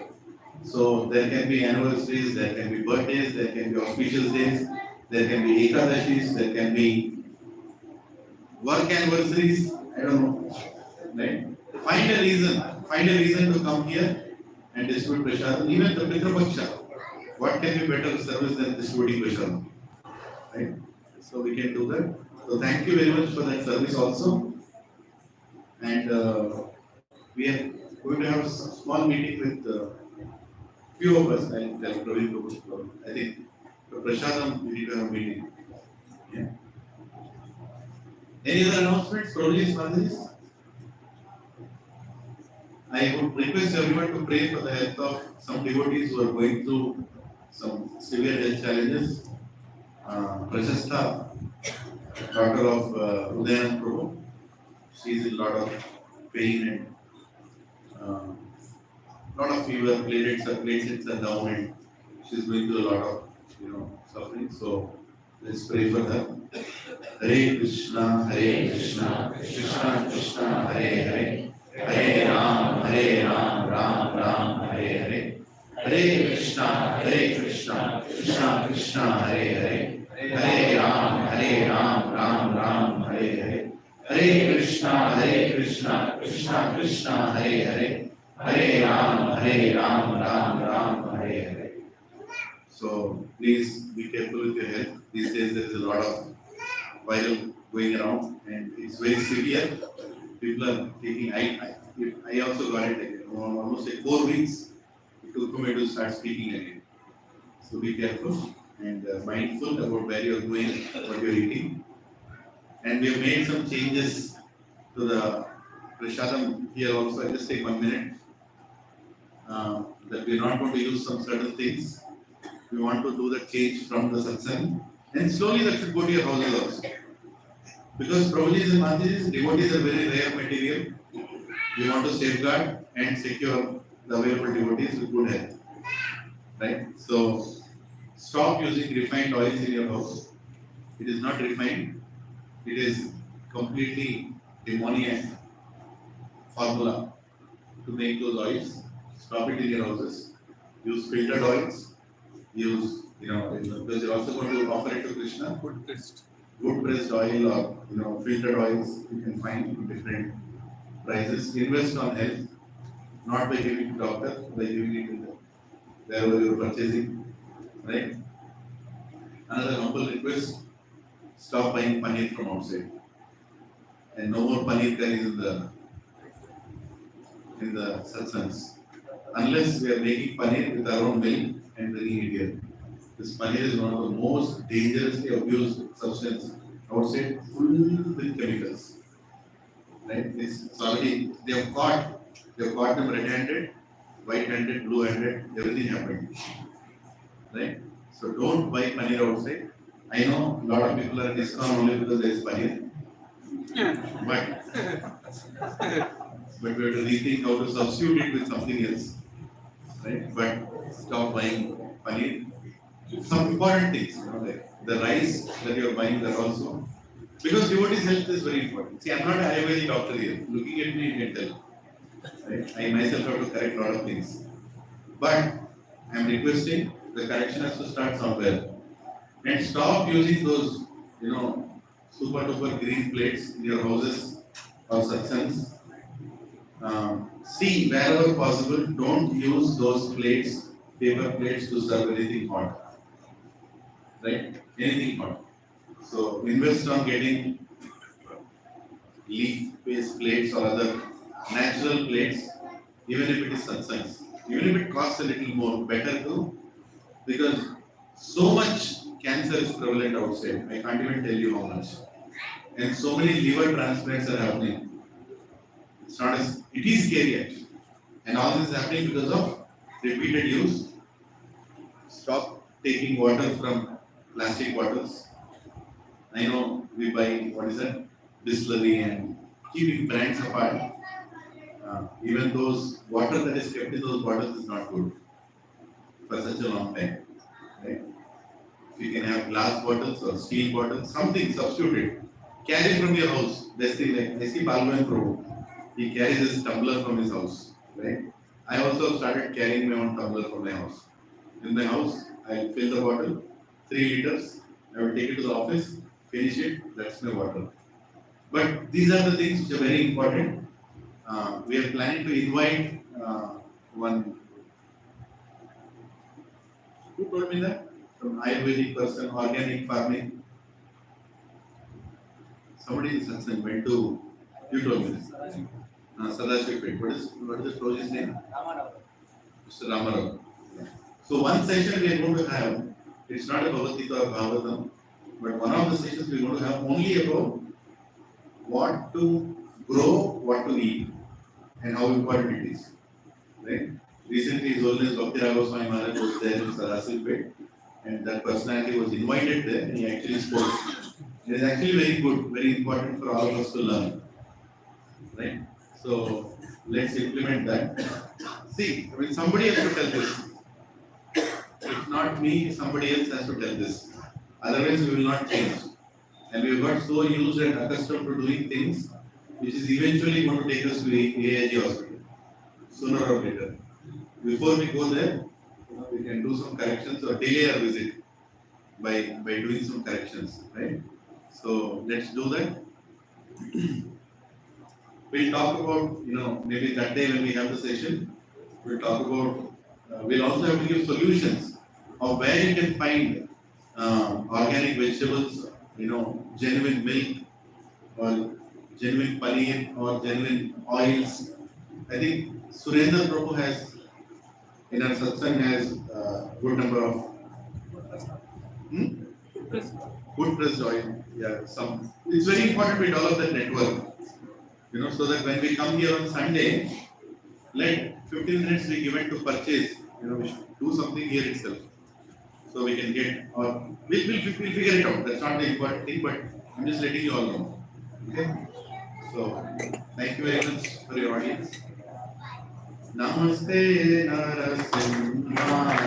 So there can be anniversaries, there can be birthdays, there can be auspicious days, there can be ekadashis, there can be work anniversaries. I don't know. Right? Find a reason to come here and distribute prasadam. Even the Pitra Paksha. What can be better service than distributing prasadam? Right? So we can do that. So thank you very much for that service also. And we are going to have a small meeting with few of us. I'll tell Prabhu. I think for prasadam we need to have a meeting. Yeah. Any other announcements? Prabhuji's Mataji's? I would request everyone to pray for the health of some devotees who are going through some severe health challenges. Prashasta, daughter of Udayan Prabhu, she is in a lot of pain and lot of fever, platelets are down, and she is going through a lot of suffering. So let's pray for her. Hare Krishna, Krishna Krishna, Hare Hare. Hare Ram, Ram Ram, Hare Hare. Hare Krishna, Krishna Krishna, Hare Hare. Hare Ram, Ram Ram, Hare Hare. Hare Krishna, Krishna Krishna, Hare Hare. Hare Ram, Ram Ram, Hare Hare. So please be careful with your health. These days there is a lot of viral going around and it's very severe. People are taking, I also got it again. Almost like 4 weeks it took for me to start speaking again. So be careful and mindful about where you are going, what you are eating. And we have made some changes to the prasadam here also. I'll just take 1 minute. That we are not going to use some certain things. We want to do the change from the satsang. And slowly that should go to your houses also. Because Prabhuji's and Mataji's devotees are very rare material. We want to safeguard and secure the available devotees with good health. Right? So stop using refined oils in your house. It is not refined. It is completely demoniac formula to make those oils. Stop it in your houses. Use filtered oils. Use, because you're also going to offer it to Krishna. Good pressed oil or filtered oils you can find in different prices. Invest on health, not by giving to doctor, by giving it to the wherever you're purchasing. Right? Another humble request, stop buying paneer from outside. And no more paneer curries in the satsangs. Unless we are making paneer with our own milk and bringing it here. This paneer is one of the most dangerously abused substances outside, full with chemicals. Right? It's already, they have caught them red-handed, white-handed, blue-handed, everything happened. Right? So don't buy paneer outside. I know a lot of people are discount only because there is paneer. But we have to rethink how to substitute it with something else. Right? But stop buying paneer. Some important things, like the rice that you are buying, that also. Because devotee's health is very important. See, I'm not an Ayurvedic doctor here. Looking at me, you can tell. Right? I myself have to correct a lot of things. But I'm requesting the correction has to start somewhere. And stop using those, super duper green plates in your houses or satsangs. See, wherever possible, don't use those plates, paper plates, to serve anything hot. Right? Anything hot. So invest on getting leaf-based plates or other natural plates, even if it is satsangs. Even if it costs a little more, better too, because so much cancer is prevalent outside. I can't even tell you how much. And so many liver transplants are happening. It is scary actually. And all this is happening because of repeated use. Stop taking water from plastic bottles. I know we buy, Distillery, and keeping brands apart. Even those water that is kept in those bottles is not good for such a long time. Right? If you can have glass bottles or steel bottles, something substituted. Carry from your house. That's the, like I see Prabhu and Prabhu. He carries his tumbler from his house. Right? I also started carrying my own tumbler from my house. In my house, I fill the bottle, 3 liters. I will take it to the office, finish it. That's my water. But these are the things which are very important. We are planning to invite one. Who told me that? From Ayurvedic person, organic farming. Somebody in Satsang went to. You told me this. Sadashiv. What is the Prabhu's name? Mr. Ramarao. So one session we are going to have. It's not a Bhagavad Gita or Bhagavatam, but one of the sessions we are going to have only about what to grow, what to eat, and how important it is. Right? Recently, His Holiness Bhakti Swami Maharaj was there in Saraswati, and that personality was invited there, and he actually spoke. It is actually very good, very important for all of us to learn. Right? So let's implement that. See, somebody has to tell this. If not me, somebody else has to tell this. Otherwise, we will not change. And we have got so used and accustomed to doing things which is eventually going to take us to AIG hospital, sooner or later. Before we go there, we can do some corrections or delay our visit by doing some corrections, right? So let's do that. We'll talk about, maybe that day when we have the session, we'll talk about, we'll also have to give solutions of where you can find organic vegetables, genuine milk, or genuine paneer, or genuine oils. I think Surendra Prabhu has, in our satsang, has a good number of good pressed oil. Yeah, it's very important we develop that network, so that when we come here on Sunday, let 15 minutes be given to purchase. We should do something here itself, so we can get, or we'll figure it out. That's not the important thing, but I'm just letting you all know. Okay? So, thank you very much for your audience. Namaste Narasimhaya. Namaste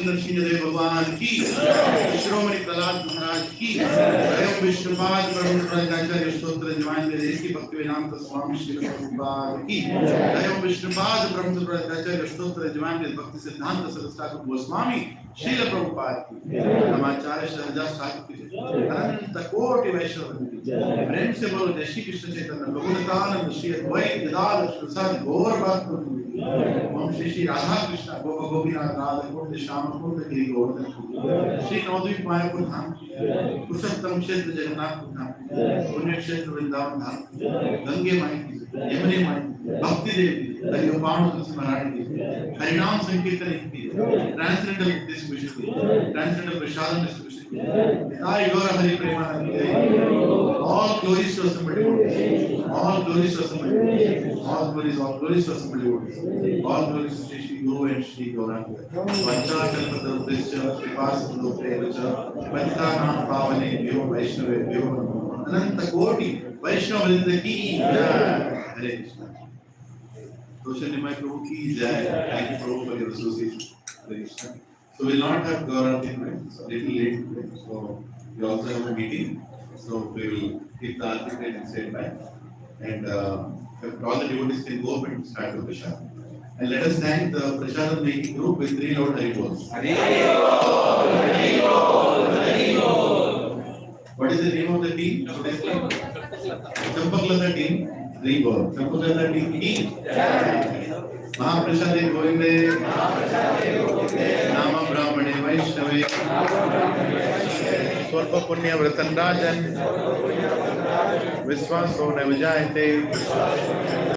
Narasimhadeva भगवान की, श्रोमणि प्रहलाद महाराज की, एवं विष्णुपाद ब्रह्मचार्य स्तोत्र join की भक्ति वेदांत स्वामी श्री प्रभुपाद की, एवं विष्णुपाद ब्रह्मचार्य स्तोत्र ज्वाइन भक्ति सिद्धांत सरस्वती गोस्वामी श्रील प्रभुपाद की, नमाचार्य सहजा साहिब की, अनंत कोटि वैष्णव की, प्रेम से बोलो जय श्री कृष्ण चैतन्य प्रभु नित्यानंद श्री अद्वैत गदाधर श्रीवासादि गौर भक्त ओम श्री श्री राधा कृष्ण गोपीनाथ राधा कुंड श्याम कुंड गिरि गोवर्धन श्री नवद्वीप मायापुर धाम पुरुषोत्तम क्षेत्र जगन्नाथ धाम पुण्य क्षेत्र वृंदावन धाम गंगे माई यमुने माई भक्ति देवी हरिओम स्मरण हरिनाम संकीर्तन transgender distribution transgender Prasad distribution Nitai Gaura Hari Premanande. All glories to assembled devotees. All glories to assembled devotees. All glories to assembled devotees. All glories to Shri Guru and Shri Gauranga. Vanchakalpatarubhisya Kripasindhubhyeva Pantanam Pavanebhyo Vaishnavebhyo Namo Ananta Koti Vaishnavavrinda ki Jai. Hare Krishna. Toshan Nimai Prabhu ki Jai. Thank you Prabhu for your association. Hare Krishna. So we will not have Gaurav tonight. It's a little late today. So we also have a meeting. So we will keep the article and say bye. And all the devotees can go up and start the Prashad. And let us thank the Prashadam making group with 3 loud Haribols. What is the name of the team? Champaklata team. 3 balls. Champaklata team ki Mahaprasade Govinde Nama Brahmane Vaishnave Swarpa Punya Vratanrajan Viswaso Navijayate